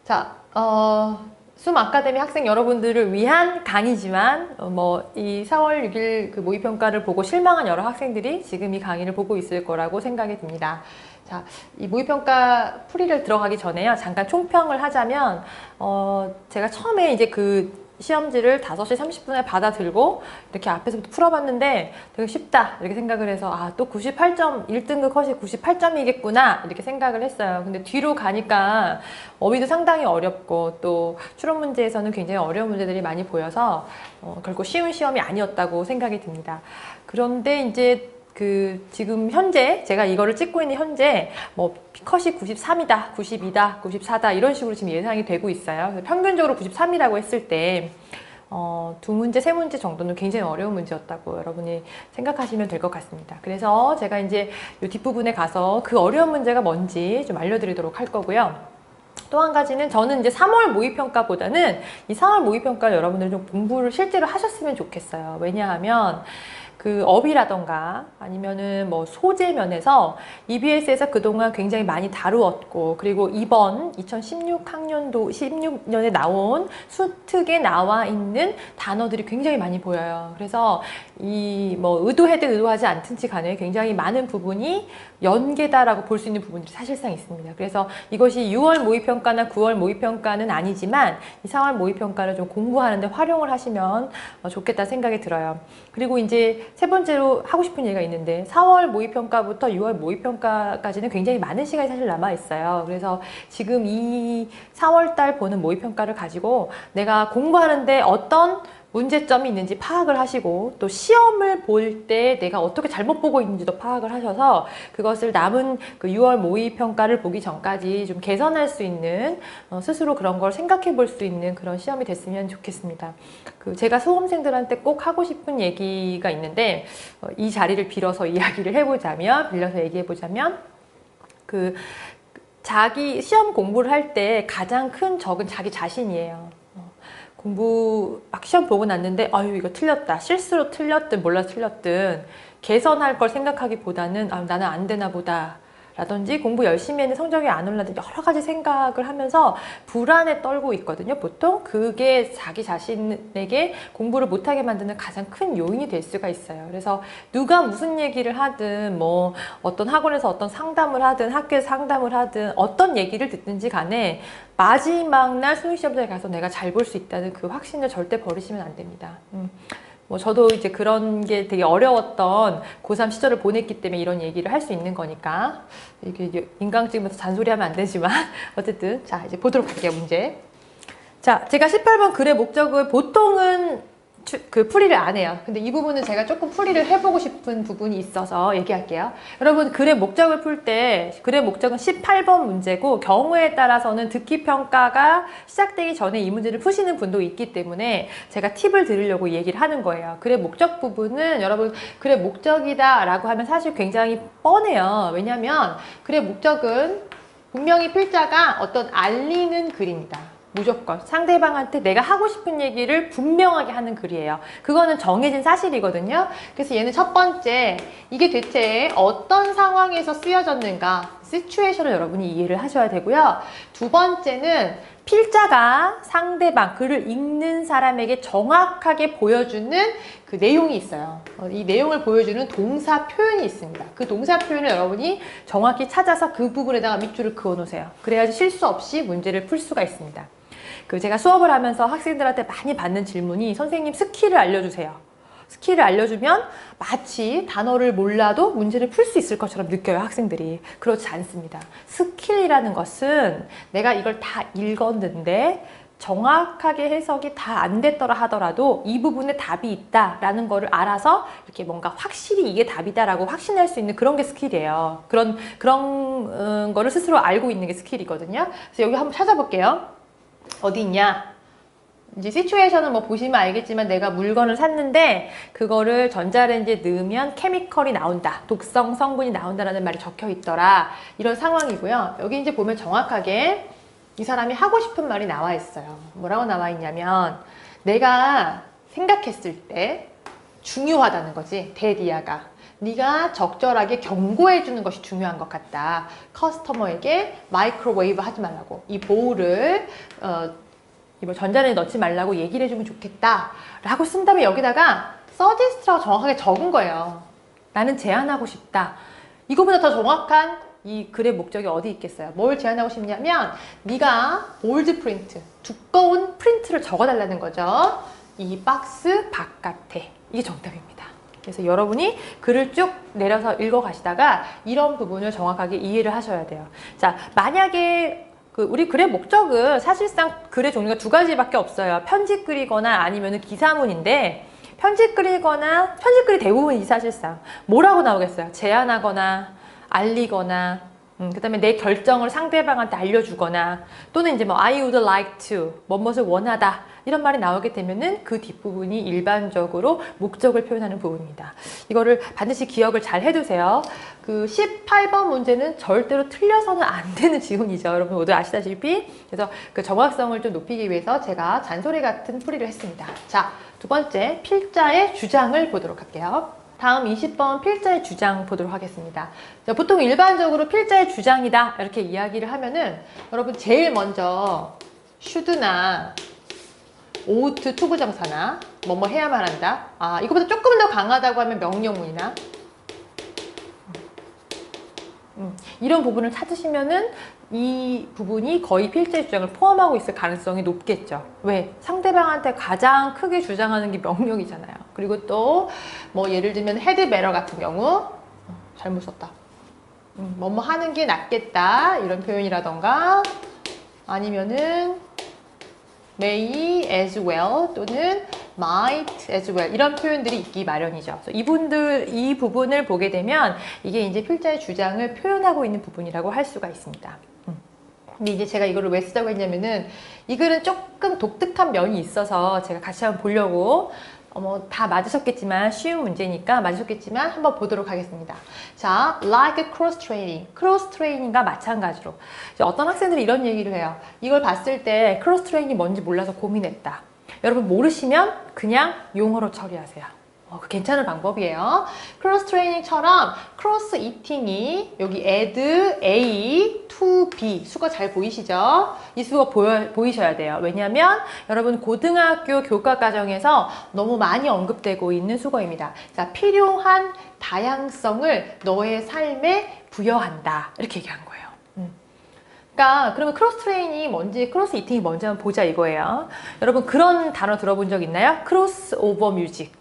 자, 숨 아카데미 학생 여러분들을 위한 강의지만 이 4월 6일 그 모의평가를 보고 실망한 여러 학생들이 지금 이 강의를 보고 있을 거라고 생각이 듭니다. 자, 이 모의평가 풀이를 들어가기 전에요. 잠깐 총평을 하자면 제가 처음에 이제 그 시험지를 5시 30분에 받아 들고 이렇게 앞에서부터 풀어봤는데 되게 쉽다 이렇게 생각을 해서 또 98점 1등급 컷이 98점이겠구나 이렇게 생각을 했어요. 근데 뒤로 가니까 어휘도 상당히 어렵고 또 추론 문제에서는 굉장히 어려운 문제들이 많이 보여서 결코 쉬운 시험이 아니었다고 생각이 듭니다. 그런데 이제 지금 현재 제가 이거를 찍고 있는 현재 컷이 93이다, 92다, 94다 이런 식으로 지금 예상이 되고 있어요. 그래서 평균적으로 93이라고 했을 때 두 문제, 세 문제 정도는 굉장히 어려운 문제였다고 여러분이 생각하시면 될 것 같습니다. 그래서 제가 이제 이 뒷부분에 가서 그 어려운 문제가 뭔지 좀 알려드리도록 할 거고요. 또 한 가지는 저는 이제 3월 모의평가보다는 이 4월 모의평가 여러분들이 좀 공부를 실제로 하셨으면 좋겠어요. 왜냐하면 그 어휘라던가 아니면은 소재 면에서 EBS에서 그동안 굉장히 많이 다루었고, 그리고 이번 16년에 나온 수특에 나와 있는 단어들이 굉장히 많이 보여요. 그래서 이 의도하든 의도하지 않든지 간에 굉장히 많은 부분이 연계다라고 볼 수 있는 부분들이 사실상 있습니다. 그래서 이것이 6월 모의평가나 9월 모의평가는 아니지만 이 4월 모의평가를 좀 공부하는데 활용을 하시면 좋겠다 생각이 들어요. 그리고 이제 세 번째로 하고 싶은 얘기가 있는데 4월 모의평가부터 6월 모의평가까지는 굉장히 많은 시간이 사실 남아있어요. 그래서 지금 이 4월달 보는 모의평가를 가지고 내가 공부하는데 어떤 문제점이 있는지 파악을 하시고 또 시험을 볼 때 내가 어떻게 잘못 보고 있는지도 파악을 하셔서 그것을 남은 그 6월 모의평가를 보기 전까지 좀 개선할 수 있는 스스로 그런 걸 생각해 볼 수 있는 그런 시험이 됐으면 좋겠습니다. 제가 수험생들한테 꼭 하고 싶은 얘기가 있는데 이 자리를 빌어서 이야기를 해보자면 빌려서 얘기해보자면 자기 시험 공부를 할 때 가장 큰 적은 자기 자신이에요. 공부 막 시험 보고 났는데 아유 이거 틀렸다, 실수로 틀렸든 몰라 틀렸든 개선할 걸 생각하기보다는 나는 안 되나 보다 라든지 공부 열심히 했는데 성적이 안 올라든 여러 가지 생각을 하면서 불안에 떨고 있거든요. 보통 그게 자기 자신에게 공부를 못하게 만드는 가장 큰 요인이 될 수가 있어요. 그래서 누가 무슨 얘기를 하든 어떤 학원에서 어떤 상담을 하든 학교에서 상담을 하든 어떤 얘기를 듣든지 간에 마지막 날 수능시험장에 가서 내가 잘 볼 수 있다는 그 확신을 절대 버리시면 안 됩니다. 저도 이제 그런 게 되게 어려웠던 고3 시절을 보냈기 때문에 이런 얘기를 할 수 있는 거니까 이게 인강찍으면서 잔소리하면 안 되지만 어쨌든 자 이제 보도록 할게요. 문제. 자, 제가 18번 글의 목적을 보통은 풀이를 안 해요. 근데 이 부분은 제가 조금 풀이를 해보고 싶은 부분이 있어서 얘기할게요. 여러분 글의 목적을 풀 때 글의 목적은 18번 문제고 경우에 따라서는 듣기 평가가 시작되기 전에 이 문제를 푸시는 분도 있기 때문에 제가 팁을 드리려고 얘기를 하는 거예요. 글의 목적 부분은 여러분 글의 목적이다 라고 하면 사실 굉장히 뻔해요. 왜냐하면 글의 목적은 분명히 필자가 어떤 알리는 글입니다. 무조건 상대방한테 내가 하고 싶은 얘기를 분명하게 하는 글이에요. 그거는 정해진 사실이거든요. 그래서 얘는 첫 번째, 이게 대체 어떤 상황에서 쓰여졌는가, 시츄에이션을 여러분이 이해를 하셔야 되고요. 두 번째는 필자가 상대방, 글을 읽는 사람에게 정확하게 보여주는 그 내용이 있어요. 이 내용을 보여주는 동사 표현이 있습니다. 그 동사 표현을 여러분이 정확히 찾아서 그 부분에다가 밑줄을 그어 놓으세요. 그래야지 실수 없이 문제를 풀 수가 있습니다. 제가 수업을 하면서 학생들한테 많이 받는 질문이 선생님 스킬을 알려주세요. 스킬을 알려주면 마치 단어를 몰라도 문제를 풀 수 있을 것처럼 느껴요, 학생들이. 그렇지 않습니다. 스킬이라는 것은 내가 이걸 다 읽었는데 정확하게 해석이 다 안 됐더라 하더라도 이 부분에 답이 있다라는 거를 알아서 이렇게 뭔가 확실히 이게 답이다라고 확신할 수 있는 그런 게 스킬이에요. 그런 거를 스스로 알고 있는 게 스킬이거든요. 그래서 여기 한번 찾아볼게요. 어디 있냐? 이제 시츄에이션은 보시면 알겠지만 내가 물건을 샀는데 그거를 전자레인지에 넣으면 케미컬이 나온다. 독성 성분이 나온다라는 말이 적혀 있더라. 이런 상황이고요. 여기 이제 보면 정확하게 이 사람이 하고 싶은 말이 나와 있어요. 뭐라고 나와 있냐면 내가 생각했을 때 중요하다는 거지. 대디아가. 네가 적절하게 경고해 주는 것이 중요한 것 같다. 커스터머에게 마이크로웨이브 하지 말라고, 이 보울을 이거 전자레인지 넣지 말라고 얘기를 해주면 좋겠다 라고 쓴 다음에 여기다가 suggest라고 정확하게 적은 거예요. 나는 제안하고 싶다. 이거보다 더 정확한 이 글의 목적이 어디 있겠어요? 뭘 제안하고 싶냐면 네가 볼드 프린트, 두꺼운 프린트를 적어달라는 거죠. 이 박스 바깥에. 이게 정답입니다. 그래서 여러분이 글을 쭉 내려서 읽어 가시다가 이런 부분을 정확하게 이해를 하셔야 돼요. 자, 만약에 우리 글의 목적은 사실상 글의 종류가 두 가지밖에 없어요. 편집 글이거나 아니면 기사문인데, 편집 글이 대부분이 사실상 뭐라고 나오겠어요? 제안하거나 알리거나 그 다음에 내 결정을 상대방한테 알려주거나, 또는 이제 뭐 I would like to 뭐뭇을 원하다 이런 말이 나오게 되면은 그 뒷부분이 일반적으로 목적을 표현하는 부분입니다. 이거를 반드시 기억을 잘 해두세요. 그 18번 문제는 절대로 틀려서는 안 되는 지문이죠. 여러분 모두 아시다시피. 그래서 그 정확성을 좀 높이기 위해서 제가 잔소리 같은 풀이를 했습니다. 자, 두 번째, 필자의 주장을 보도록 할게요. 다음 20번 필자의 주장 보도록 하겠습니다. 자, 보통 일반적으로 필자의 주장이다 이렇게 이야기를 하면은 여러분 제일 먼저 should나 ought 투부정사나 뭐뭐 해야만 한다. 아, 이거보다 조금 더 강하다고 하면 명령문이나 이런 부분을 찾으시면은 이 부분이 거의 필자의 주장을 포함하고 있을 가능성이 높겠죠. 왜? 상대방한테 가장 크게 주장하는 게 명령이잖아요. 그리고 또 뭐 예를 들면 had better 같은 경우 잘못 썼다. 뭐뭐 하는 게 낫겠다 이런 표현이라던가, 아니면은 may as well 또는 might as well 이런 표현들이 있기 마련이죠. 그래서 이 부분을 보게 되면 이게 이제 필자의 주장을 표현하고 있는 부분이라고 할 수가 있습니다. 근데 이제 제가 이거를 왜 쓰자고 했냐면은 이 글은 조금 독특한 면이 있어서 제가 같이 한번 보려고, 다 맞으셨겠지만 쉬운 문제니까 맞으셨겠지만 한번 보도록 하겠습니다. 자, like cross training, 크로스 트레이닝과 마찬가지로 이제 어떤 학생들이 이런 얘기를 해요. 이걸 봤을 때 크로스 트레이닝이 뭔지 몰라서 고민했다. 여러분 모르시면 그냥 용어로 처리하세요. 그 괜찮은 방법이에요. 크로스 트레이닝처럼 크로스 이팅이 여기 add A to B 수가 잘 보이시죠? 이 수가 보이셔야 돼요. 왜냐하면 여러분 고등학교 교과 과정에서 너무 많이 언급되고 있는 수거입니다. 자, 필요한 다양성을 너의 삶에 부여한다 이렇게 얘기한 거예요. 그러니까 그러면 크로스 트레이닝이 뭔지, 크로스 이팅이 뭔지 한번 보자 이거예요. 여러분 그런 단어 들어본 적 있나요? 크로스 오버 뮤직.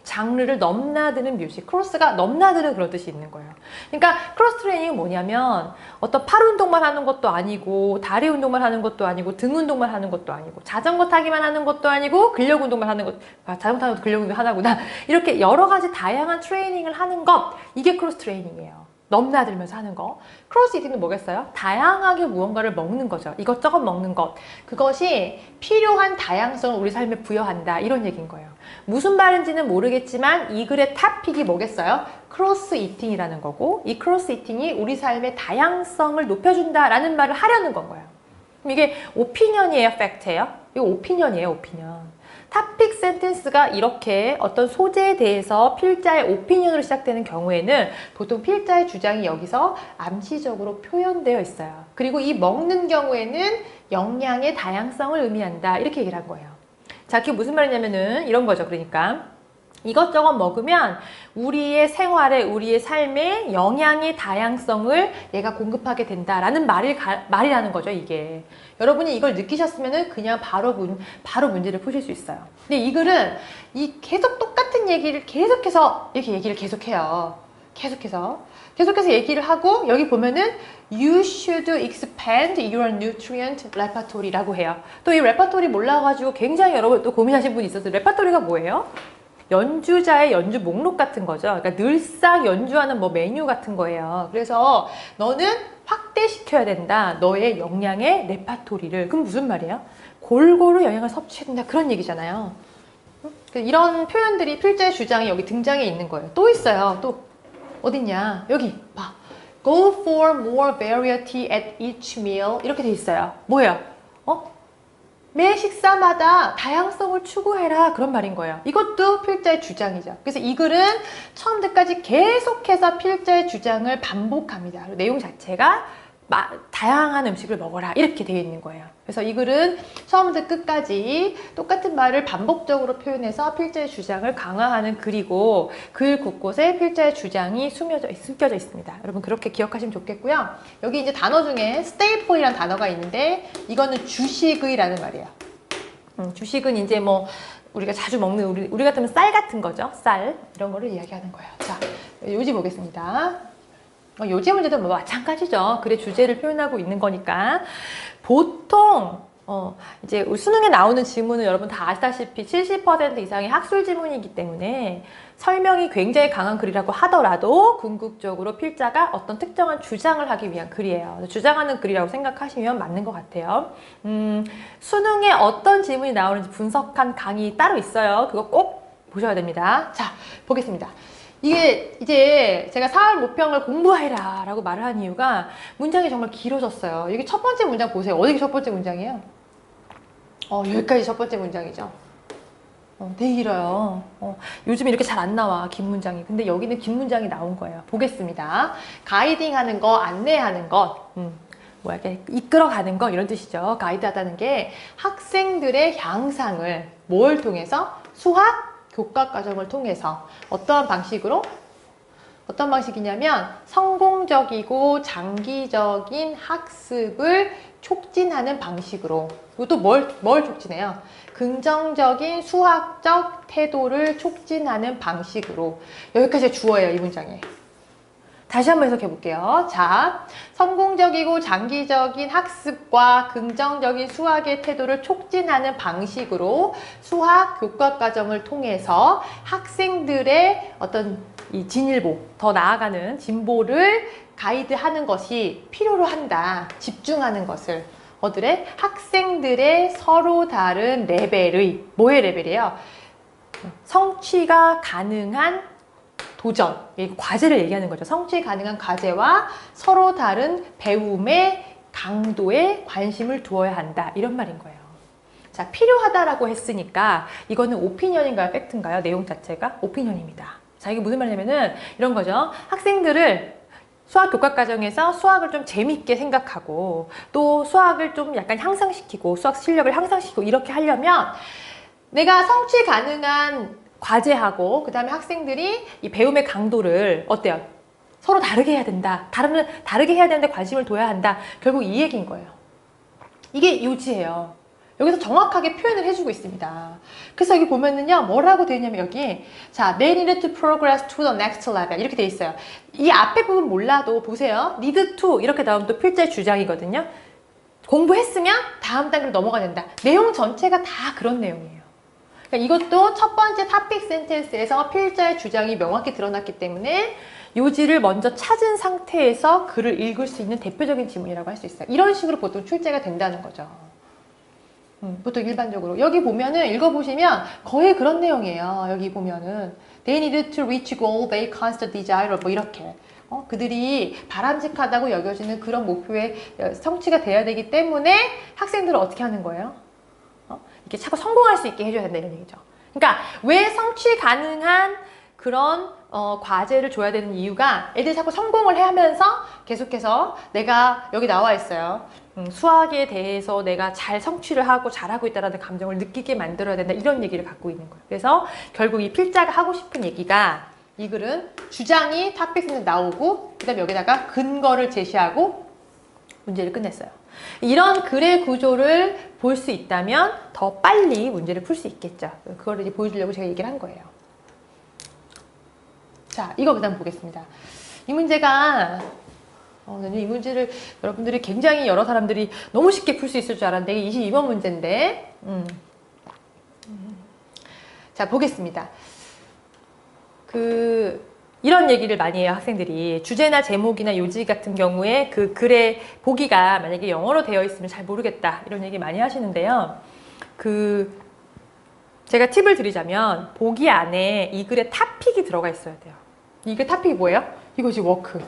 장르를 넘나드는 뮤직, 크로스가 넘나드는 그런 뜻이 있는 거예요. 그러니까 크로스 트레이닝은 뭐냐면 어떤 팔 운동만 하는 것도 아니고 다리 운동만 하는 것도 아니고 등 운동만 하는 것도 아니고 자전거 타기만 하는 것도 아니고 근력 운동만 하는 것, 자전거 타는 것도 근력 운동 하나구나. 이렇게 여러 가지 다양한 트레이닝을 하는 것, 이게 크로스 트레이닝이에요. 넘나들면서 하는 거. 크로스 이팅은 뭐겠어요? 다양하게 무언가를 먹는 거죠. 이것저것 먹는 것. 그것이 필요한 다양성을 우리 삶에 부여한다. 이런 얘기인 거예요. 무슨 말인지는 모르겠지만 이 글의 탑픽이 뭐겠어요? 크로스 이팅이라는 거고, 이 크로스 이팅이 우리 삶의 다양성을 높여준다라는 말을 하려는 건 거예요. 그럼 이게 오피니언이에요? 팩트예요? 이거 오피니언이에요, 오피니언. 탑픽 센텐스가 이렇게 어떤 소재에 대해서 필자의 오피니언으로 시작되는 경우에는 보통 필자의 주장이 여기서 암시적으로 표현되어 있어요. 그리고 이 먹는 경우에는 영양의 다양성을 의미한다. 이렇게 얘기를 한 거예요. 자, 그게 무슨 말이냐면은 이런 거죠. 그러니까 이것저것 먹으면 우리의 생활에, 우리의 삶에 영양의 다양성을 얘가 공급하게 된다라는 말이라는 거죠, 이게. 여러분이 이걸 느끼셨으면은 그냥 바로 문제를 푸실 수 있어요. 근데 이 글은 계속 똑같은 얘기를 계속해서 이렇게 얘기를 계속해요. 계속해서 얘기를 하고 여기 보면은 You should expand your nutrient repertory라고 해요. 또 이 레퍼토리 몰라가지고 굉장히 여러분 또 고민하신 분이 있었어요. 레퍼토리가 뭐예요? 연주자의 연주 목록 같은 거죠. 그러니까 늘상 연주하는 뭐 메뉴 같은 거예요. 그래서 너는 확대시켜야 된다. 너의 영양의 레퍼토리를. 그럼 무슨 말이에요? 골고루 영양을 섭취해야 된다. 그런 얘기잖아요. 이런 표현들이 필자의 주장이 여기 등장해 있는 거예요. 또 있어요. 또 어딨냐? 여기 봐. Go for more variety at each meal. 이렇게 돼 있어요. 뭐예요? 매 식사마다 다양성을 추구해라 그런 말인 거예요. 이것도 필자의 주장이죠. 그래서 이 글은 처음부터까지 계속해서 필자의 주장을 반복합니다. 내용 자체가 다양한 음식을 먹어라 이렇게 되어 있는 거예요. 그래서 이 글은 처음부터 끝까지 똑같은 말을 반복적으로 표현해서 필자의 주장을 강화하는 글이고 글 곳곳에 필자의 주장이 숨겨져 있습니다. 여러분 그렇게 기억하시면 좋겠고요. 여기 이제 단어 중에 스테이플이라는 단어가 있는데 이거는 주식의라는 말이에요. 주식은 이제 뭐 우리가 자주 먹는 우리 같으면 쌀 같은 거죠. 쌀 이런 거를 이야기하는 거예요. 자, 요지 보겠습니다. 요지 문제도 뭐 마찬가지죠. 글의 주제를 표현하고 있는 거니까. 보통 이제 수능에 나오는 지문은 여러분 다 아시다시피 70% 이상이 학술 지문이기 때문에 설명이 굉장히 강한 글이라고 하더라도 궁극적으로 필자가 어떤 특정한 주장을 하기 위한 글이에요. 주장하는 글이라고 생각하시면 맞는 것 같아요. 수능에 어떤 지문이 나오는지 분석한 강의 따로 있어요. 그거 꼭 보셔야 됩니다. 자, 보겠습니다. 이게 이제 제가 4월 모평을 공부해라 라고 말을 한 이유가 문장이 정말 길어졌어요. 여기 첫 번째 문장 보세요. 어디 첫 번째 문장이에요? 여기까지 첫 번째 문장이죠. 되게 길어요. 요즘 이렇게 잘 안 나와 긴 문장이. 근데 여기는 긴 문장이 나온 거예요. 보겠습니다. 가이딩 하는 거, 안내하는 것, 뭐야, 이끌어가는 거 이런 뜻이죠. 가이드하다는 게 학생들의 향상을 뭘 통해서? 수학 교과 과정을 통해서 어떠한 방식으로? 어떤 방식이냐면 성공적이고 장기적인 학습을 촉진하는 방식으로. 이것도 뭘 촉진해요? 긍정적인 수학적 태도를 촉진하는 방식으로. 여기까지 주어예요, 이 문장에. 다시 한번 해석해 볼게요. 자, 성공적이고 장기적인 학습과 긍정적인 수학의 태도를 촉진하는 방식으로 수학 교과 과정을 통해서 학생들의 어떤 이 진일보, 더 나아가는 진보를 가이드하는 것이 필요로 한다. 집중하는 것을. 어들의 학생들의 서로 다른 레벨의 뭐의 레벨이에요? 성취가 가능한 도전, 과제를 얘기하는 거죠. 성취 가능한 과제와 서로 다른 배움의 강도에 관심을 두어야 한다. 이런 말인 거예요. 자, 필요하다라고 했으니까 이거는 오피니언인가요? 팩트인가요? 내용 자체가 오피니언입니다. 자, 이게 무슨 말이냐면은 이런 거죠. 학생들을 수학 교과 과정에서 수학을 좀 재밌게 생각하고 또 수학을 좀 약간 향상시키고 수학 실력을 향상시키고 이렇게 하려면 내가 성취 가능한 과제하고 그 다음에 학생들이 이 배움의 강도를 어때요? 서로 다르게 해야 된다. 다르게 해야 되는데 관심을 둬야 한다. 결국 이 얘기인 거예요. 이게 요지예요. 여기서 정확하게 표현을 해주고 있습니다. 그래서 여기 보면은요, 뭐라고 되어 있냐면 여기 자, they needed to progress to the next level 이렇게 되어 있어요. 이 앞에 부분 몰라도 보세요. need to 이렇게 나오면 또 필자의 주장이거든요. 공부했으면 다음 단계로 넘어가야 된다. 내용 전체가 다 그런 내용이에요. 이것도 첫 번째 토픽 센텐스에서 필자의 주장이 명확히 드러났기 때문에 요지를 먼저 찾은 상태에서 글을 읽을 수 있는 대표적인 지문이라고 할 수 있어요. 이런 식으로 보통 출제가 된다는 거죠. 보통 일반적으로. 여기 보면은 읽어보시면 거의 그런 내용이에요. 여기 보면은 They needed to reach goal they constantly desire 뭐 이렇게. 그들이 바람직하다고 여겨지는 그런 목표에 성취가 돼야 되기 때문에 학생들은 어떻게 하는 거예요? 이렇게 자꾸 성공할 수 있게 해줘야 된다 이런 얘기죠. 그러니까 왜 성취 가능한 그런 과제를 줘야 되는 이유가 애들이 자꾸 성공을 하면서 계속해서 내가 여기 나와 있어요. 수학에 대해서 내가 잘 성취를 하고 잘하고 있다는 감정을 느끼게 만들어야 된다 이런 얘기를 갖고 있는 거예요. 그래서 결국 이 필자가 하고 싶은 얘기가 이 글은 주장이 토픽에 나오고 그 다음에 여기다가 근거를 제시하고 문제를 끝냈어요. 이런 글의 구조를 볼 수 있다면 더 빨리 문제를 풀 수 있겠죠. 그거를 이제 보여주려고 제가 얘기를 한 거예요. 자, 이거 그 다음 보겠습니다. 이 문제가 이 문제를 여러분들이 굉장히 여러 사람들이 너무 쉽게 풀 수 있을 줄 알았는데 이게 22번 문제인데 자, 보겠습니다. 이런 얘기를 많이 해요, 학생들이. 주제나 제목이나 요지 같은 경우에 그 글의 보기가 만약에 영어로 되어 있으면 잘 모르겠다. 이런 얘기 많이 하시는데요. 제가 팁을 드리자면 보기 안에 이 글의 토픽이 들어가 있어야 돼요. 이 글 토픽이 뭐예요? 이것이 워크.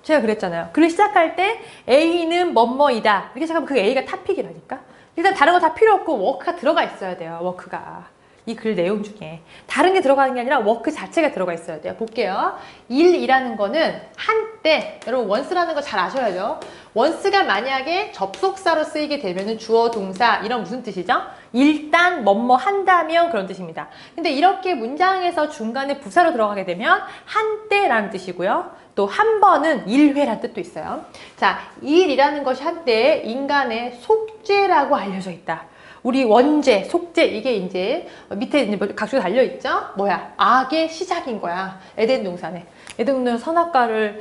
제가 그랬잖아요. 글을 시작할 때 A는 뭐뭐이다. 이렇게 시작하면 그 A가 토픽이라니까. 일단 다른 거 다 필요 없고 워크가 들어가 있어야 돼요. 워크가. 이 글 내용 중에 다른 게 들어가는 게 아니라 워크 자체가 들어가 있어야 돼요. 볼게요. 일이라는 거는 한때, 여러분 원스라는 거 잘 아셔야죠. 원스가 만약에 접속사로 쓰이게 되면은 주어 동사 이런 무슨 뜻이죠? 일단 뭐뭐 한다면 그런 뜻입니다. 근데 이렇게 문장에서 중간에 부사로 들어가게 되면 한때라는 뜻이고요. 또 한 번은 일회라는 뜻도 있어요. 자, 일이라는 것이 한때 인간의 속죄라고 알려져 있다. 우리 원죄, 속죄, 이게 이제 밑에 이제 각주 달려있죠? 뭐야? 악의 시작인 거야. 에덴 동산에. 에덴 동산 선악과를,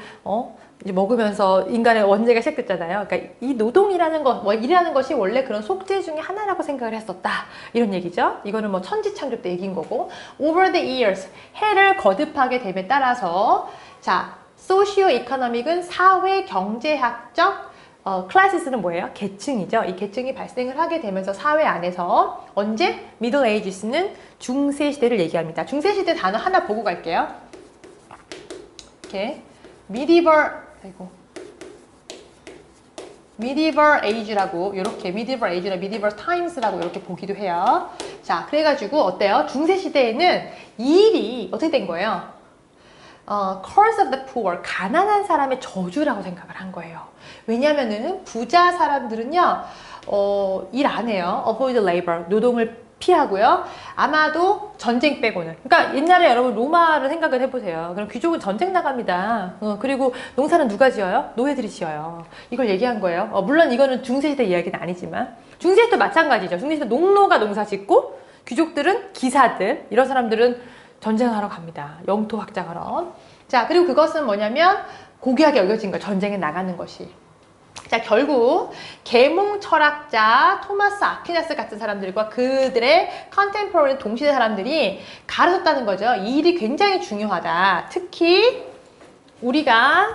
이제 먹으면서 인간의 원죄가 시작됐잖아요. 그러니까 이 노동이라는 것, 일이라는 것이 원래 그런 속죄 중에 하나라고 생각을 했었다. 이런 얘기죠. 이거는 뭐 천지창조 때 얘기인 거고. Over the years, 해를 거듭하게 됨에 따라서, 자, 소시오이코노믹은 사회 경제학적 클래시스는 뭐예요? 계층이죠. 이 계층이 발생을 하게 되면서 사회 안에서 언제? 미들 에이지스는 중세 시대를 얘기합니다. 중세 시대 단어 하나 보고 갈게요. 이렇게 medieval age라고 이렇게 medieval age나 medieval times라고 이렇게 보기도 해요. 자, 그래가지고 어때요? 중세 시대에는 일이 어떻게 된 거예요? curse of the poor, 가난한 사람의 저주라고 생각을 한 거예요. 왜냐면은 부자 사람들은요, 일 안 해요. avoid labor, 노동을 피하고요. 아마도 전쟁 빼고는. 그러니까 옛날에 여러분 로마를 생각을 해보세요. 그럼 귀족은 전쟁 나갑니다. 그리고 농사는 누가 지어요? 노예들이 지어요. 이걸 얘기한 거예요. 물론 이거는 중세시대 이야기는 아니지만 중세시대 마찬가지죠. 중세시대 농노가 농사 짓고 귀족들은 기사들, 이런 사람들은 전쟁하러 갑니다. 영토 확장하러. 자, 그리고 그것은 뭐냐면 고귀하게 여겨진 거예요. 전쟁에 나가는 것이. 자, 결국 계몽 철학자 토마스 아퀴나스 같은 사람들과 그들의 컨템포러리 동시대 사람들이 가르쳤다는 거죠. 이 일이 굉장히 중요하다. 특히 우리가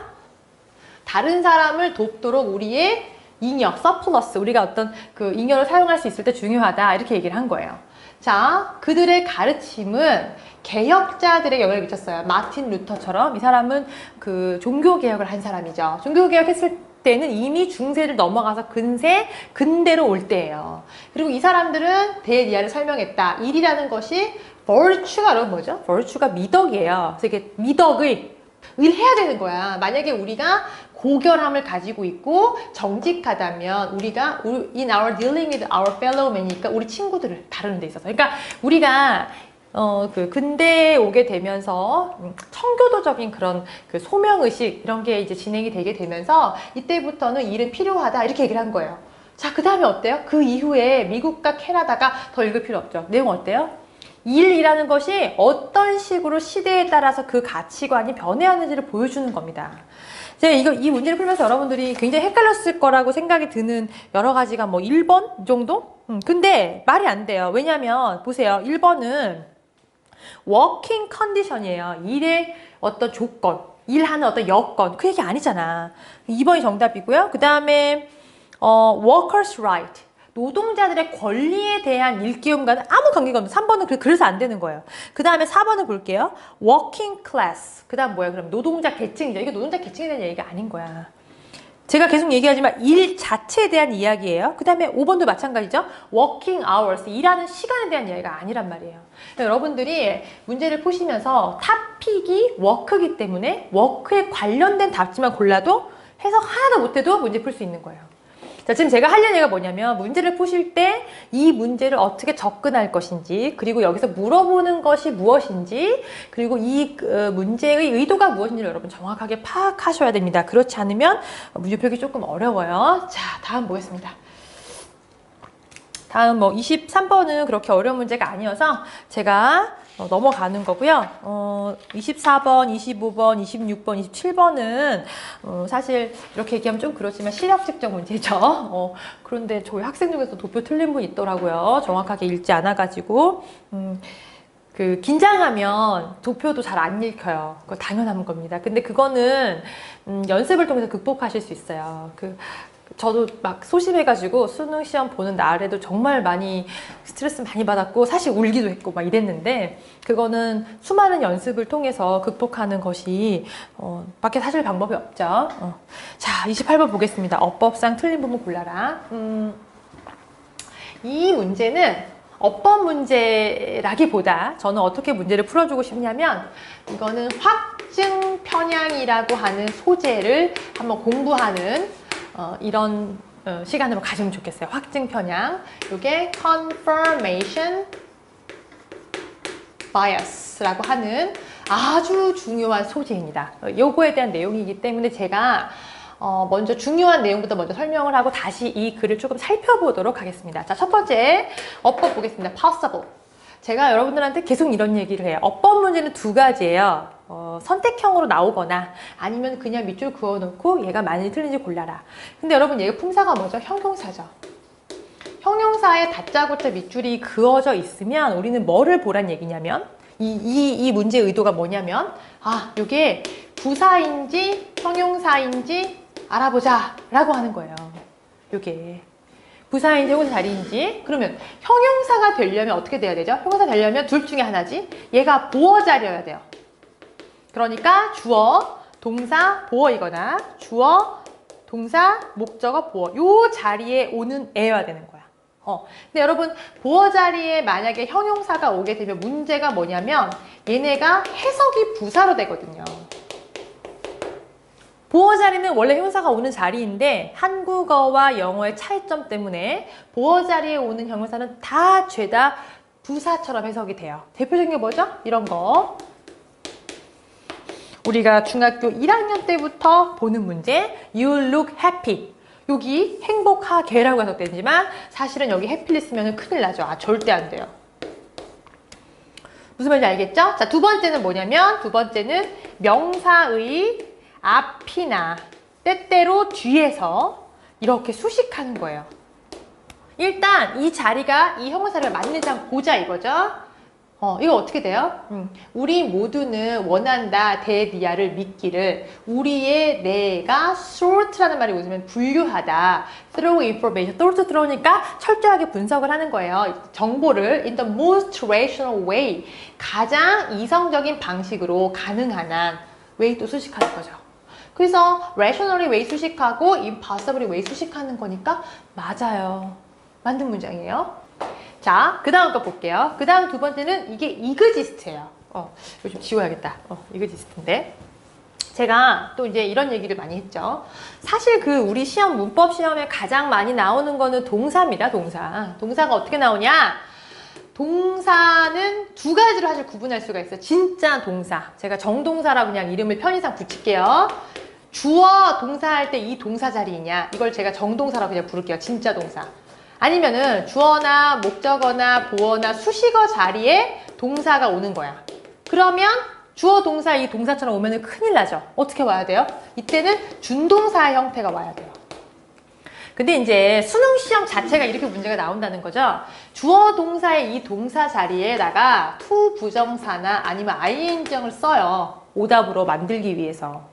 다른 사람을 돕도록 우리의 잉여, 서플러스, 우리가 어떤 그 잉여를 사용할 수 있을 때 중요하다. 이렇게 얘기를 한 거예요. 자, 그들의 가르침은 개혁자들의 영향을 미쳤어요. 마틴 루터처럼. 이 사람은 그 종교개혁을 한 사람이죠. 종교개혁했을 때는 이미 중세를 넘어가서 근대로 올 때예요. 그리고 이 사람들은 대리아를 설명했다. 일이라는 것이 virtue가 여러분 뭐죠? virtue가 미덕이에요. 그래서 이게 미덕의 해야 되는 거야. 만약에 우리가 고결함을 가지고 있고 정직하다면 우리가 in our dealing with our fellow man이니까 우리 친구들을 다루는 데 있어서, 그러니까 우리가 그 근대에 오게 되면서 청교도적인 그런 그 소명의식 이런 게 이제 진행이 되게 되면서 이때부터는 일은 필요하다 이렇게 얘기를 한 거예요. 자, 그 다음에 어때요? 그 이후에 미국과 캐나다가 더 읽을 필요 없죠. 내용 어때요? 일이라는 것이 어떤 식으로 시대에 따라서 그 가치관이 변해왔는지를 보여주는 겁니다. 제가 이 문제를 풀면서 여러분들이 굉장히 헷갈렸을 거라고 생각이 드는 여러 가지가 뭐 1번 정도? 근데 말이 안 돼요. 왜냐면 보세요. 1번은 워킹 컨디션이에요. 일의 어떤 조건, 일하는 어떤 여건, 그 얘기 아니잖아. 2번이 정답이고요. 그 다음에 workers' right, 노동자들의 권리에 대한 일기움과는 아무 관계가 없는 3번은 그래서 안 되는 거예요. 그 다음에 4번을 볼게요. working class, 그 다음 뭐예요? 그럼 노동자 계층이죠. 이게 노동자 계층에 대한 얘기가 아닌 거야. 제가 계속 얘기하지만 일 자체에 대한 이야기예요. 그 다음에 5번도 마찬가지죠. working hours, 일하는 시간에 대한 이야기가 아니란 말이에요. 여러분들이 문제를 푸시면서 탑픽이 워크이기 때문에 워크에 관련된 답지만 골라도 해석 하나도 못해도 문제 풀 수 있는 거예요. 자, 지금 제가 하려는 얘기가 뭐냐면 문제를 푸실 때 이 문제를 어떻게 접근할 것인지, 그리고 여기서 물어보는 것이 무엇인지, 그리고 이 문제의 의도가 무엇인지를 여러분 정확하게 파악하셔야 됩니다. 그렇지 않으면 문제 풀기 조금 어려워요. 자, 다음 보겠습니다. 다음 23번은 그렇게 어려운 문제가 아니어서 제가 넘어가는 거고요. 24번, 25번, 26번, 27번은 사실 이렇게 얘기하면 좀 그렇지만 실력 측정 문제죠. 그런데 저희 학생 중에서 도표 틀린 분 있더라고요. 정확하게 읽지 않아가지고. 그 긴장하면 도표도 잘 안 읽혀요. 그거 당연한 겁니다. 근데 그거는 연습을 통해서 극복하실 수 있어요. 저도 막 소심해가지고 수능 시험 보는 날에도 정말 많이 스트레스 많이 받았고 사실 울기도 했고 막 이랬는데, 그거는 수많은 연습을 통해서 극복하는 것이 밖에 사실 방법이 없죠. 자, 28번 보겠습니다. 어법상 틀린 부분 골라라. 이 문제는 어법 문제라기보다 저는 어떻게 문제를 풀어주고 싶냐면 이거는 확증 편향이라고 하는 소재를 한번 공부하는 이런 시간으로 가지면 좋겠어요. 확증 편향. 이게 confirmation bias라고 하는 아주 중요한 소재입니다. 요거에 대한 내용이기 때문에 제가 먼저 중요한 내용부터 먼저 설명을 하고 다시 이 글을 조금 살펴보도록 하겠습니다. 자, 첫 번째 어법 보겠습니다. possible. 제가 여러분들한테 계속 이런 얘기를 해요. 어법 문제는 두 가지예요. 선택형으로 나오거나 아니면 그냥 밑줄 그어놓고 얘가 많이 틀린지 골라라. 근데 여러분 얘가 품사가 뭐죠? 형용사죠. 형용사에 다짜고짜 밑줄이 그어져 있으면 우리는 뭐를 보란 얘기냐면 이 문제의 의도가 뭐냐면 이게 부사인지 형용사인지 알아보자 라고 하는 거예요. 요게 부사인지 형용사 자리인지. 그러면 형용사가 되려면 어떻게 돼야 되죠? 형용사 되려면 둘 중에 하나지. 얘가 보어 자리여야 돼요. 그러니까 주어, 동사, 보어이거나 주어, 동사, 목적어, 보어 요 자리에 오는 애여야 되는 거야. 근데 여러분 보어 자리에 만약에 형용사가 오게 되면 문제가 뭐냐면 얘네가 해석이 부사로 되거든요. 보어 자리는 원래 형용사가 오는 자리인데 한국어와 영어의 차이점 때문에 보어 자리에 오는 형용사는 다 죄다 부사처럼 해석이 돼요. 대표적인 게 뭐죠? 이런 거. 우리가 중학교 1학년 때부터 보는 문제 You look happy. 여기 행복하게라고 해석되지만 사실은 여기 happy를 쓰면 큰일 나죠. 절대 안 돼요. 무슨 말인지 알겠죠? 자, 두 번째는 뭐냐면 두 번째는 명사의 앞이나 때때로 뒤에서 이렇게 수식하는 거예요. 일단 이 자리가 이 형용사를 맞는지 한번 보자 이거죠. 이거 어떻게 돼요? 우리 모두는 원한다 데디아를 믿기를 우리의 뇌가 sort라는 말이 요즘엔 분류하다 through information, sort 들어오니까 철저하게 분석을 하는 거예요. 정보를 in the most rational way 가장 이성적인 방식으로 가능한 한 way 또 수식하는 거죠. 그래서 rationally way 수식하고 impossibly way 수식하는 거니까 맞아요. 맞는 문장이에요. 자, 그 다음 거 볼게요. 그 다음 두 번째는 이게 이그지스트예요. 이거 좀 지워야겠다. 이그지스트인데. 제가 또 이제 이런 얘기를 많이 했죠. 사실 우리 시험, 문법 시험에 가장 많이 나오는 거는 동사입니다, 동사. 동사가 어떻게 나오냐? 동사는 두 가지로 사실 구분할 수가 있어요. 진짜 동사. 제가 정동사라고 그냥 이름을 편의상 붙일게요. 주어 동사 할 때 이 동사 자리이냐? 이걸 제가 정동사라고 그냥 부를게요. 진짜 동사. 아니면은 주어나 목적어나 보어나 수식어 자리에 동사가 오는 거야. 그러면 주어 동사 이 동사처럼 오면은 큰일 나죠. 어떻게 와야 돼요? 이때는 준동사의 형태가 와야 돼요. 근데 이제 수능 시험 자체가 이렇게 문제가 나온다는 거죠. 주어 동사의 이 동사 자리에다가 to 부정사나 아니면 ing을 써요. 오답으로 만들기 위해서.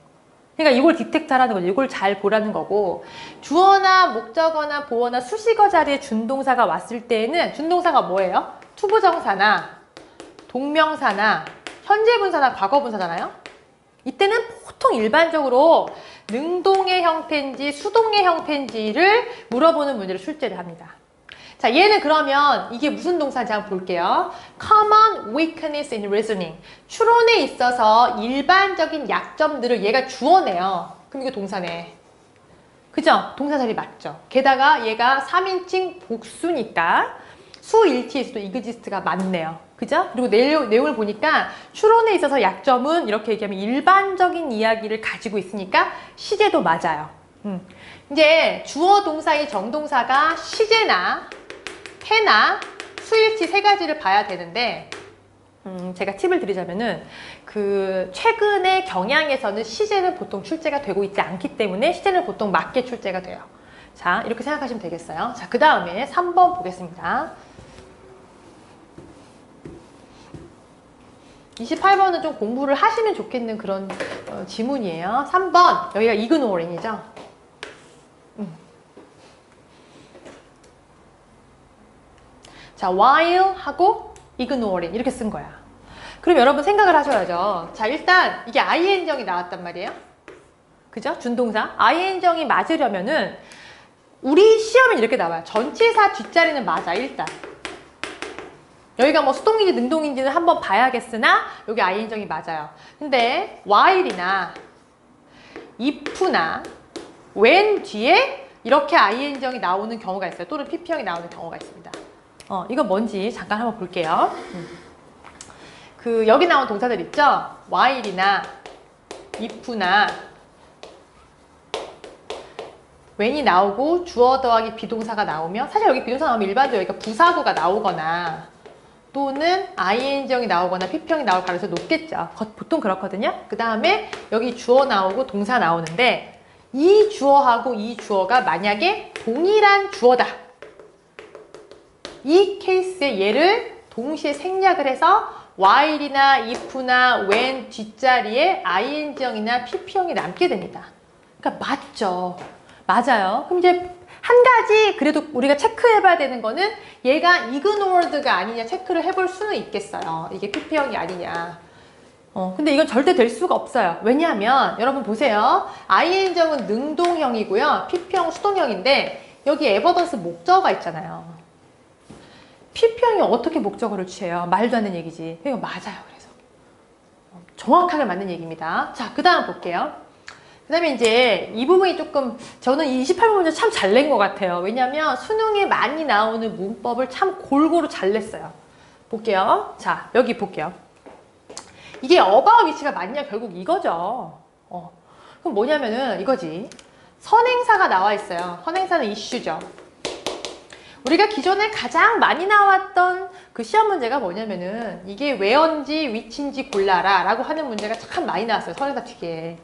그러니까 이걸 디텍트하라는 거죠. 이걸 잘 보라는 거고 주어나 목적어나 보어나 수식어 자리에 준동사가 왔을 때에는 준동사가 뭐예요? 투부정사나 동명사나 현재분사나 과거분사잖아요. 이때는 보통 일반적으로 능동의 형태인지 수동의 형태인지를 물어보는 문제를 출제를 합니다. 자, 얘는 그러면 이게 무슨 동사인지 한번 볼게요. Common weakness in reasoning. 추론에 있어서 일반적인 약점들을 얘가 주어내요. 그럼 이거 동사네. 그죠? 동사 자리 맞죠? 게다가 얘가 3인칭 복수니까 수일치에서도 이그지스트가 맞네요. 그죠? 그리고 내용을 보니까 추론에 있어서 약점은 이렇게 얘기하면 일반적인 이야기를 가지고 있으니까 시제도 맞아요. 이제 주어 동사의 정동사가 시제나 해나 수일치 세 가지를 봐야 되는데 제가 팁을 드리자면은 최근의 경향에서는 시제는 보통 출제가 되고 있지 않기 때문에 시제는 보통 맞게 출제가 돼요. 자, 이렇게 생각하시면 되겠어요. 자, 그 다음에 3번 보겠습니다. 28번은 좀 공부를 하시면 좋겠는 그런 지문이에요. 3번 여기가 ignoring이죠. 자, while 하고 ignoring 이렇게 쓴 거야. 그럼 여러분 생각을 하셔야죠. 자, 일단 이게 ing정이 나왔단 말이에요. 그죠? 준동사. ing정이 맞으려면은 우리 시험은 이렇게 나와요. 전치사 뒷자리는 맞아, 일단. 여기가 뭐 수동인지 능동인지는 한번 봐야겠으나 여기 ing정이 맞아요. 근데 while이나 if나 when 뒤에 이렇게 ing정이 나오는 경우가 있어요. 또는 pp형이 나오는 경우가 있습니다. 이거 뭔지 잠깐 한번 볼게요. 그 여기 나온 동사들 있죠? while이나 if나 when이 나오고 주어 더하기 비동사가 나오면, 사실 여기 비동사 나오면 일반적으로 여기가 부사구가 나오거나 또는 ing형이 나오거나 pp형이 나올 가능성이 높겠죠. 보통 그렇거든요. 그 다음에 여기 주어 나오고 동사 나오는데, 이 주어하고 이 주어가 만약에 동일한 주어다, 이 케이스에 얘를 동시에 생략을 해서 while이나 if나 when 뒷자리에 ing형이나 pp형이 남게 됩니다. 그러니까 맞죠. 맞아요. 그럼 이제 한 가지 그래도 우리가 체크해봐야 되는 거는 얘가 ignored가 아니냐 체크를 해볼 수는 있겠어요. 이게 pp형이 아니냐. 근데 이건 절대 될 수가 없어요. 왜냐하면 여러분 보세요. ing정은 능동형이고요. pp형은 수동형인데 여기 evidence 목적어가 있잖아요. pp형이 어떻게 목적어를 취해요? 말도 안 되는 얘기지. 이거 맞아요. 그래서 정확하게 맞는 얘기입니다. 자, 그 다음 볼게요. 그 다음에 이제 이 부분이 조금, 저는 이 28번 문제 참 잘 낸 것 같아요. 왜냐면 수능에 많이 나오는 문법을 참 골고루 잘 냈어요. 볼게요. 자, 여기 볼게요. 이게 about 위치가 맞냐? 결국 이거죠. 그럼 뭐냐면은 이거지. 선행사가 나와 있어요. 선행사는 이슈죠. 우리가 기존에 가장 많이 나왔던 그 시험 문제가 뭐냐면은 이게 where인지 which인지 골라라 라고 하는 문제가 참 많이 나왔어요. 선행사 특이에.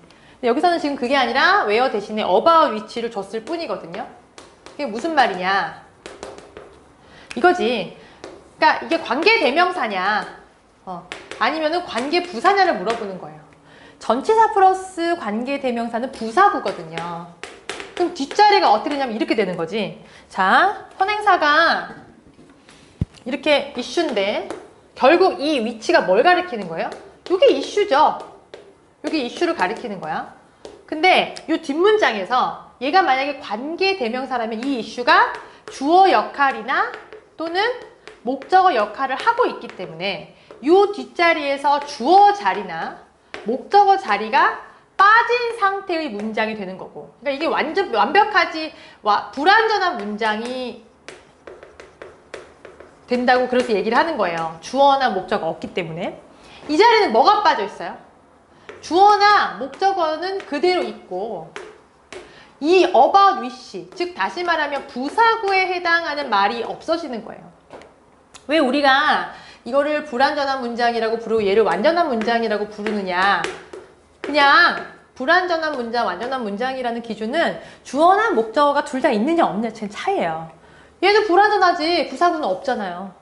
여기서는 지금 그게 아니라 where 대신에 about 위치를 줬을 뿐이거든요. 그게 무슨 말이냐? 이거지. 그러니까 이게 관계대명사냐, 아니면은 관계부사냐를 물어보는 거예요. 전치사 플러스 관계대명사는 부사구거든요. 그럼 뒷자리가 어떻게 되냐면 이렇게 되는 거지. 자, 선행사가 이렇게 이슈인데 결국 이 위치가 뭘 가리키는 거예요? 이게 이슈죠. 여기 이슈를 가리키는 거야. 근데 이 뒷문장에서 얘가 만약에 관계대명사라면 이 이슈가 주어 역할이나 또는 목적어 역할을 하고 있기 때문에 이 뒷자리에서 주어 자리나 목적어 자리가 빠진 상태의 문장이 되는 거고, 그러니까 이게 완전 완벽하지 불완전한 문장이 된다고 그래서 얘기를 하는 거예요. 주어나 목적어 없기 때문에. 이 자리는 뭐가 빠져 있어요? 주어나 목적어는 그대로 있고 이 about which, 즉 다시 말하면 부사구에 해당하는 말이 없어지는 거예요. 왜 우리가 이거를 불완전한 문장이라고 부르고 얘를 완전한 문장이라고 부르느냐? 그냥 불완전한 문장, 완전한 문장이라는 기준은 주어나 목적어가 둘 다 있느냐 없느냐 차이예요. 얘는 불완전하지 부사구는 없잖아요.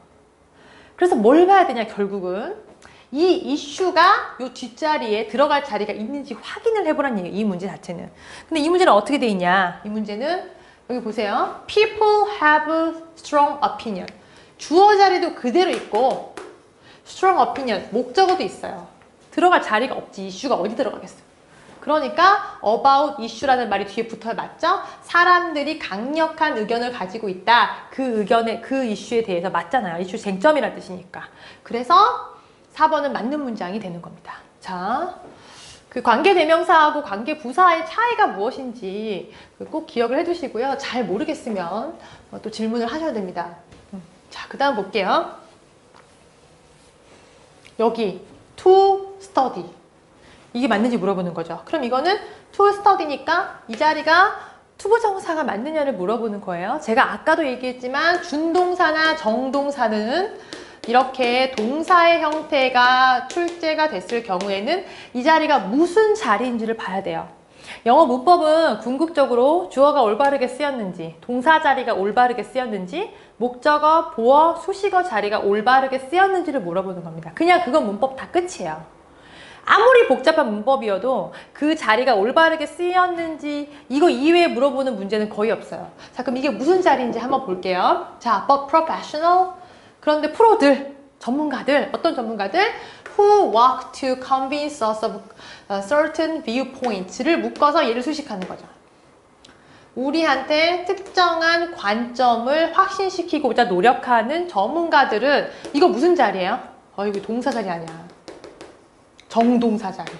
그래서 뭘 봐야 되냐? 결국은 이 이슈가 이 뒷자리에 들어갈 자리가 있는지 확인을 해보라는 얘기예요. 이 문제 자체는. 근데 이 문제는 어떻게 돼 있냐? 이 문제는 여기 보세요. People have strong opinion. 주어 자리도 그대로 있고 strong opinion, 목적어도 있어요. 들어갈 자리가 없지. 이슈가 어디 들어가겠어요? 그러니까 about issue라는 말이 뒤에 붙어야 맞죠? 사람들이 강력한 의견을 가지고 있다. 그 의견에, 그 이슈에 대해서 맞잖아요. 이슈 쟁점이라는 뜻이니까. 그래서 4번은 맞는 문장이 되는 겁니다. 자, 그 관계대명사하고 관계부사의 차이가 무엇인지 꼭 기억을 해두시고요. 잘 모르겠으면 또 질문을 하셔야 됩니다. 자, 그 다음 볼게요. 여기 to study, 이게 맞는지 물어보는 거죠. 그럼 이거는 to study니까 이 자리가 투부정사가 맞느냐를 물어보는 거예요. 제가 아까도 얘기했지만 준동사나 정동사는 이렇게 동사의 형태가 출제가 됐을 경우에는 이 자리가 무슨 자리인지를 봐야 돼요. 영어 문법은 궁극적으로 주어가 올바르게 쓰였는지, 동사 자리가 올바르게 쓰였는지, 목적어, 보어, 수식어 자리가 올바르게 쓰였는지를 물어보는 겁니다. 그냥 그건 문법 다 끝이에요. 아무리 복잡한 문법이어도 그 자리가 올바르게 쓰였는지 이거 이외에 물어보는 문제는 거의 없어요. 자, 그럼 이게 무슨 자리인지 한번 볼게요. 자, but professional, 그런데 프로들, 전문가들, 어떤 전문가들? Who work to convince us of certain viewpoints를 묶어서 얘를 수식하는 거죠. 우리한테 특정한 관점을 확신시키고자 노력하는 전문가들은 이거 무슨 자리예요? 이거 동사 자리 아니야. 정동사 자리.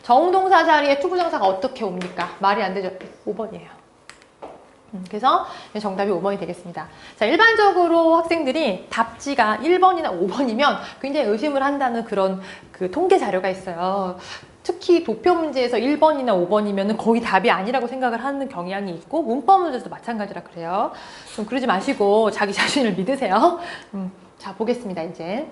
정동사 자리에 투부정사가 어떻게 옵니까? 말이 안 되죠. 5번이에요. 그래서 정답이 5번이 되겠습니다. 자, 일반적으로 학생들이 답지가 1번이나 5번이면 굉장히 의심을 한다는 그런 그 통계 자료가 있어요. 특히 도표 문제에서 1번이나 5번이면 거의 답이 아니라고 생각을 하는 경향이 있고 문법 문제에서도 마찬가지라 그래요. 좀 그러지 마시고 자기 자신을 믿으세요. 자, 보겠습니다. 이제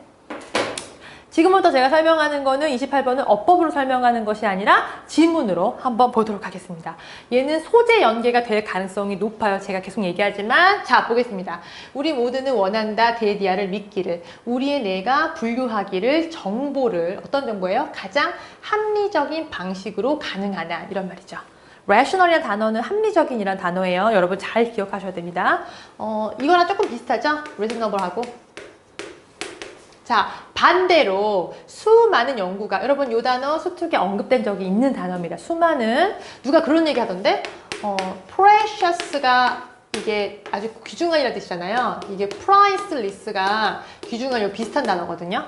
지금부터 제가 설명하는 거는 28번은 어법으로 설명하는 것이 아니라 지문으로 한번 보도록 하겠습니다. 얘는 소재 연계가 될 가능성이 높아요. 제가 계속 얘기하지만 자, 보겠습니다. 우리 모두는 원한다 데디아를 믿기를, 우리의 뇌가 분류하기를, 정보를 어떤 정보예요? 가장 합리적인 방식으로 가능하나 이런 말이죠. rational이라는 단어는 합리적인이라는 단어예요. 여러분 잘 기억하셔야 됩니다. 이거랑 조금 비슷하죠? reasonable하고. 자, 반대로 수많은 연구가, 여러분 이 단어 수특에 언급된 적이 있는 단어입니다. 수많은, 누가 그런 얘기 하던데 precious가 이게 아주 귀중한이라는 뜻이잖아요. 이게 priceless가 귀중한 비슷한 단어거든요.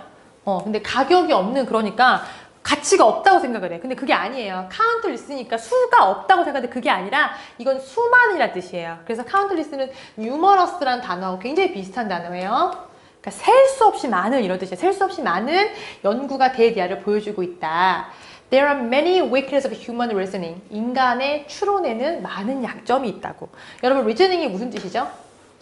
근데 가격이 없는, 그러니까 가치가 없다고 생각을 해. 근데 그게 아니에요. countless니까 수가 없다고 생각하는데 그게 아니라 이건 수많이라는 뜻이에요. 그래서 countless는 numerous라는 단어하고 굉장히 비슷한 단어예요. 그러니까 셀 수 없이 많은 이런 뜻이에요. 셀 수 없이 많은 연구가 데디아를 보여주고 있다. There are many weaknesses of human reasoning. 인간의 추론에는 많은 약점이 있다고. 여러분, reasoning이 무슨 뜻이죠?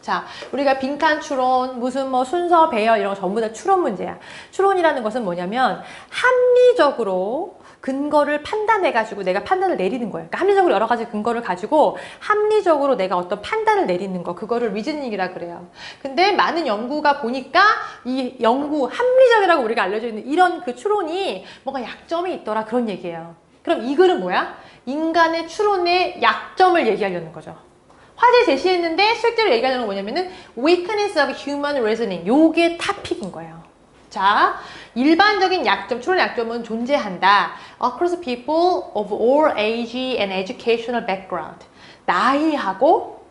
자, 우리가 빈칸 추론, 무슨 뭐 순서, 배열 이런 거 전부 다 추론 문제야. 추론이라는 것은 뭐냐면 합리적으로 근거를 판단해가지고 내가 판단을 내리는 거예요. 그러니까 합리적으로 여러 가지 근거를 가지고 합리적으로 내가 어떤 판단을 내리는 거, 그거를 리즈닝이라 그래요. 근데 많은 연구가 보니까 이 연구, 합리적이라고 우리가 알려져 있는 이런 그 추론이 뭔가 약점이 있더라, 그런 얘기예요. 그럼 이 글은 뭐야? 인간의 추론의 약점을 얘기하려는 거죠. 화제 제시했는데 실제로 얘기하는 건 뭐냐면은 weakness of human reasoning, 요게 토픽인 거예요. 자, 일반적인 약점, 추론 약점은 존재한다. Across people of all age and educational background. 나이하고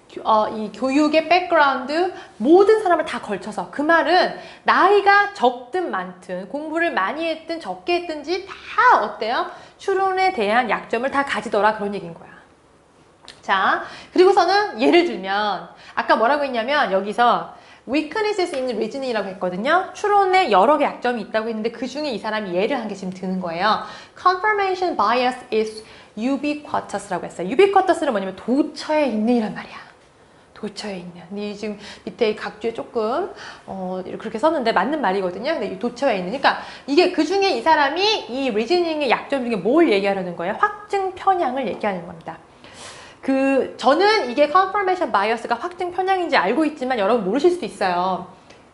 이 교육의 백그라운드 모든 사람을 다 걸쳐서, 그 말은 나이가 적든 많든 공부를 많이 했든 적게 했든지 다 어때요? 추론에 대한 약점을 다 가지더라, 그런 얘기인 거야. 자, 그리고서는 예를 들면 아까 뭐라고 했냐면 여기서 weaknesses in reasoning이라고 했거든요. 추론에 여러 개 약점이 있다고 했는데 그 중에 이 사람이 예를 한 개 지금 드는 거예요. Confirmation bias is ubiquitous라고 했어요. ubiquitous는 뭐냐면 도처에 있는 이란 말이야. 도처에 있는. 근데 지금 밑에 각주에 조금 그렇게 썼는데 맞는 말이거든요. 근데 도처에 있는. 그러니까 이게 그 중에 이 사람이 이 reasoning의 약점 중에 뭘 얘기하려는 거예요? 확증 편향을 얘기하는 겁니다. 저는 이게 confirmation bias가 확증 편향인지 알고 있지만 여러분 모르실 수도 있어요.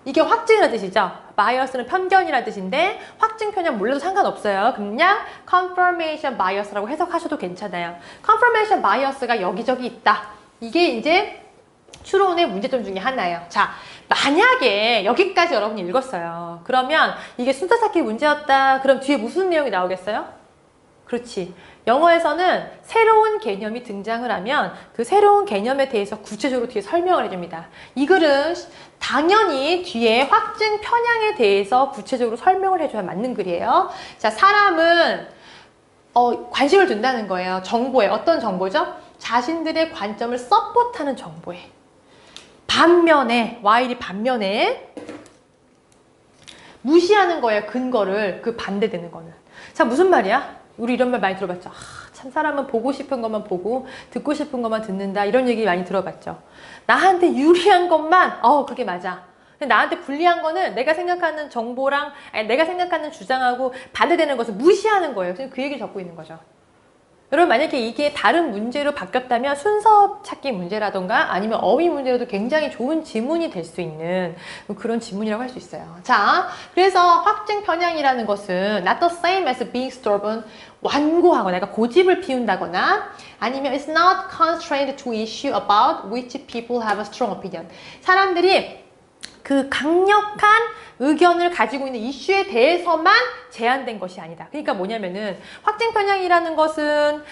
이게 확증이라는 뜻이죠. bias는 편견이라는 뜻인데 확증 편향 몰라도 상관없어요. 그냥 confirmation bias라고 해석하셔도 괜찮아요. confirmation bias가 여기저기 있다. 이게 이제 추론의 문제점 중에 하나예요. 자, 만약에 여기까지 여러분이 읽었어요. 그러면 이게 순서 찾기 문제였다. 그럼 뒤에 무슨 내용이 나오겠어요? 그렇지. 영어에서는 새로운 개념이 등장을 하면 그 새로운 개념에 대해서 구체적으로 뒤에 설명을 해줍니다. 이 글은 당연히 뒤에 확증 편향에 대해서 구체적으로 설명을 해줘야 맞는 글이에요. 자, 사람은 관심을 둔다는 거예요. 정보에. 어떤 정보죠? 자신들의 관점을 서포트하는 정보에. 반면에, while이 반면에 무시하는 거예요. 근거를. 그 반대되는 거는. 자, 무슨 말이야? 우리 이런 말 많이 들어봤죠. 참 사람은 보고 싶은 것만 보고 듣고 싶은 것만 듣는다, 이런 얘기 많이 들어봤죠. 나한테 유리한 것만 그게 맞아. 근데 나한테 불리한 거는 내가 생각하는 정보랑 내가 생각하는 주장하고 반대되는 것을 무시하는 거예요. 그래서 그 얘기를 적고 있는 거죠. 여러분, 만약에 이게 다른 문제로 바뀌었다면 순서 찾기 문제라던가 아니면 어휘 문제로도 굉장히 좋은 지문이 될 수 있는 그런 지문이라고 할 수 있어요. 자, 그래서 확증 편향이라는 것은 not the same as being stubborn, 완고하거나 내가 고집을 피운다거나 아니면 it's not constrained to issue about which people have a strong opinion. 사람들이 그 강력한 의견을 가지고 있는 이슈에 대해서만 제한된 것이 아니다. 그러니까 뭐냐면은 확증 편향이라는 것은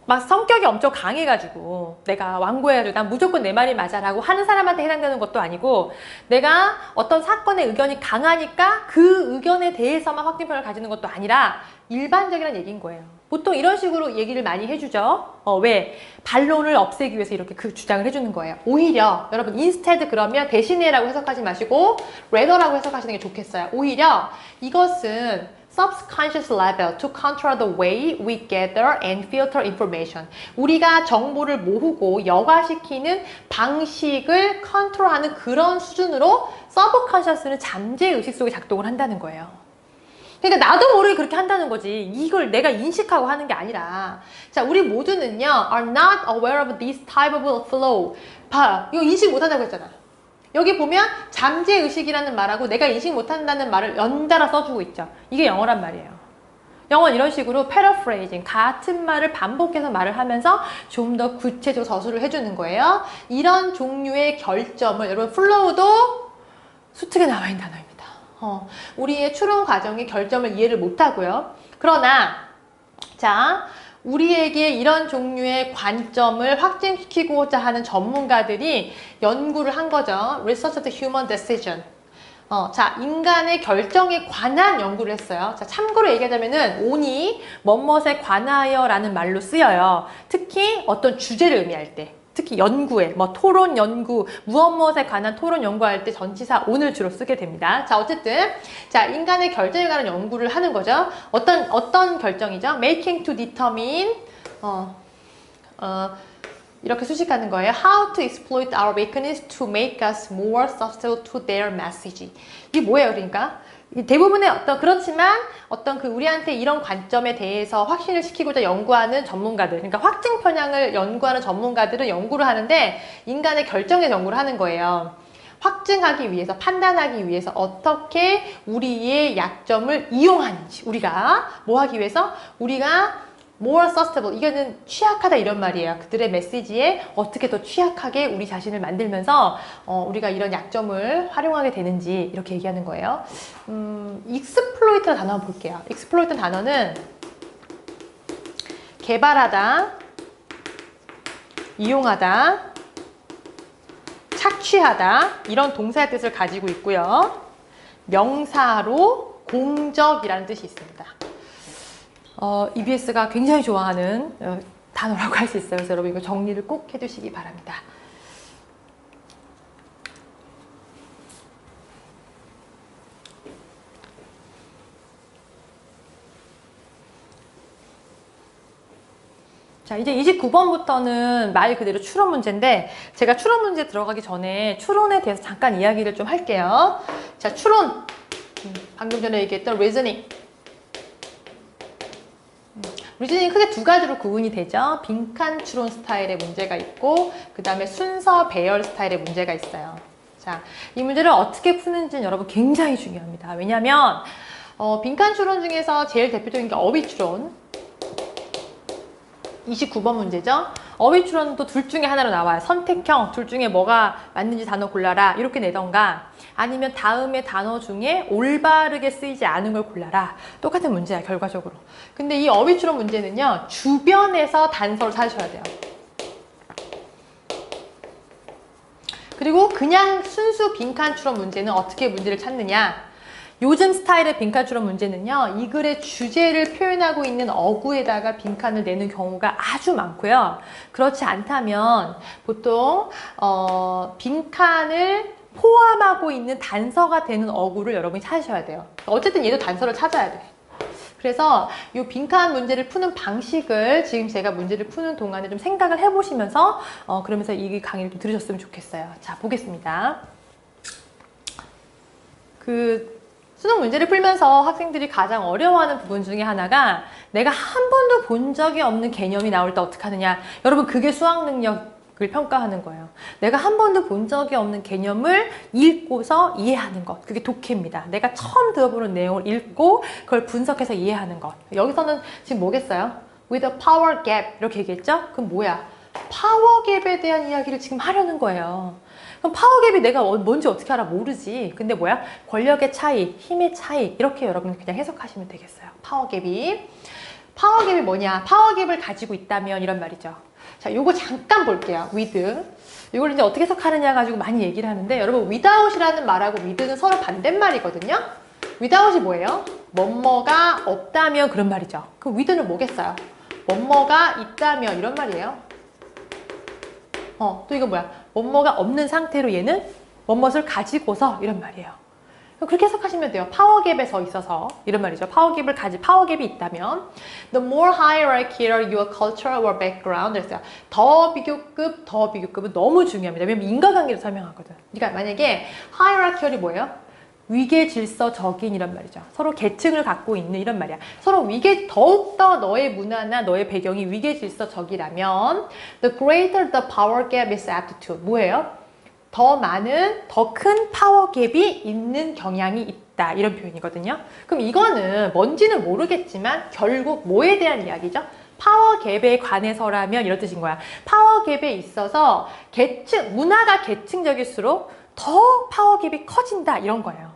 막 성격이 엄청 강해가지고 내가 완고해가지고 난 무조건 내 말이 맞아라고 하는 사람한테 해당되는 것도 아니고 내가 어떤 사건의 의견이 강하니까 그 의견에 대해서만 확증편을 가지는 것도 아니라 일반적이라는 얘기인 거예요. 보통 이런 식으로 얘기를 많이 해주죠. 왜? 반론을 없애기 위해서 이렇게 그 주장을 해주는 거예요. 오히려 여러분 instead 그러면 대신에라고 해석하지 마시고 rather라고 해석하시는 게 좋겠어요. 오히려 이것은 subconscious level to control the way we gather and filter information. 우리가 정보를 모으고 여과시키는 방식을 컨트롤하는 그런 수준으로 subconscious는 잠재의식 속에 작동을 한다는 거예요. 그러니까 나도 모르게 그렇게 한다는 거지. 이걸 내가 인식하고 하는 게 아니라. 자, 우리 모두는요, are not aware of this type of flow. 봐, 이거 인식 못한다고 했잖아. 여기 보면 잠재의식이라는 말하고 내가 인식 못한다는 말을 연달아 써주고 있죠. 이게 영어란 말이에요. 영어는 이런 식으로 paraphrasing, 같은 말을 반복해서 말을 하면서 좀 더 구체적으로 서술을 해주는 거예요. 이런 종류의 결점을 여러분 flow도 수특에 나와 있는 단어입니다. 우리의 추론 과정의 결점을 이해를 못하고요. 그러나 자, 우리에게 이런 종류의 관점을 확증시키고자 하는 전문가들이 연구를 한 거죠. Research of the Human Decision. 자, 인간의 결정에 관한 연구를 했어요. 자, 참고로 얘기하자면은 on이 뭐뭇에 관하여 라는 말로 쓰여요. 특히 어떤 주제를 의미할 때. 특히 연구에, 뭐 토론 연구, 무엇에 관한 토론 연구할 때 전치사 on을 주로 쓰게 됩니다. 자, 어쨌든 자, 인간의 결정에 관한 연구를 하는 거죠. 어떤 결정이죠? Making to determine 이렇게 수식하는 거예요. How to exploit our weakness to make us more susceptible to their message. 이게 뭐예요, 그러니까? 대부분의 그렇지만 그 우리한테 이런 관점에 대해서 확신을 시키고자 연구하는 전문가들, 그러니까 확증 편향을 연구하는 전문가들은 연구를 하는데 인간의 결정에 연구를 하는 거예요. 확증하기 위해서, 판단하기 위해서 어떻게 우리의 약점을 이용하는지, 우리가 뭐 하기 위해서? 우리가 more susceptible, 이거는 취약하다 이런 말이에요. 그들의 메시지에 어떻게 더 취약하게 우리 자신을 만들면서 우리가 이런 약점을 활용하게 되는지 이렇게 얘기하는 거예요. exploit라는 단어 한번 볼게요. exploit 단어는 개발하다, 이용하다, 착취하다 이런 동사의 뜻을 가지고 있고요. 명사로 공적이라는 뜻이 있습니다. EBS가 굉장히 좋아하는 단어라고 할 수 있어요. 그래서 여러분 이거 정리를 꼭 해두시기 바랍니다. 자, 이제 29번부터는 말 그대로 추론 문제인데 제가 추론 문제 들어가기 전에 추론에 대해서 잠깐 이야기를 좀 할게요. 자, 추론. 방금 전에 얘기했던 reasoning. 리즈닝 크게 두 가지로 구분이 되죠. 빈칸 추론 스타일의 문제가 있고 그 다음에 순서 배열 스타일의 문제가 있어요. 자, 이 문제를 어떻게 푸는지는 여러분 굉장히 중요합니다. 왜냐하면 빈칸 추론 중에서 제일 대표적인 게 어휘 추론. 29번 문제죠. 어휘 추론도 둘 중에 하나로 나와요. 선택형, 둘 중에 뭐가 맞는지 단어 골라라 이렇게 내던가 아니면 다음의 단어 중에 올바르게 쓰이지 않은 걸 골라라. 똑같은 문제야 결과적으로. 근데 이 어휘 추론 문제는요. 주변에서 단서를 찾으셔야 돼요. 그리고 그냥 순수 빈칸 추론 문제는 어떻게 문제를 찾느냐. 요즘 스타일의 빈칸 추론 문제는요. 이 글의 주제를 표현하고 있는 어구에다가 빈칸을 내는 경우가 아주 많고요. 그렇지 않다면 보통 빈칸을 포함하고 있는 단서가 되는 어구를 여러분이 찾으셔야 돼요. 어쨌든 얘도 단서를 찾아야 돼. 그래서 이 빈칸 문제를 푸는 방식을 지금 제가 문제를 푸는 동안에 좀 생각을 해보시면서 그러면서 이 강의를 좀 들으셨으면 좋겠어요. 자, 보겠습니다. 수능 문제를 풀면서 학생들이 가장 어려워하는 부분 중에 하나가 내가 한 번도 본 적이 없는 개념이 나올 때 어떻게 하느냐. 여러분 그게 수학 능력을 평가하는 거예요. 내가 한 번도 본 적이 없는 개념을 읽고서 이해하는 것. 그게 독해입니다. 내가 처음 들어보는 내용을 읽고 그걸 분석해서 이해하는 것. 여기서는 지금 뭐겠어요? With a power gap 이렇게 얘기했죠? 그럼 뭐야? 파워 갭에 대한 이야기를 지금 하려는 거예요. 그럼 파워갭이 내가 뭔지 어떻게 알아? 모르지. 근데 뭐야? 권력의 차이, 힘의 차이 이렇게 여러분 그냥 해석하시면 되겠어요. 파워갭이 파워갭이 뭐냐? 파워갭을 가지고 있다면 이런 말이죠. 자, 요거 잠깐 볼게요. with. 이걸 이제 어떻게 해석하느냐 가지고 많이 얘기를 하는데 여러분 without이라는 말하고 with는 서로 반대말이거든요. without이 뭐예요? 뭐뭐가 없다면 그런 말이죠. 그럼 with는 뭐겠어요? 뭐뭐가 있다면 이런 말이에요. 또 이거 뭐야? 뭐뭐가 없는 상태로 얘는 뭐뭇을 가지고서 이런 말이에요. 그렇게 해석하시면 돼요. 파워갭에 서 있어서 이런 말이죠. 파워갭이 있다면 the more hierarchical your culture or background 그랬어요. 더 비교급은 너무 중요합니다. 왜냐면 인과관계를 설명하거든. 그러니까 만약에 hierarchal이 뭐예요? 위계 질서적인 이런 말이죠. 서로 계층을 갖고 있는 이런 말이야. 서로 더욱더 너의 문화나 너의 배경이 위계 질서적이라면 the greater the power gap is apt to 뭐예요? 더 큰 파워갭이 있는 경향이 있다. 이런 표현이거든요. 그럼 이거는 뭔지는 모르겠지만 결국 뭐에 대한 이야기죠? 파워갭에 관해서라면 이런 뜻인 거야. 파워갭에 있어서 문화가 계층적일수록 더 파워갭이 커진다. 이런 거예요.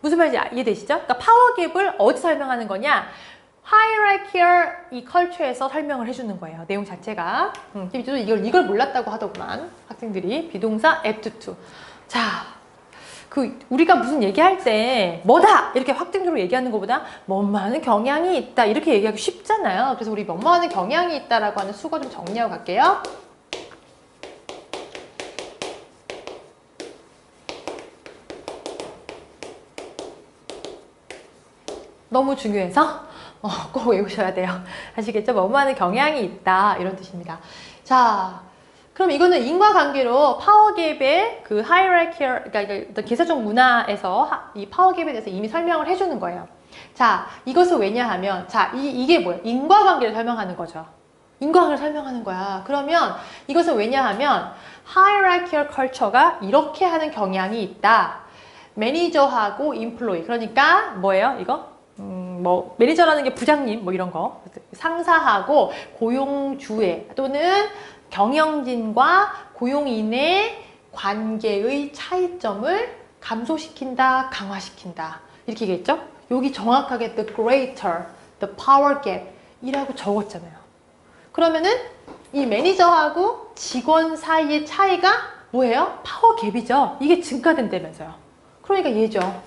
무슨 말인지 이해되시죠? 그러니까 파워갭을 어디 설명하는 거냐? hierarchical 이 컬처에서 설명을 해주는 거예요. 내용 자체가. 이걸 몰랐다고 하더구만. 학생들이 비동사 apt to. 자, 우리가 무슨 얘기할 때 뭐다 이렇게 확정적으로 얘기하는 것보다 뭐뭐하는 경향이 있다 이렇게 얘기하기 쉽잖아요. 그래서 우리 뭐뭐하는 경향이 있다라고 하는 수거 좀 정리하고 갈게요. 너무 중요해서 꼭 외우셔야 돼요. 아시겠죠? 뭐뭐하는 경향이 있다 이런 뜻입니다. 자, 그럼 이거는 인과관계로 파워갭의 그 hierarchical, 그러니까 계사적 문화에서 이 파워갭에 대해서 이미 설명을 해주는 거예요. 자, 이것은 왜냐하면 자, 이게 뭐예요? 인과관계를 설명하는 거죠. 인과관계를 설명하는 거야. 그러면 이것은 왜냐하면 hierarchical culture가 이렇게 하는 경향이 있다. 매니저하고 인플로이. 그러니까 뭐예요? 이거? 매니저라는 게 부장님 뭐 이런 거. 상사하고 고용주의 또는 경영진과 고용인의 관계의 차이점을 감소시킨다, 강화시킨다. 이렇게 얘기했죠? 여기 정확하게 the greater, the power gap 이라고 적었잖아요. 그러면은 이 매니저하고 직원 사이의 차이가 뭐예요? 파워 갭이죠. 이게 증가된다면서요. 그러니까 얘죠.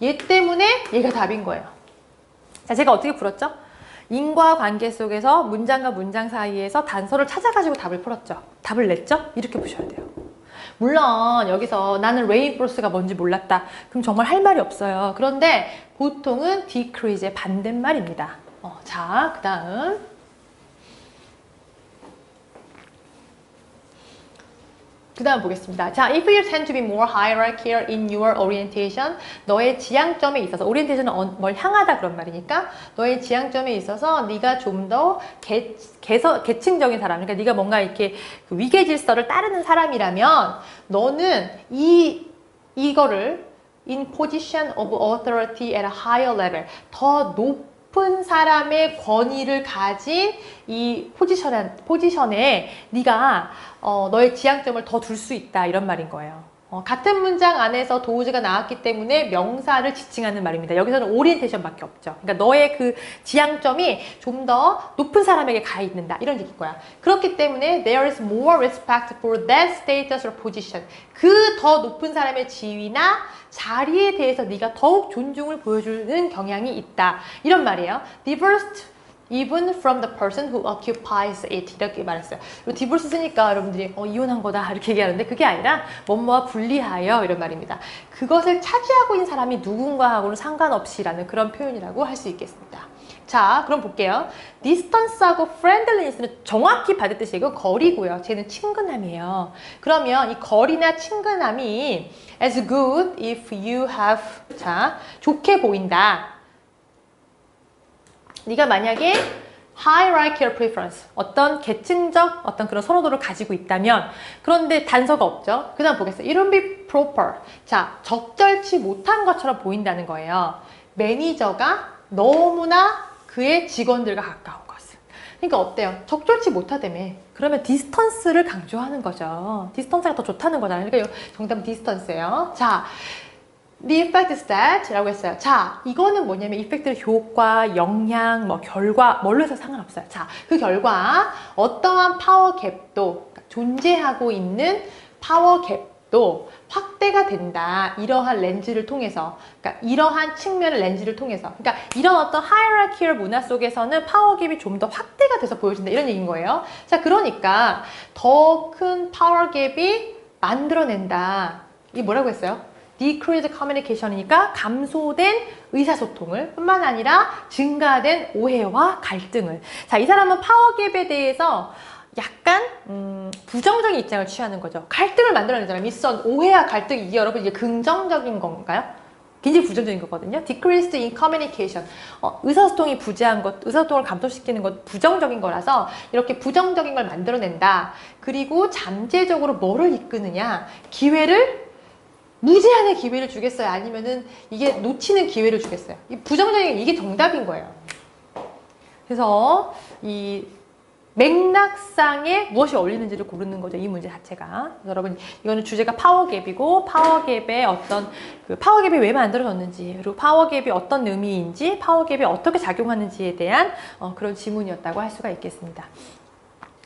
얘 때문에 얘가 답인 거예요. 자, 제가 어떻게 풀었죠? 인과관계 속에서 문장과 문장 사이에서 단서를 찾아가지고 답을 풀었죠. 답을 냈죠? 이렇게 보셔야 돼요. 물론 여기서 나는 reinforce가 뭔지 몰랐다. 그럼 정말 할 말이 없어요. 그런데 보통은 decrease의 반대말입니다. 자, 그 다음 보겠습니다. 자, if you tend to be more hierarchical in your orientation, 너의 지향점에 있어서, orientation은 뭘 향하다 그런 말이니까 너의 지향점에 있어서 네가 좀 더 계층적인 사람, 그러니까 네가 뭔가 이렇게 그 위계 질서를 따르는 사람이라면 너는 이거를 in position of authority at a higher level, 더 높은 사람의 권위를 가진 이 포지션에 네가 너의 지향점을 더 둘 수 있다 이런 말인 거예요. 같은 문장 안에서 도우즈가 나왔기 때문에 명사를 지칭하는 말입니다. 여기서는 오리엔테이션밖에 없죠. 그러니까 너의 그 지향점이 좀 더 높은 사람에게 가 있는다 이런 얘기일 거야. 그렇기 때문에 there is more respect for that status or position. 그 더 높은 사람의 지위나 자리에 대해서 네가 더욱 존중을 보여주는 경향이 있다 이런 말이에요. Divorced even from the person who occupies it 이렇게 말했어요. 디보스 쓰니까 여러분들이 이혼한 거다 이렇게 얘기하는데 그게 아니라 뭐뭐와 분리하여 이런 말입니다. 그것을 차지하고 있는 사람이 누군가하고는 상관없이라는 그런 표현이라고 할 수 있겠습니다. 자, 그럼 볼게요. distance하고 friendliness는 정확히 받았듯이 이거 거리고요. 쟤는 친근함이에요. 그러면 이 거리나 친근함이 as good if you have 자, 좋게 보인다. 네가 만약에 hierarchical preference, 어떤 계층적 어떤 그런 선호도를 가지고 있다면 그런데 단서가 없죠. 그 다음 보겠어요. It won't be proper. 자, 적절치 못한 것처럼 보인다는 거예요. 매니저가 너무나 그의 직원들과 가까운 것을. 그러니까 어때요? 적절치 못하다며. 그러면 디스턴스를 강조하는 거죠. 디스턴스가 더 좋다는 거잖아요. 그러니까 정답은 디스턴스예요. 자, The effect is that 라고 했어요. 자, 이거는 뭐냐면 이펙트의 효과, 영향, 뭐 결과 뭘로 해서 상관없어요. 자, 그 결과 어떠한 파워 갭도 존재하고 있는 파워 갭도 확대가 된다. 이러한 렌즈를 통해서, 그러니까 이러한 측면의 렌즈를 통해서, 그러니까 이런 어떤 하이라키얼 문화 속에서는 파워 갭이 좀 더 확대가 돼서 보여진다. 이런 얘기인 거예요. 자, 그러니까 더 큰 파워 갭이 만들어낸다. 이게 뭐라고 했어요? decreased communication이니까 감소된 의사소통을 뿐만 아니라 증가된 오해와 갈등을. 자, 이 사람은 파워갭에 대해서 약간 부정적인 입장을 취하는 거죠. 갈등을 만들어내잖아요. 있어 오해와 갈등, 이게 여러분 이게 긍정적인 건가요? 굉장히 부정적인 거거든요. decreased in communication. 의사소통이 부재한 것, 의사소통을 감소시키는 것 부정적인 거라서 이렇게 부정적인 걸 만들어낸다. 그리고 잠재적으로 뭐를 이끄느냐? 기회를 무제한의 기회를 주겠어요? 아니면은 이게 놓치는 기회를 주겠어요? 이 부정적인 이게 정답인 거예요. 그래서 이 맥락상에 무엇이 어울리는지를 고르는 거죠. 이 문제 자체가. 여러분, 이거는 주제가 파워갭이고, 파워갭의 어떤, 그 파워갭이 왜 만들어졌는지, 그리고 파워갭이 어떤 의미인지, 파워갭이 어떻게 작용하는지에 대한 그런 지문이었다고 할 수가 있겠습니다.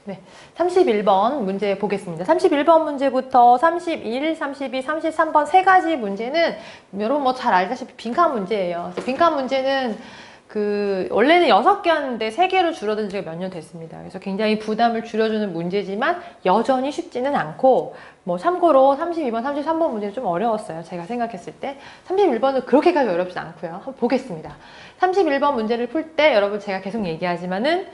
네, 31번 문제 보겠습니다. 31번 문제부터 31, 32, 33번 세 가지 문제는 여러분 뭐 잘 알다시피 빈칸 문제예요. 그래서 빈칸 문제는 원래는 6개였는데 3개로 줄어든 지가 몇 년 됐습니다. 그래서 굉장히 부담을 줄여주는 문제지만 여전히 쉽지는 않고, 뭐 참고로 32번, 33번 문제는 좀 어려웠어요. 제가 생각했을 때. 31번은 그렇게까지 어렵지 않고요. 한번 보겠습니다. 31번 문제를 풀 때 여러분 제가 계속 얘기하지만은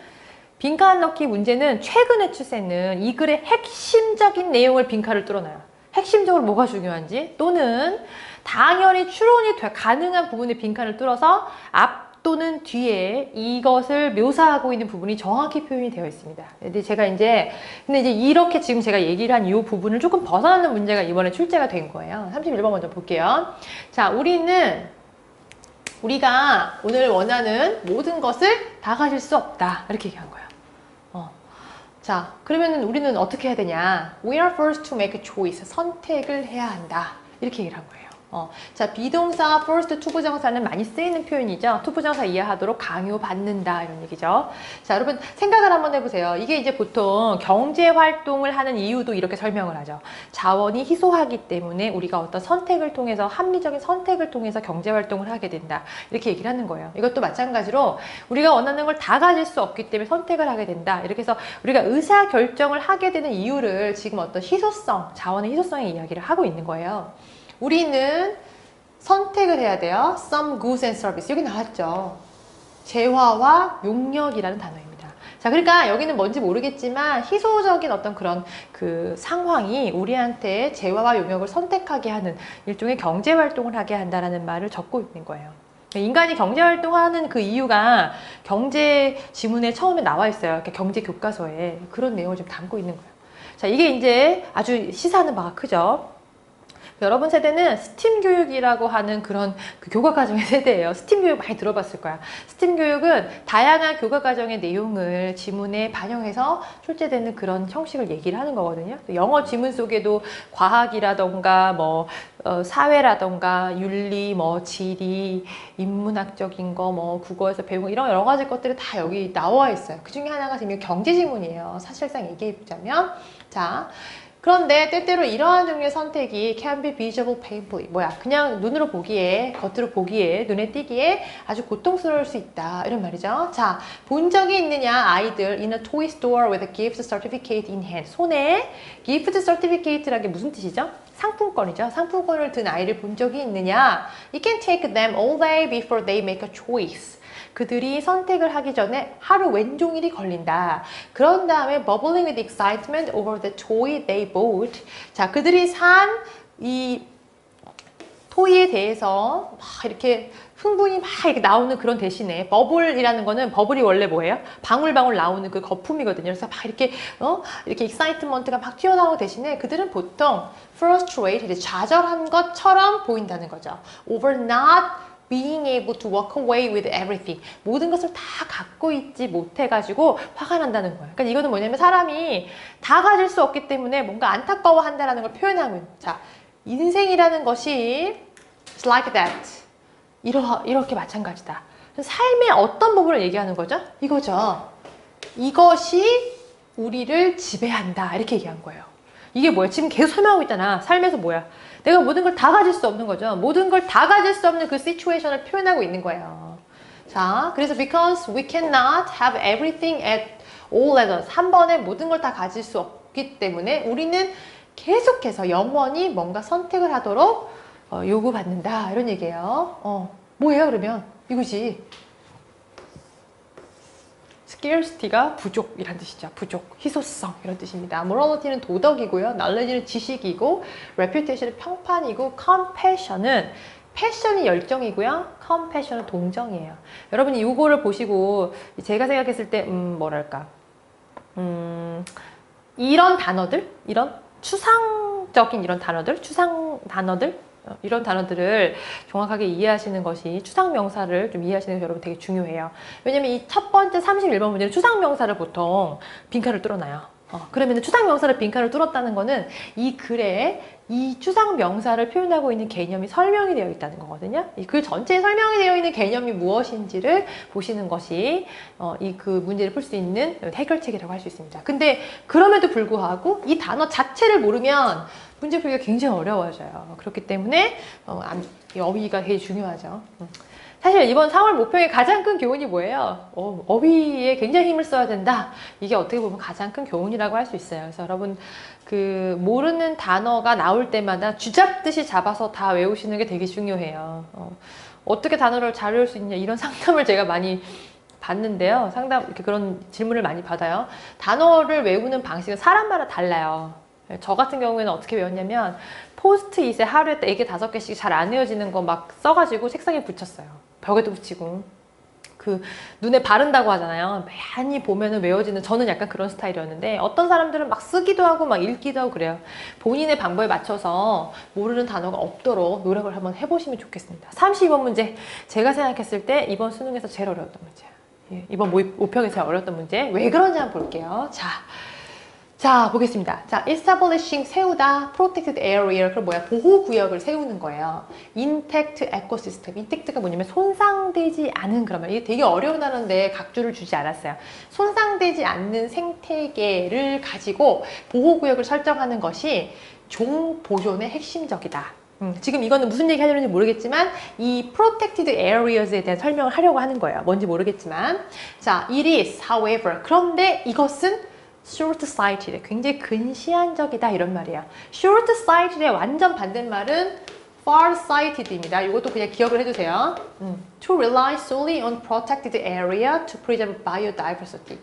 빈칸 넣기 문제는 최근의 추세는 이 글의 핵심적인 내용을 빈칸을 뚫어놔요. 핵심적으로 뭐가 중요한지, 또는 당연히 추론이 가능한 부분의 빈칸을 뚫어서 앞 또는 뒤에 이것을 묘사하고 있는 부분이 정확히 표현이 되어 있습니다. 근데 제가 근데 이제 이렇게 지금 제가 얘기를 한 이 부분을 조금 벗어나는 문제가 이번에 출제가 된 거예요. 31번 먼저 볼게요. 자, 우리가 오늘 원하는 모든 것을 다 가질 수 없다. 이렇게 얘기한 거예요. 자, 그러면 우리는 어떻게 해야 되냐? We are forced to make a choice. 선택을 해야 한다. 이렇게 얘기를 한 거예요. 자, 비동사 first 투부정사는 많이 쓰이는 표현이죠. 투부정사 이해하도록 강요받는다 이런 얘기죠. 자, 여러분 생각을 한번 해보세요. 이게 이제 보통 경제활동을 하는 이유도 이렇게 설명을 하죠. 자원이 희소하기 때문에 우리가 어떤 선택을 통해서, 합리적인 선택을 통해서 경제활동을 하게 된다. 이렇게 얘기를 하는 거예요. 이것도 마찬가지로 우리가 원하는 걸 다 가질 수 없기 때문에 선택을 하게 된다. 이렇게 해서 우리가 의사결정을 하게 되는 이유를 지금 어떤 희소성, 자원의 희소성의 이야기를 하고 있는 거예요. 우리는 선택을 해야 돼요. Some goods and service. 여기 나왔죠. 재화와 용역이라는 단어입니다. 자, 그러니까 여기는 뭔지 모르겠지만 희소적인 어떤 그런 상황이 우리한테 재화와 용역을 선택하게 하는 일종의 경제활동을 하게 한다라는 말을 적고 있는 거예요. 인간이 경제활동하는 그 이유가 경제 지문에 처음에 나와 있어요. 경제 교과서에 그런 내용을 좀 담고 있는 거예요. 자, 이게 이제 아주 시사하는 바가 크죠. 여러분 세대는 스팀 교육이라고 하는 그런 교과 과정의 세대예요. 스팀 교육 많이 들어봤을 거야. 스팀 교육은 다양한 교과 과정의 내용을 지문에 반영해서 출제되는 그런 형식을 얘기를 하는 거거든요. 영어 지문 속에도 과학이라던가 뭐 사회라던가 윤리, 뭐 지리, 인문학적인 거, 뭐 국어에서 배운 거 이런 여러 가지 것들이 다 여기 나와 있어요. 그 중에 하나가 지금 경제 지문이에요. 사실상 얘기해 보자면, 자. 그런데 때때로 이러한 종류의 선택이 can be visible painfully, 그냥 눈으로 보기에, 겉으로 보기에, 눈에 띄기에 아주 고통스러울 수 있다 이런 말이죠. 자, 본 적이 있느냐? 아이들 in a toy store with a gift certificate in hand. 손에 gift certificate라는 게 무슨 뜻이죠? 상품권이죠. 상품권을 든 아이를 본 적이 있느냐? It can take them all day before they make a choice. 그들이 선택을 하기 전에 하루 왼종일이 걸린다. 그런 다음에 bubbling with excitement over the toy they bought. 자, 그들이 산 이 토이에 대해서 막 이렇게 흥분이 막 이렇게 나오는 그런 대신에, 버블이라는 거는, 버블이 원래 뭐예요? 방울방울 나오는 그 거품이거든요. 그래서 막 이렇게 이렇게 익사이트먼트가 막 튀어나오는 대신에 그들은 보통 frustrated, 좌절한 것처럼 보인다는 거죠. over not being able to walk away with everything. 모든 것을 다 갖고 있지 못해가지고 화가 난다는 거예요. 그러니까 이거는 뭐냐면 사람이 다 가질 수 없기 때문에 뭔가 안타까워한다는 걸 표현하고 있는. 자, 인생이라는 것이 It's like that. 이렇게 마찬가지다. 삶의 어떤 부분을 얘기하는 거죠? 이거죠. 이것이 우리를 지배한다. 이렇게 얘기한 거예요. 이게 뭐야? 지금 계속 설명하고 있잖아. 삶에서 뭐야? 내가 모든 걸 다 가질 수 없는 거죠. 모든 걸 다 가질 수 없는 그 시츄에이션을 표현하고 있는 거예요. 자, 그래서 because we cannot have everything at all at once. 한 번에 모든 걸 다 가질 수 없기 때문에 우리는 계속해서 영원히 뭔가 선택을 하도록 요구받는다. 이런 얘기예요. 뭐예요, 그러면? 이거지. scarcity가 부족이란 뜻이죠. 부족, 희소성 이런 뜻입니다. morality는 도덕이고요. knowledge는 지식이고, reputation은 평판이고, compassion은 패션이 열정이고요. compassion은 동정이에요. 여러분이 이거를 보시고 제가 생각했을 때 뭐랄까 이런 단어들, 이런 추상적인 이런 단어들, 추상 단어들 이런 단어들을 정확하게 이해하시는 것이 추상명사를 좀 이해하시는 게 여러분 되게 중요해요. 왜냐면 이 첫 번째 31번 문제는 추상명사를 보통 빈칸을 뚫어놔요. 그러면 추상명사를 빈칸을 뚫었다는 거는 이 글에 이 추상명사를 표현하고 있는 개념이 설명이 되어 있다는 거거든요. 이 글 전체에 설명이 되어 있는 개념이 무엇인지를 보시는 것이 이 그 문제를 풀 수 있는 해결책이라고 할 수 있습니다. 근데 그럼에도 불구하고 이 단어 자체를 모르면 문제 풀기가 굉장히 어려워져요. 그렇기 때문에 어휘가 되게 중요하죠. 사실 이번 3월 모평의 가장 큰 교훈이 뭐예요? 어휘에 굉장히 힘을 써야 된다. 이게 어떻게 보면 가장 큰 교훈이라고 할 수 있어요. 그래서 여러분 그 모르는 단어가 나올 때마다 쥐잡듯이 잡아서 다 외우시는 게 되게 중요해요. 어떻게 단어를 잘 외울 수 있냐 이런 상담을 제가 많이 받는데요. 상담 이렇게 그런 질문을 많이 받아요. 단어를 외우는 방식은 사람마다 달라요. 저 같은 경우에는 어떻게 외웠냐면 포스트잇에 하루에 4개, 5개씩 잘 안 외워지는 거 막 써가지고 책상에 붙였어요. 벽에도 붙이고. 그 눈에 바른다고 하잖아요. 많이 보면은 외워지는, 저는 약간 그런 스타일이었는데 어떤 사람들은 막 쓰기도 하고 막 읽기도 하고 그래요. 본인의 방법에 맞춰서 모르는 단어가 없도록 노력을 한번 해보시면 좋겠습니다. 32번 문제, 제가 생각했을 때 이번 수능에서 제일 어려웠던 문제예요. 이번 모평에서 제일 어려웠던 문제. 왜 그런지 한번 볼게요. 자, 보겠습니다. 자, establishing, 세우다, protected area, 그럼 뭐야? 보호구역을 세우는 거예요. intact ecosystem, intact가 뭐냐면 손상되지 않은, 그러면 이게 되게 어려운 단어인데 각주를 주지 않았어요. 손상되지 않는 생태계를 가지고 보호구역을 설정하는 것이 종보존의 핵심적이다. 지금 이거는 무슨 얘기 하려는지 모르겠지만 이 protected areas에 대한 설명을 하려고 하는 거예요. 뭔지 모르겠지만. 자, it is, however, 그런데 이것은 short-sighted에 굉장히 근시안적이다 이런 말이에요. short-sighted의 완전 반대말은 far-sighted입니다. 이것도 그냥 기억을 해두세요. To rely solely on protected area to preserve biodiversity.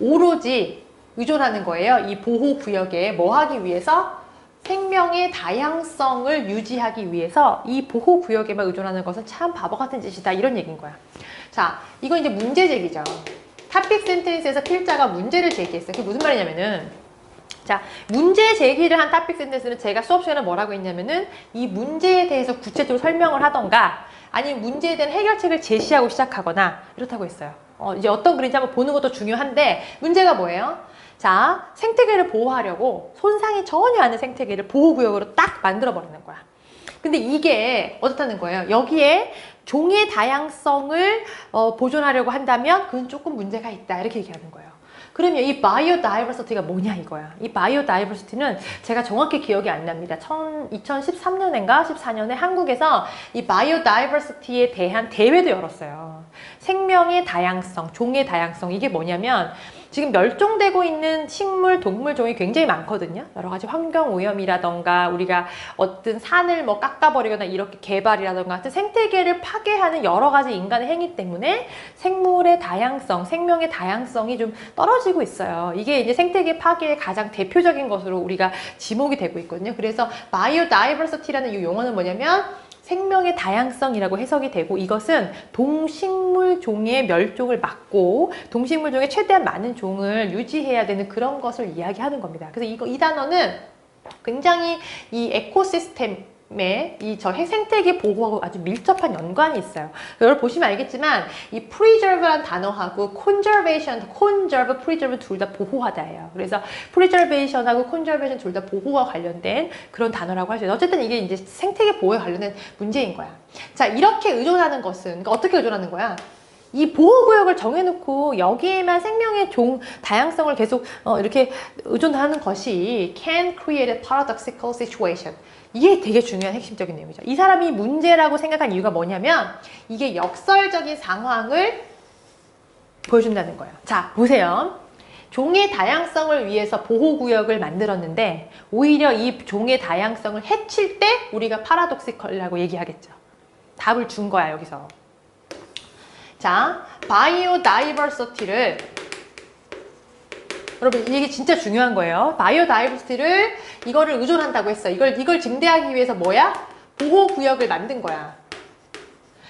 오로지 의존하는 거예요. 이 보호구역에 뭐 하기 위해서? 생명의 다양성을 유지하기 위해서 이 보호구역에만 의존하는 것은 참 바보 같은 짓이다 이런 얘기인 거야. 자, 이건 이제 문제 제기죠. 토픽 센텐스에서 필자가 문제를 제기했어요. 그게 무슨 말이냐면은, 자, 문제 제기를 한 토픽 센텐스는 제가 수업 시간에 뭐라고 했냐면은 이 문제에 대해서 구체적으로 설명을 하던가 아니면 문제에 대한 해결책을 제시하고 시작하거나 이렇다고 했어요. 이제 어떤 글인지 한번 보는 것도 중요한데 문제가 뭐예요? 자, 생태계를 보호하려고 손상이 전혀 안 된 생태계를 보호구역으로 딱 만들어버리는 거야. 근데 이게 어떻다는 거예요? 여기에 종의 다양성을 보존하려고 한다면 그건 조금 문제가 있다 이렇게 얘기하는 거예요. 그러면 이 바이오다이버시티가 뭐냐 이거야. 이 바이오다이버시티는 제가 정확히 기억이 안 납니다. 2013년인가 14년에 한국에서 이 바이오다이버시티에 대한 대회도 열었어요. 생명의 다양성, 종의 다양성, 이게 뭐냐면 지금 멸종되고 있는 식물, 동물 종이 굉장히 많거든요. 여러 가지 환경 오염이라던가 우리가 어떤 산을 뭐 깎아버리거나 이렇게 개발이라던가 하여튼 생태계를 파괴하는 여러 가지 인간의 행위 때문에 생물의 다양성, 생명의 다양성이 좀 떨어지고 있어요. 이게 이제 생태계 파괴의 가장 대표적인 것으로 우리가 지목이 되고 있거든요. 그래서 바이오다이버시티라는 이 용어는 뭐냐면 생명의 다양성이라고 해석이 되고, 이것은 동식물 종의 멸종을 막고 동식물 종의 최대한 많은 종을 유지해야 되는 그런 것을 이야기하는 겁니다. 그래서 이 단어는 굉장히 이 에코시스템 이저 생태계 보호하고 아주 밀접한 연관이 있어요. 여러분 보시면 알겠지만 이 preserve라는 단어하고 conservation, conserve, preserve 둘 다 보호하다예요. 그래서 preservation하고 conservation 둘 다 보호와 관련된 그런 단어라고 하죠. 어쨌든 이게 이제 생태계 보호에 관련된 문제인 거야. 자, 이렇게 의존하는 것은 그러니까 어떻게 의존하는 거야? 이 보호구역을 정해놓고 여기에만 생명의 다양성을 계속 이렇게 의존하는 것이 can create a paradoxical situation. 이게 되게 중요한 핵심적인 내용이죠. 이 사람이 문제라고 생각한 이유가 뭐냐면 이게 역설적인 상황을 보여준다는 거예요. 자, 보세요. 종의 다양성을 위해서 보호구역을 만들었는데 오히려 이 종의 다양성을 해칠 때 우리가 파라독시컬이라고 얘기하겠죠. 답을 준 거야, 여기서. 자, 바이오다이버시티를 여러분 이게 진짜 중요한 거예요. 바이오다이버시티를 이거를 의존한다고 했어. 이걸 증대하기 위해서 뭐야? 보호구역을 만든 거야.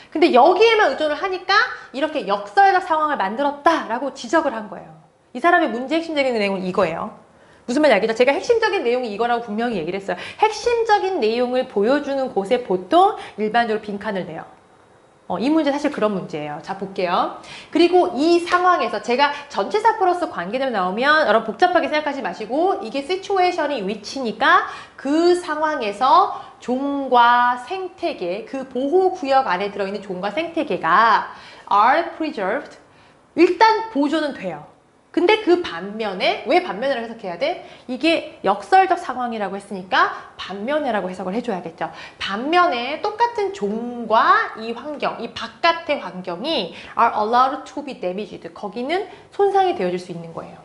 근데 여기에만 의존을 하니까 이렇게 역설적 상황을 만들었다라고 지적을 한 거예요. 이 사람의 문제 핵심적인 내용은 이거예요. 무슨 말인지 알겠죠? 제가 핵심적인 내용이 이거라고 분명히 얘기를 했어요. 핵심적인 내용을 보여주는 곳에 보통 일반적으로 빈칸을 내요. 이 문제 사실 그런 문제예요. 자, 볼게요. 그리고 이 상황에서 제가 전치사 플러스 관계대명 나오면 여러분 복잡하게 생각하지 마시고 이게 시츄에이션이 위치니까 그 상황에서 종과 생태계, 그 보호구역 안에 들어있는 종과 생태계가 are preserved. 일단 보존은 돼요. 근데 그 반면에 왜 반면으로 해석해야 돼? 이게 역설적 상황이라고 했으니까 반면에라고 해석을 해줘야겠죠. 반면에 똑같은 종과 이 환경, 이 바깥의 환경이 are allowed to be damaged. 거기는 손상이 되어질 수 있는 거예요.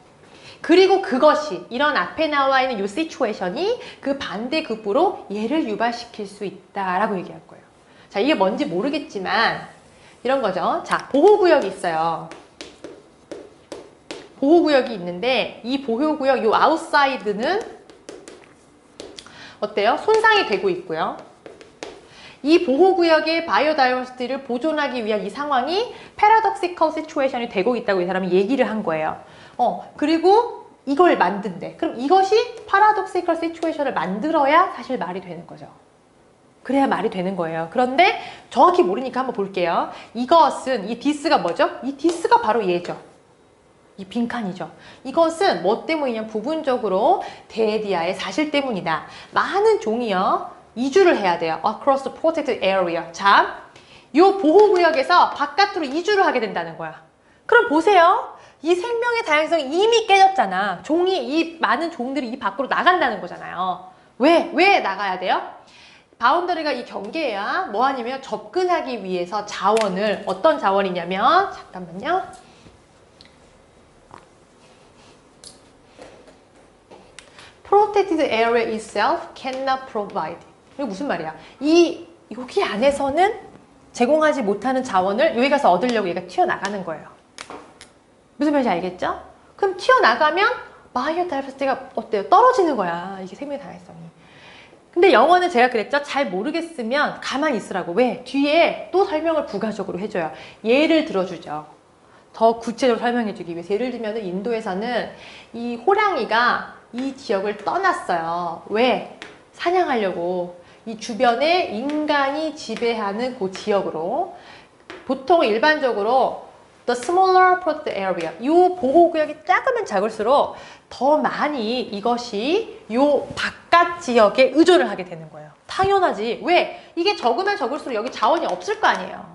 그리고 그것이 이런 앞에 나와 있는 이 시츄에이션이 그 반대급부로 얘를 유발시킬 수 있다라고 얘기할 거예요. 자, 이게 뭔지 모르겠지만 이런 거죠. 자, 보호구역이 있어요. 보호구역이 있는데 이 보호구역 요 아웃사이드는 어때요? 손상이 되고 있고요. 이 보호구역의 바이오다이버시티를 보존하기 위한 이 상황이 패러독시컬 시츄에이션이 되고 있다고 이 사람이 얘기를 한 거예요. 그리고 이걸 만든대. 그럼 이것이 패러독시컬 시츄에이션을 만들어야 사실 말이 되는 거죠. 그래야 말이 되는 거예요. 그런데 정확히 모르니까 한번 볼게요. 이것은 이 디스가 뭐죠? 이 디스가 바로 얘죠. 이 빈칸이죠. 이것은 뭐 때문이냐? 부분적으로 데디아의 사실 때문이다. 많은 종이요. 이주를 해야 돼요. Across the protected area. 자, 이 보호구역에서 바깥으로 이주를 하게 된다는 거야. 그럼 보세요. 이 생명의 다양성이 이미 깨졌잖아. 이 많은 종들이 이 밖으로 나간다는 거잖아요. 왜 나가야 돼요? 바운더리가 이 경계야. 뭐 하냐면 접근하기 위해서 자원을, 어떤 자원이냐면, 잠깐만요. Protected area itself cannot provide. 이게 무슨 말이야? 여기 안에서는 제공하지 못하는 자원을 여기 가서 얻으려고 얘가 튀어나가는 거예요. 무슨 말인지 알겠죠? 그럼 튀어나가면 바이오다이버시티가 어때요? 떨어지는 거야. 이게 생명의 다양성이. 근데 영어는 제가 그랬죠? 잘 모르겠으면 가만히 있으라고. 왜? 뒤에 또 설명을 부가적으로 해줘요. 예를 들어주죠. 더 구체적으로 설명해주기 위해서. 예를 들면 인도에서는 이 호랑이가 이 지역을 떠났어요. 왜? 사냥하려고. 이 주변에 인간이 지배하는 그 지역으로. 보통 일반적으로 the smaller protected area. 이 보호구역이 작으면 작을수록 더 많이 이것이 이 바깥 지역에 의존을 하게 되는 거예요. 당연하지. 왜? 이게 적으면 적을수록 여기 자원이 없을 거 아니에요.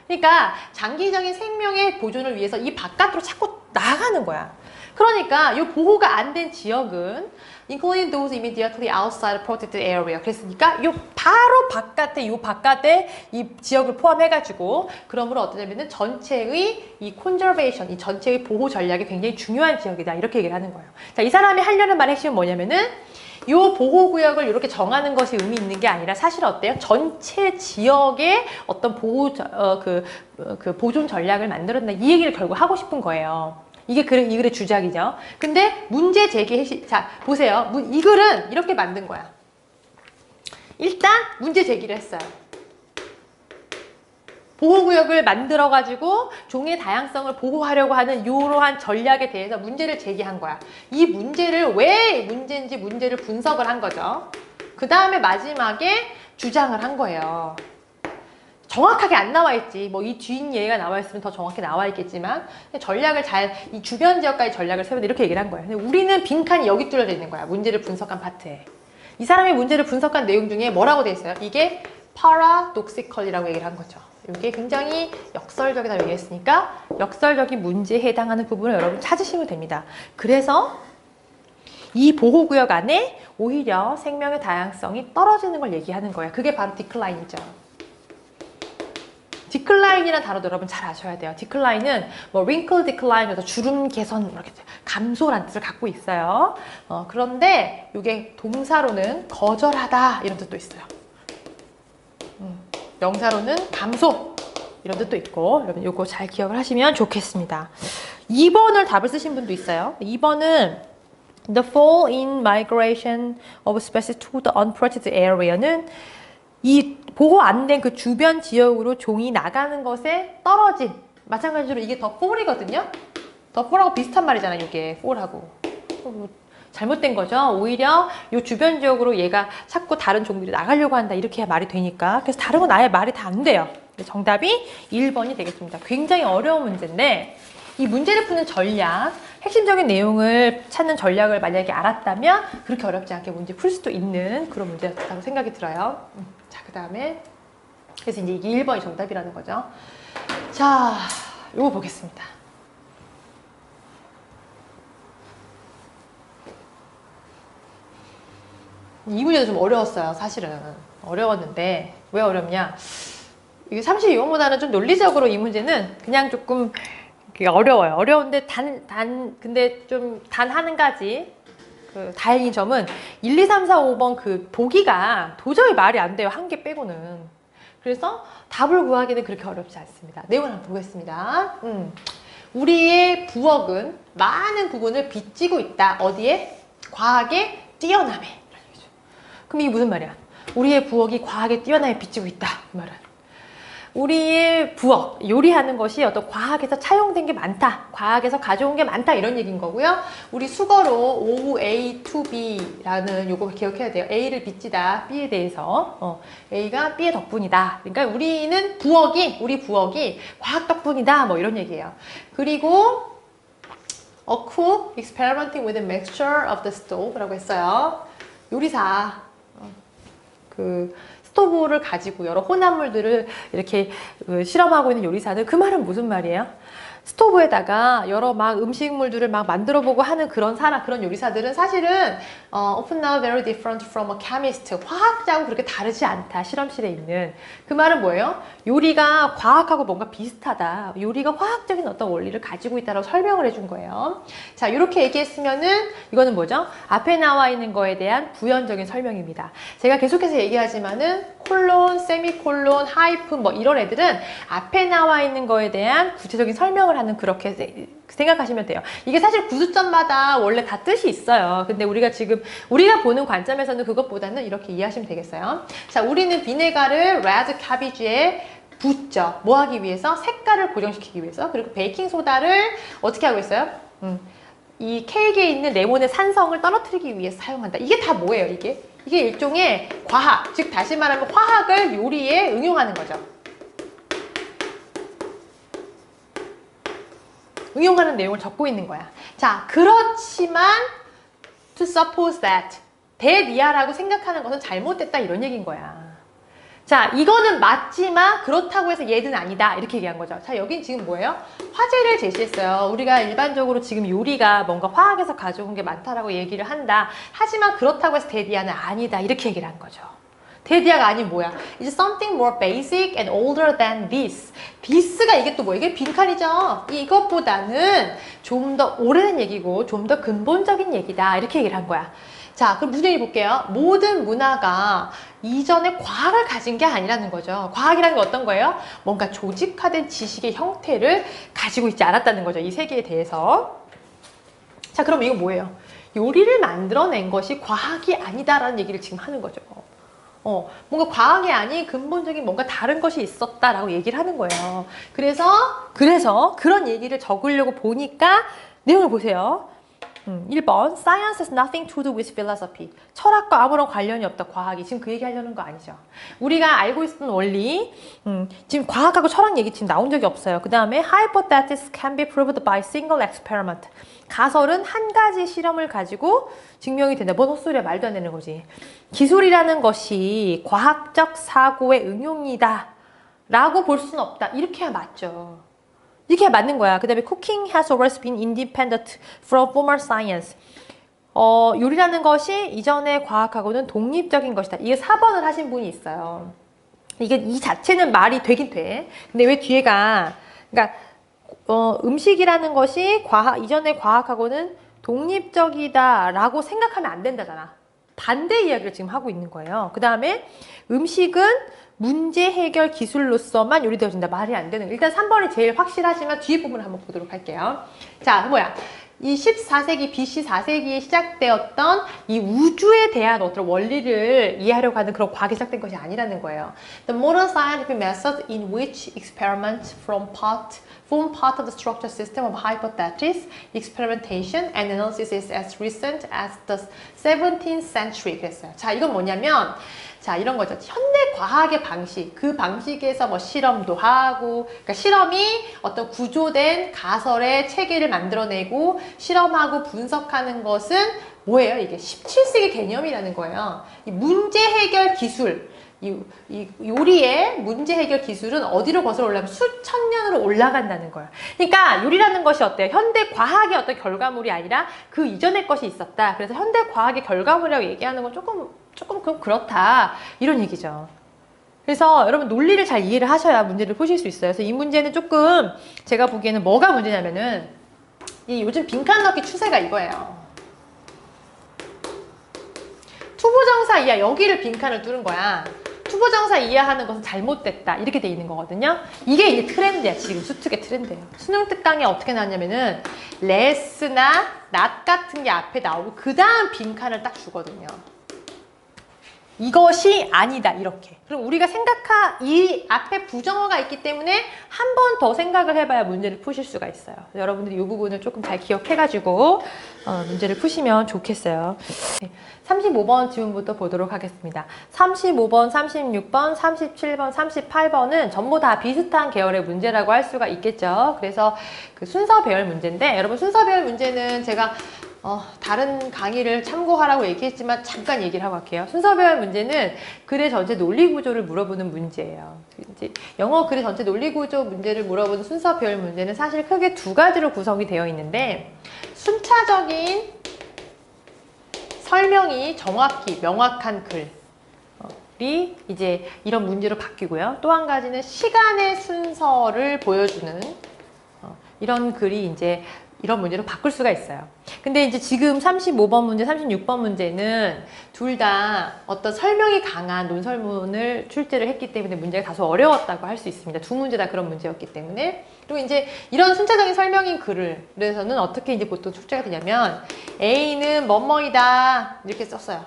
그러니까 장기적인 생명의 보존을 위해서 이 바깥으로 자꾸 나가는 거야. 그러니까 이 보호가 안 된 지역은 including those immediately outside protected area. 그랬으니까 바로 바깥에 이 지역을 포함해가지고 그러므로 어떠냐면은 전체의 이 conservation, 이 전체의 보호 전략이 굉장히 중요한 지역이다. 이렇게 얘기를 하는 거예요. 자, 이 사람이 하려는 말의 핵심은 뭐냐면은 이 보호구역을 이렇게 정하는 것이 의미 있는 게 아니라 사실 어때요? 전체 지역의 어떤 보존 전략을 만들었다. 이 얘기를 결국 하고 싶은 거예요. 이게 이 글의 주작이죠. 근데 문제 제기 핵심, 자, 보세요. 이 글은 이렇게 만든 거야. 일단 문제 제기를 했어요. 보호구역을 만들어가지고 종의 다양성을 보호하려고 하는 이러한 전략에 대해서 문제를 제기한 거야. 이 문제를 왜 문제인지 문제를 분석을 한 거죠. 그 다음에 마지막에 주장을 한 거예요. 정확하게 안 나와 있지. 뭐 이 뒤인 예가 나와 있으면 더 정확히 나와 있겠지만 전략을 이 주변 지역까지 전략을 세우는데 이렇게 얘기를 한 거예요. 근데 우리는 빈칸이 여기 뚫려져 있는 거야. 문제를 분석한 파트에. 이 사람이 문제를 분석한 내용 중에 뭐라고 돼 있어요? 이게 paradoxical이라고 얘기를 한 거죠. 이게 굉장히 역설적이라고 얘기했으니까 역설적인 문제에 해당하는 부분을 여러분 찾으시면 됩니다. 그래서 이 보호구역 안에 오히려 생명의 다양성이 떨어지는 걸 얘기하는 거예요. 그게 바로 디클라인이죠. 디클라인이라는 단어도 여러분 잘 아셔야 돼요. 디클라인은 뭐 wrinkle decline에서 주름 개선 이렇게 감소라는 뜻을 갖고 있어요. 그런데 이게 동사로는 거절하다 이런 뜻도 있어요. 명사로는 감소 이런 뜻도 있고 여러분 이거 잘 기억을 하시면 좋겠습니다. 2번을 답을 쓰신 분도 있어요. 2번은 The fall in migration of species to the unprotected area는 이 보호 안 된 그 주변 지역으로 종이 나가는 것에 떨어진 마찬가지로 이게 더 fall이거든요. 더 fall하고 비슷한 말이잖아요. 이게 fall하고 잘못된 거죠. 오히려 이 주변 지역으로 얘가 자꾸 다른 종들이 나가려고 한다 이렇게 해야 말이 되니까 그래서 다른 건 아예 말이 다 안 돼요. 정답이 1번이 되겠습니다. 굉장히 어려운 문제인데 이 문제를 푸는 전략 핵심적인 내용을 찾는 전략을 만약에 알았다면 그렇게 어렵지 않게 문제 풀 수도 있는 그런 문제였다고 생각이 들어요. 자, 그 다음에 그래서 이제 이게 1번이 정답이라는 거죠. 자, 요거 보겠습니다. 이 문제도 좀 어려웠어요. 사실은 어려웠는데 왜 어렵냐, 이게 32번보다는 좀 논리적으로 이 문제는 그냥 조금 어려워요. 어려운데 근데 좀 단 한 가지 다행인 점은 1, 2, 3, 4, 5번 그 보기가 도저히 말이 안 돼요. 한 개 빼고는. 그래서 답을 구하기는 그렇게 어렵지 않습니다. 내용을 한번 보겠습니다. 우리의 부엌은 많은 부분을 빚지고 있다. 어디에? 과학의 뛰어남에. 그럼 이게 무슨 말이야? 우리의 부엌이 과학의 뛰어남에 빚지고 있다. 그 말은. 우리의 부엌, 요리하는 것이 어떤 과학에서 차용된 게 많다. 과학에서 가져온 게 많다. 이런 얘기인 거고요. 우리 수거로 O, A, to B라는 요거 기억해야 돼요. A를 빚지다. B에 대해서. A가 B의 덕분이다. 그러니까 우리 부엌이 과학 덕분이다. 뭐 이런 얘기예요. 그리고 A cook experimenting with a mixture of the stove라고 했어요. 요리사. 스토브를 가지고 여러 혼합물들을 이렇게 실험하고 있는 요리사들, 그 말은 무슨 말이에요? 스토브에다가 여러 막 음식물들을 막 만들어보고 하는 그런 요리사들은 사실은 often now very different from a chemist. 화학자하고 그렇게 다르지 않다. 실험실에 있는. 그 말은 뭐예요? 요리가 과학하고 뭔가 비슷하다. 요리가 화학적인 어떤 원리를 가지고 있다고 설명을 해준 거예요. 자, 이렇게 얘기했으면은 이거는 뭐죠? 앞에 나와 있는 거에 대한 부연적인 설명입니다. 제가 계속해서 얘기하지만은 콜론, 세미콜론, 하이픈 뭐 이런 애들은 앞에 나와 있는 거에 대한 구체적인 설명을 하는, 그렇게 생각하시면 돼요. 이게 사실 구수점마다 원래 다 뜻이 있어요. 근데 우리가 보는 관점에서는 그것보다는 이렇게 이해하시면 되겠어요. 자, 우리는 비네가를 레드 카비지에 붓죠. 뭐 하기 위해서? 색깔을 고정시키기 위해서. 그리고 베이킹소다를 어떻게 하고 있어요? 이 케이크에 있는 레몬의 산성을 떨어뜨리기 위해서 사용한다. 이게 다 뭐예요? 이게 일종의 과학, 즉 다시 말하면 화학을 요리에 응용하는 거죠. 응용하는 내용을 적고 있는 거야. 자, 그렇지만 to suppose that, 대리아라고 생각하는 것은 잘못됐다, 이런 얘기인 거야. 자, 이거는 맞지만 그렇다고 해서 얘는 아니다, 이렇게 얘기한 거죠. 자, 여긴 지금 뭐예요? 화제를 제시했어요. 우리가 일반적으로 지금 요리가 뭔가 화학에서 가져온 게 많다라고 얘기를 한다. 하지만 그렇다고 해서 대디아는 아니다, 이렇게 얘기를 한 거죠. 대디아가 아닌 뭐야? It's something more basic and older than this. this가 이게 또 뭐야? 이게 빈칸이죠. 이것보다는 좀 더 오래된 얘기고 좀 더 근본적인 얘기다, 이렇게 얘기를 한 거야. 자, 그럼 무슨 얘기 볼게요? 모든 문화가 이전에 과학을 가진 게 아니라는 거죠. 과학이라는 게 어떤 거예요? 뭔가 조직화된 지식의 형태를 가지고 있지 않았다는 거죠. 이 세계에 대해서. 자, 그럼 이거 뭐예요? 요리를 만들어낸 것이 과학이 아니다라는 얘기를 지금 하는 거죠. 뭔가 과학이 아닌 근본적인 뭔가 다른 것이 있었다라고 얘기를 하는 거예요. 그래서 그런 얘기를 적으려고 보니까 내용을 보세요. 1번 Science has nothing to do with philosophy. 철학과 아무런 관련이 없다. 과학이. 지금 그 얘기 하려는 거 아니죠. 우리가 알고 있었던 원리 지금 과학하고 철학 얘기 지금 나온 적이 없어요. 그 다음에 Hypothesis can be proved by single experiment. 가설은 한 가지 실험을 가지고 증명이 된다. 뭔 헛소리야. 말도 안 되는 거지. 기술이라는 것이 과학적 사고의 응용이다 라고 볼 수는 없다. 이렇게 해야 맞죠. 이렇게 맞는 거야. 그 다음에 cooking has always been independent from formal science. 요리라는 것이 이전의 과학하고는 독립적인 것이다. 이게 4번을 하신 분이 있어요. 이게 이 자체는 말이 되긴 돼. 근데 왜 뒤에가 그러니까 음식이라는 것이 이전의 과학하고는 독립적이다라고 생각하면 안 된다잖아. 반대 이야기를 지금 하고 있는 거예요. 그 다음에 음식은 문제 해결 기술로서만 요리되어진다. 말이 안 되는. 일단 3번이 제일 확실하지만 뒤에 부분을 한번 보도록 할게요. 자, 이 14세기 BC 4세기에 시작되었던 이 우주에 대한 어떤 원리를 이해하려고 하는 그런 과학이 시작된 것이 아니라는 거예요. The modern scientific method in which experiments form part of the structural system of hypothesis, experimentation, and analysis is as recent as the 17th century. 그랬어요. 자, 이건 뭐냐면 자, 이런 거죠. 현대 과학의 방식, 그 방식에서 뭐 실험도 하고, 그러니까 실험이 어떤 구조된 가설의 체계를 만들어내고 실험하고 분석하는 것은 뭐예요? 이게 17세기 개념이라는 거예요. 이 문제 해결 기술, 이 요리의 문제 해결 기술은 어디로 거슬러 올라가면 수천 년으로 올라간다는 거예요. 그러니까 요리라는 것이 어때요? 현대 과학의 어떤 결과물이 아니라 그 이전의 것이 있었다. 그래서 현대 과학의 결과물이라고 얘기하는 건 조금 그렇다. 이런 얘기죠. 그래서 여러분 논리를 잘 이해를 하셔야 문제를 푸실 수 있어요. 그래서 이 문제는 조금 제가 보기에는 뭐가 문제냐면은 이 요즘 빈칸 넣기 추세가 이거예요. 투부정사 이하 여기를 빈칸을 뚫은 거야. 투부정사 이하하는 것은 잘못됐다. 이렇게 돼 있는 거거든요. 이게 이제 트렌드야. 지금 수특의 트렌드예요. 수능 특강에 어떻게 나왔냐면은 레스나 not 같은 게 앞에 나오고 그 다음 빈칸을 딱 주거든요. 이것이 아니다. 이렇게. 그럼 우리가 이 앞에 부정어가 있기 때문에 한 번 더 생각을 해봐야 문제를 푸실 수가 있어요. 여러분들이 이 부분을 조금 잘 기억해가지고 문제를 푸시면 좋겠어요. 35번 질문부터 보도록 하겠습니다. 35번, 36번, 37번, 38번은 전부 다 비슷한 계열의 문제라고 할 수가 있겠죠. 그래서 그 순서 배열 문제인데 여러분 순서 배열 문제는 제가 다른 강의를 참고하라고 얘기했지만 잠깐 얘기를 하고 갈게요. 순서 배열 문제는 글의 전체 논리 구조를 물어보는 문제예요. 이제 영어 글의 전체 논리 구조 문제를 물어보는 순서 배열 문제는 사실 크게 두 가지로 구성이 되어 있는데 순차적인 설명이 정확히 명확한 글이 이제 이런 문제로 바뀌고요. 또 한 가지는 시간의 순서를 보여주는 이런 글이 이제 이런 문제로 바꿀 수가 있어요. 근데 이제 지금 35번 문제, 36번 문제는 둘 다 어떤 설명이 강한 논설문을 출제를 했기 때문에 문제가 다소 어려웠다고 할 수 있습니다. 두 문제 다 그런 문제였기 때문에. 그리고 이제 이런 순차적인 설명인 글을 그래서는 어떻게 이제 보통 출제가 되냐면 A는 뭐뭐이다 이렇게 썼어요.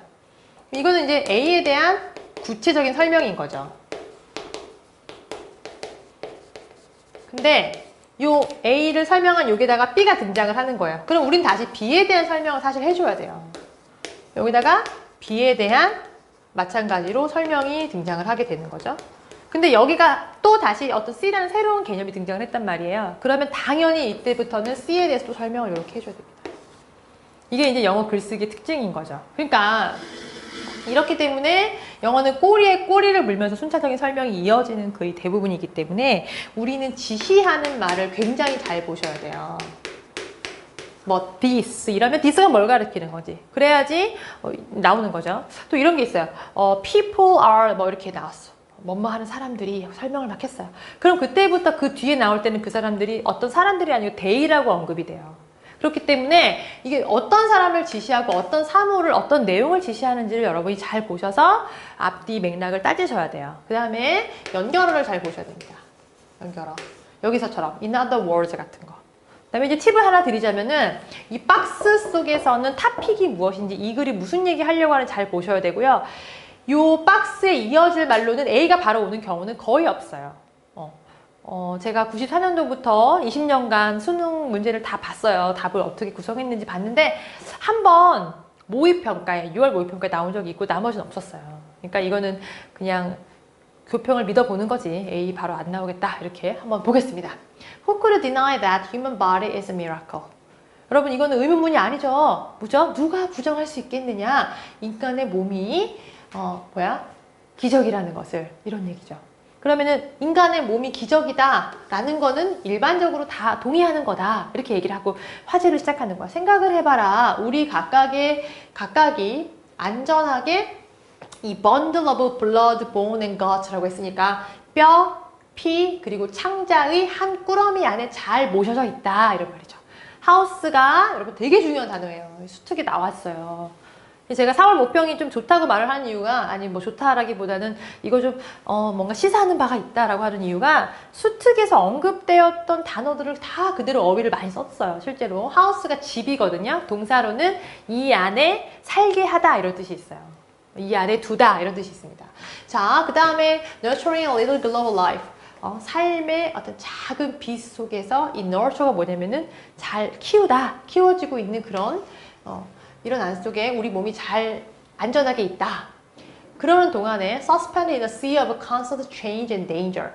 이거는 이제 A에 대한 구체적인 설명인 거죠. 근데 요 A를 설명한 여기다가 B가 등장을 하는 거예요. 그럼 우린 다시 B에 대한 설명을 사실 해줘야 돼요. 여기다가 B에 대한 마찬가지로 설명이 등장을 하게 되는 거죠. 근데 여기가 또 다시 어떤 C라는 새로운 개념이 등장을 했단 말이에요. 그러면 당연히 이때부터는 C에 대해서 또 설명을 이렇게 해줘야 됩니다. 이게 이제 영어 글쓰기 특징인 거죠. 그러니까 이렇기 때문에 영어는 꼬리에 꼬리를 물면서 순차적인 설명이 이어지는 글이 대부분이기 때문에 우리는 지시하는 말을 굉장히 잘 보셔야 돼요. 뭐 this 이러면 this가 뭘 가리키는 거지. 그래야지 나오는 거죠. 또 이런 게 있어요. people are 뭐 이렇게 나왔어. 뭐뭐 하는 사람들이 설명을 막 했어요. 그럼 그때부터 그 뒤에 나올 때는 그 사람들이 어떤 사람들이 아니고 they라고 언급이 돼요. 그렇기 때문에 이게 어떤 사람을 지시하고 어떤 사물을 어떤 내용을 지시하는지를 여러분이 잘 보셔서 앞뒤 맥락을 따지셔야 돼요. 그 다음에 연결어를 잘 보셔야 됩니다. 연결어. 여기서처럼 in other words 같은 거. 그 다음에 이제 팁을 하나 드리자면은 이 박스 속에서는 타픽이 무엇인지 이 글이 무슨 얘기 하려고 하는지 잘 보셔야 되고요. 이 박스에 이어질 말로는 A가 바로 오는 경우는 거의 없어요. 제가 94년도부터 20년간 수능 문제를 다 봤어요. 답을 어떻게 구성했는지 봤는데 한번 모의평가에 6월 모의평가에 나온 적이 있고 나머지는 없었어요. 그러니까 이거는 그냥 교평을 믿어보는 거지. A 바로 안 나오겠다. 이렇게 한번 보겠습니다. Who could deny that human body is a miracle? 여러분 이거는 의문문이 아니죠. 뭐죠? 누가 부정할 수 있겠느냐? 인간의 몸이 기적이라는 것을 이런 얘기죠. 그러면은 인간의 몸이 기적이다 라는 거는 일반적으로 다 동의하는 거다 이렇게 얘기를 하고 화제를 시작하는 거야. 생각을 해봐라. 우리 각각이 안전하게 이 bundle of blood, bone and guts라고 했으니까 뼈, 피, 그리고 창자의 한 꾸러미 안에 잘 모셔져 있다 이런 말이죠. 하우스가 여러분 되게 중요한 단어예요. 수특에 나왔어요. 제가 4월 모평이 좀 좋다고 말을 한 이유가 아니 뭐 좋다라기보다는 이거 좀 뭔가 시사하는 바가 있다라고 하는 이유가 수특에서 언급되었던 단어들을 다 그대로 어휘를 많이 썼어요. 실제로 하우스가 집이거든요. 동사로는 이 안에 살게 하다 이런 뜻이 있어요. 이 안에 두다 이런 뜻이 있습니다. 자, 그 다음에 nurturing a little glow of life. 삶의 어떤 작은 빛 속에서 이 nurture가 뭐냐면은 잘 키워지고 있는 그런 이런 안 속에 우리 몸이 잘 안전하게 있다. 그러는 동안에 suspended in a sea of constant change and danger.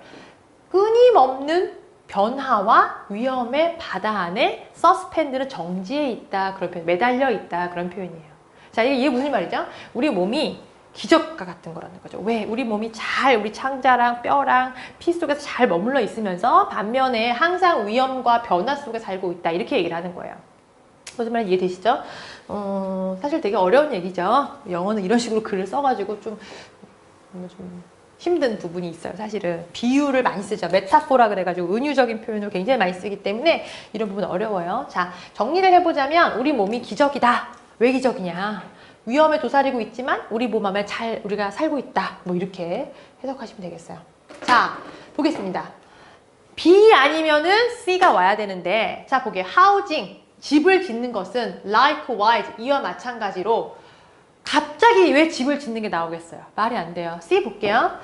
끊임없는 변화와 위험의 바다 안에 suspend는 정지해 있다. 그런 표현, 매달려 있다. 그런 표현이에요. 자, 이게 무슨 말이죠? 우리 몸이 기적과 같은 거라는 거죠. 왜? 우리 몸이 우리 창자랑 뼈랑 피 속에서 잘 머물러 있으면서 반면에 항상 위험과 변화 속에 살고 있다. 이렇게 얘기를 하는 거예요. 무슨 말인지 이해되시죠? 사실 되게 어려운 얘기죠. 영어는 이런 식으로 글을 써가지고 좀 힘든 부분이 있어요. 사실은 비유를 많이 쓰죠. 메타포라 그래가지고 은유적인 표현을 굉장히 많이 쓰기 때문에 이런 부분 어려워요. 자, 정리를 해보자면 우리 몸이 기적이다. 왜 기적이냐? 위험에 도사리고 있지만 우리 몸 안에 우리가 살고 있다. 뭐 이렇게 해석하시면 되겠어요. 자, 보겠습니다. B 아니면은 C가 와야 되는데 자, 보게요. housing. 집을 짓는 것은 likewise 이와 마찬가지로 갑자기 왜 집을 짓는 게 나오겠어요? 말이 안 돼요. C 볼게요.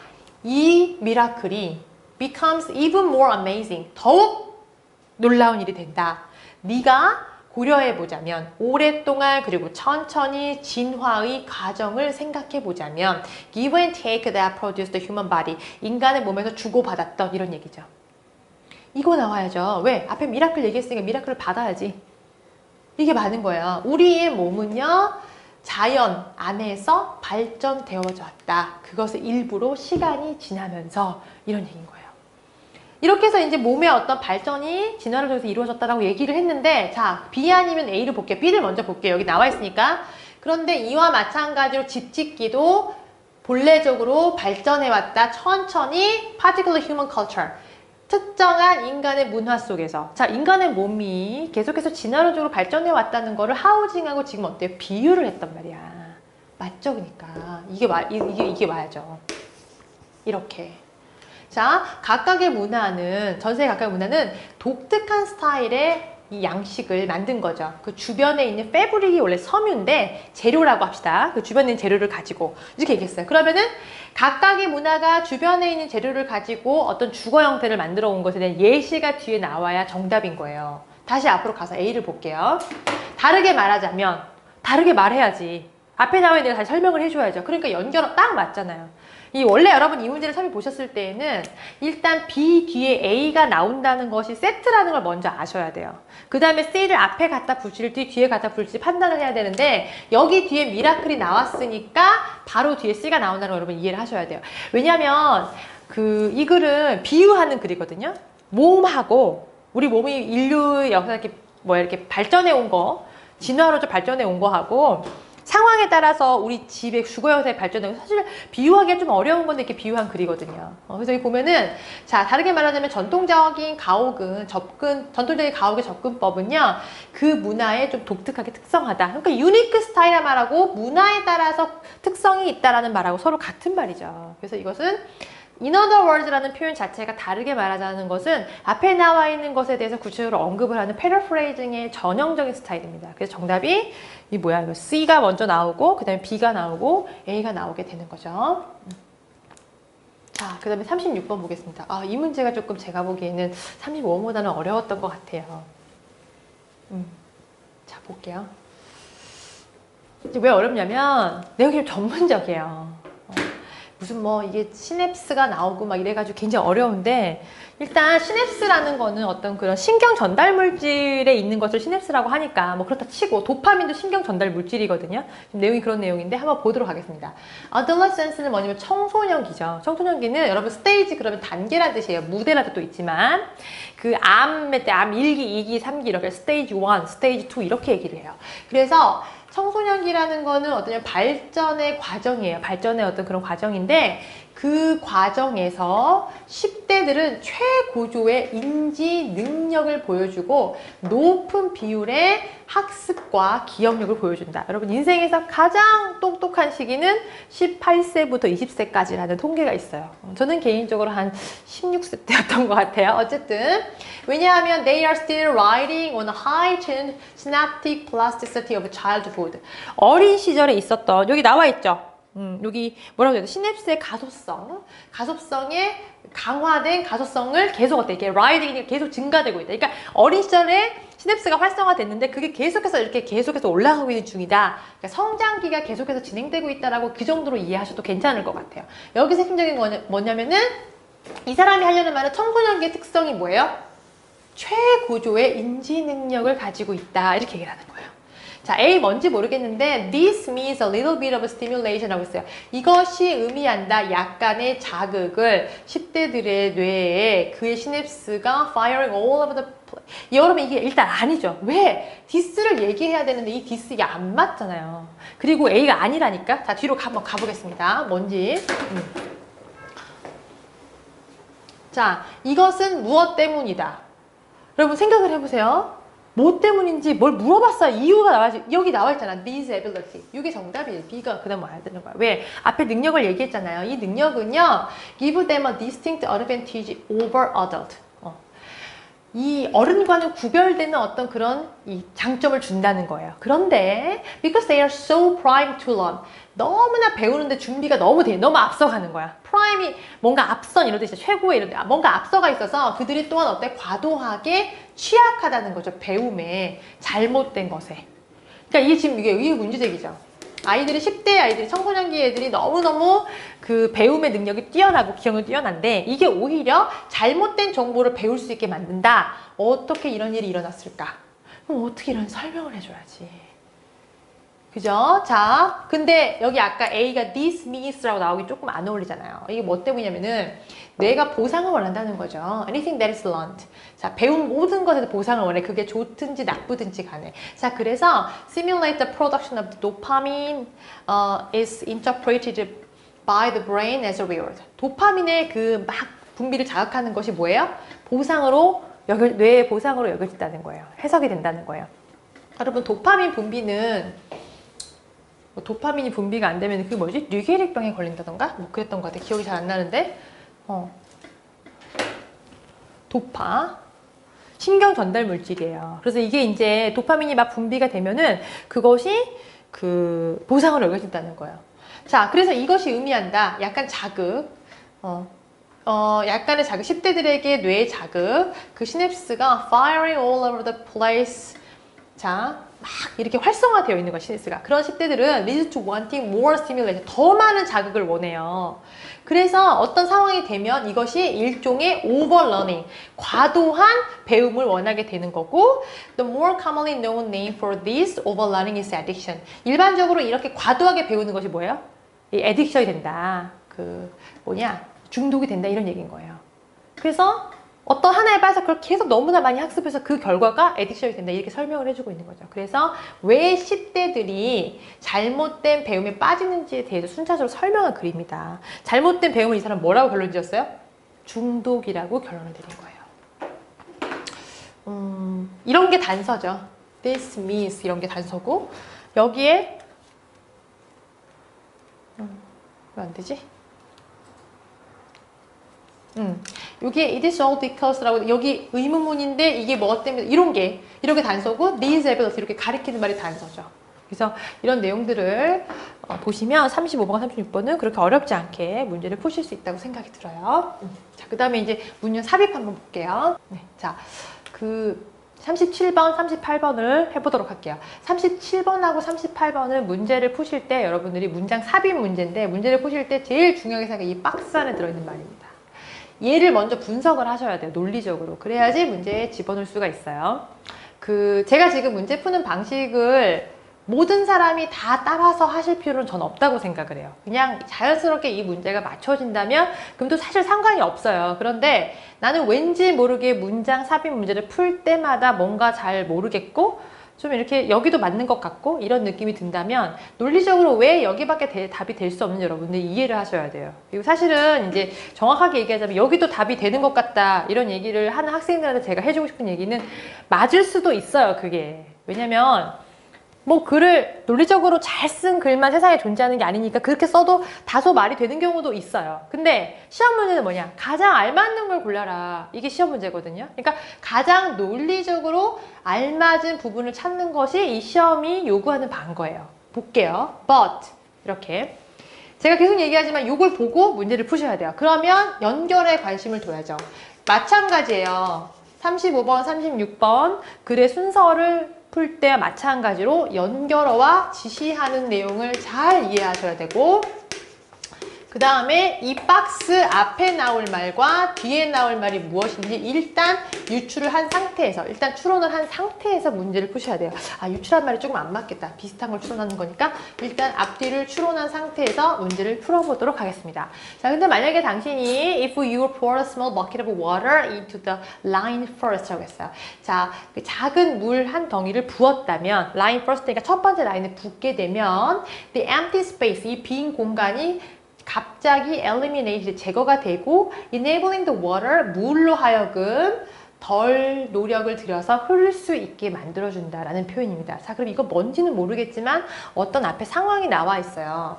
이 미라클이 becomes even more amazing. 더욱 놀라운 일이 된다. 네가 고려해 보자면 오랫동안 그리고 천천히 진화의 과정을 생각해 보자면 give and take that produced the human body. 인간의 몸에서 주고받았던 이런 얘기죠. 이거 나와야죠. 왜? 앞에 미라클 얘기했으니까 미라클을 받아야지. 이게 많은 거예요. 우리의 몸은요, 자연 안에서 발전되어져 왔다. 그것의 일부로 시간이 지나면서 이런 얘기인 거예요. 이렇게 해서 이제 몸의 어떤 발전이 진화를 통해서 이루어졌다라고 얘기를 했는데, 자, B 아니면 A를 볼게요. B를 먼저 볼게요. 여기 나와 있으니까. 그런데 이와 마찬가지로 집 짓기도 본래적으로 발전해왔다. 천천히 particular human culture. 특정한 인간의 문화 속에서 자 인간의 몸이 계속해서 진화론적으로 발전해 왔다는 거를 하우징하고 지금 어때요? 비유를 했단 말이야. 맞죠? 그러니까 이게 와야죠. 이렇게 자 각각의 문화는 전 세계 각각의 문화는 독특한 스타일의 이 양식을 만든 거죠. 그 주변에 있는 패브릭이 원래 섬유인데 재료라고 합시다. 그 주변에 있는 재료를 가지고 이렇게 얘기했어요. 그러면은 각각의 문화가 주변에 있는 재료를 가지고 어떤 주거 형태를 만들어 온 것에 대한 예시가 뒤에 나와야 정답인 거예요. 다시 앞으로 가서 A를 볼게요. 다르게 말하자면 다르게 말해야지. 앞에 나와 있는 내가 다시 설명을 해줘야죠. 그러니까 연결은 딱 맞잖아요. 원래 여러분 이 문제를 처음에 보셨을 때에는 일단 B 뒤에 A가 나온다는 것이 세트라는 걸 먼저 아셔야 돼요. 그 다음에 C를 앞에 갖다 붙일지 뒤에 갖다 붙일지 판단을 해야 되는데 여기 뒤에 미라클이 나왔으니까 바로 뒤에 C가 나온다는 걸 여러분 이해를 하셔야 돼요. 왜냐하면 이 글은 비유하는 글이거든요. 몸하고 우리 몸이 인류의 역사에 이렇게 발전해 온 거, 진화로서 발전해 온 거하고 상황에 따라서 우리 집의 주거 형태의 발전은 사실 비유하기가 좀 어려운 건데 이렇게 비유한 글이거든요. 그래서 여기 보면은 자 다르게 말하자면 전통적인 가옥의 접근법은요 그 문화에 좀 독특하게 특성하다. 그러니까 유니크 스타일이란 말하고 문화에 따라서 특성이 있다라는 말하고 서로 같은 말이죠. 그래서 이것은 in other words라는 표현 자체가 다르게 말하자는 것은 앞에 나와 있는 것에 대해서 구체적으로 언급을 하는 paraphrasing의 전형적인 스타일입니다. 그래서 정답이 이거 C가 먼저 나오고 그 다음에 B가 나오고 A가 나오게 되는 거죠. 자, 그 다음에 36번 보겠습니다. 아, 이 문제가 조금 제가 보기에는 35번보다는 어려웠던 것 같아요. 자, 볼게요. 이제 왜 어렵냐면 내용이 좀 전문적이에요. 무슨 뭐 이게 시냅스가 나오고 막 이래가지고 굉장히 어려운데, 일단 시냅스라는 거는 어떤 그런 신경 전달 물질에 있는 것을 시냅스라고 하니까 뭐 그렇다 치고 도파민도 신경 전달 물질이거든요. 지금 내용이 그런 내용인데 한번 보도록 하겠습니다. adolescence는 뭐냐면 청소년기죠. 청소년기는 여러분 스테이지 그러면 단계란 뜻이에요. 무대라도 또 있지만 그 암의 때 암 1기, 2기, 3기 이렇게 스테이지 1, 스테이지 2 이렇게 얘기를 해요. 그래서 청소년기라는 거는 어떤 발전의 과정이에요. 발전의 어떤 그런 과정인데, 그 과정에서 10대들은 최고조의 인지 능력을 보여주고 높은 비율의 학습과 기억력을 보여준다. 여러분, 인생에서 가장 똑똑한 시기는 18세부터 20세까지라는 통계가 있어요. 저는 개인적으로 한 16세 때였던 것 같아요. 어쨌든 왜냐하면 they are still riding on a heightened synaptic plasticity of childhood. 어린 시절에 있었던, 여기 나와 있죠. 여기 뭐라고 해야 돼? 시냅스의 가소성의 강화된 가소성을 계속 어때? 이렇게 라이딩이 계속 증가되고 있다. 그러니까 어린 시절에 시냅스가 활성화됐는데 그게 계속해서 이렇게 계속해서 올라가고 있는 중이다. 그러니까 성장기가 계속해서 진행되고 있다라고 그 정도로 이해하셔도 괜찮을 것 같아요. 여기서 핵심적인 건 뭐냐면은 이 사람이 하려는 말은 청소년기의 특성이 뭐예요? 최고조의 인지 능력을 가지고 있다. 이렇게 얘기를 하는 거예요. 자, A 뭔지 모르겠는데 this means a little bit of stimulation 하고 있어요. 이것이 의미한다. 약간의 자극을 10대들의 뇌에 그의 시냅스가 firing all over the place. 여러분 이게 일단 아니죠. 왜? this를 얘기해야 되는데 이 this 이게 안 맞잖아요. 그리고 A가 아니라니까. 자, 뒤로 한번 가보겠습니다. 뭔지. 자, 이것은 무엇 때문이다. 여러분 생각을 해보세요. 뭐 때문인지 뭘 물어봤어요. 이유가 나와야지. 여기 나와 있잖아. These ability. 이게 정답이에요. B가 그다음 와야 되는 거야. 왜? 앞에 능력을 얘기했잖아요. 이 능력은요. Give them a distinct advantage over adult. 이 어른과는 구별되는 어떤 그런 이 장점을 준다는 거예요. 그런데 because they are so primed to learn. 너무나 배우는데 준비가 너무 돼. 너무 앞서가는 거야. 프라임이 뭔가 앞선 이런 뜻이죠. 최고의 이런 뜻. 뭔가 앞서가 있어서 그들이 또한 어때? 과도하게 취약하다는 거죠. 배움에. 잘못된 것에. 그러니까 이게 문제제기죠. 아이들이 10대 아이들이 청소년기 애들이 너무너무 그 배움의 능력이 뛰어나고 기억력이 뛰어난데 이게 오히려 잘못된 정보를 배울 수 있게 만든다. 어떻게 이런 일이 일어났을까? 그럼 어떻게 이런 설명을 해줘야지. 그죠? 자, 근데 여기 아까 A가 this means라고 나오기 조금 안 어울리잖아요. 이게 뭐 때문이냐면은 뇌가 보상을 원한다는 거죠. Anything that is learned. 자, 배운 모든 것에 대해서 보상을 원해. 그게 좋든지 나쁘든지 간에. 자, 그래서 simulate the production of the dopamine is interpreted by the brain as a reward. 도파민의 그 막 분비를 자극하는 것이 뭐예요? 뇌의 보상으로 여겨진다는 거예요. 해석이 된다는 거예요. 여러분, 도파민 분비는 도파민이 분비가 안 되면 그게 뭐지? 뇌계획병에 걸린다던가? 뭐 그랬던 것 같아. 기억이 잘 안 나는데. 도파. 신경 전달 물질이에요. 그래서 이게 이제 도파민이 막 분비가 되면은 그것이 그 보상으로 여겨진다는 거예요. 자, 그래서 이것이 의미한다. 약간 자극. 약간의 자극. 10대들에게 뇌의 자극. 그 시냅스가 firing all over the place. 자, 막 이렇게 활성화되어 있는 거야, 시냅스가. 그런 10대들은 leads to wanting more stimulation. 더 많은 자극을 원해요. 그래서 어떤 상황이 되면 이것이 일종의 overlearning, 과도한 배움을 원하게 되는 거고, the more commonly known name for this overlearning is addiction. 일반적으로 이렇게 과도하게 배우는 것이 뭐예요? 이 addiction이 된다. 중독이 된다, 이런 얘기인 거예요. 그래서 어떤 하나에 빠져서 그걸 계속 너무나 많이 학습해서 그 결과가 에딕션이 된다, 이렇게 설명을 해주고 있는 거죠. 그래서 왜 10대들이 잘못된 배움에 빠지는지에 대해서 순차적으로 설명한 글입니다. 잘못된 배움을 이 사람 뭐라고 결론 지었어요? 중독이라고 결론을 내린 거예요. 이런 게 단서죠. This means 이런 게 단서고, 여기에 왜 안 되지? 여기에 it is all because라고, 여기 의문문인데 이게 뭐 때문에 이런 게 단서고, these abilities 이렇게 가리키는 말이 단서죠. 그래서 이런 내용들을 보시면 35번과 36번은 그렇게 어렵지 않게 문제를 푸실 수 있다고 생각이 들어요. 자, 그 다음에 이제 문형 삽입 한번 볼게요. 네, 자, 37번, 38번을 해보도록 할게요. 37번하고 38번은 문제를 푸실 때 여러분들이 문장 삽입 문제인데 문제를 푸실 때 제일 중요하게 생각해 이 박스 안에 들어있는 말입니다. 얘를 먼저 분석을 하셔야 돼요. 논리적으로. 그래야지 문제에 집어넣을 수가 있어요. 제가 지금 문제 푸는 방식을 모든 사람이 다 따라서 하실 필요는 전 없다고 생각을 해요. 그냥 자연스럽게 이 문제가 맞춰진다면 그럼 또 사실 상관이 없어요. 그런데 나는 왠지 모르게 문장 삽입 문제를 풀 때마다 뭔가 잘 모르겠고 좀 이렇게 여기도 맞는 것 같고 이런 느낌이 든다면 논리적으로 왜 여기밖에 답이 될 수 없는지 여러분들 이해를 하셔야 돼요. 그리고 사실은 이제 정확하게 얘기하자면 여기도 답이 되는 것 같다 이런 얘기를 하는 학생들한테 제가 해주고 싶은 얘기는 맞을 수도 있어요. 그게. 왜냐면 뭐 글을 논리적으로 잘 쓴 글만 세상에 존재하는 게 아니니까 그렇게 써도 다소 말이 되는 경우도 있어요. 근데 시험 문제는 뭐냐? 가장 알맞는 걸 골라라. 이게 시험 문제거든요. 그러니까 가장 논리적으로 알맞은 부분을 찾는 것이 이 시험이 요구하는 바인 거예요. 볼게요. But 이렇게 제가 계속 얘기하지만 이걸 보고 문제를 푸셔야 돼요. 그러면 연결에 관심을 둬야죠. 마찬가지예요. 35번, 36번 글의 순서를 풀 때 마찬가지로 연결어와 지시하는 내용을 잘 이해하셔야 되고 그 다음에 이 박스 앞에 나올 말과 뒤에 나올 말이 무엇인지 일단 유출을 한 상태에서 일단 추론을 한 상태에서 문제를 푸셔야 돼요. 아, 유출한 말이 조금 안 맞겠다. 비슷한 걸 추론하는 거니까 일단 앞뒤를 추론한 상태에서 문제를 풀어보도록 하겠습니다. 자, 근데 만약에 당신이 if you pour a small bucket of water into the line first 라고 했어요. 자, 그 작은 물 한 덩이를 부었다면 line first니까 첫 번째 라인에 붓게 되면 the empty space, 이 빈 공간이 갑자기 eliminated, 제거가 되고 enabling the water, 물로 하여금 덜 노력을 들여서 흐를 수 있게 만들어준다라는 표현입니다. 자, 그럼 이거 뭔지는 모르겠지만 어떤 앞에 상황이 나와 있어요.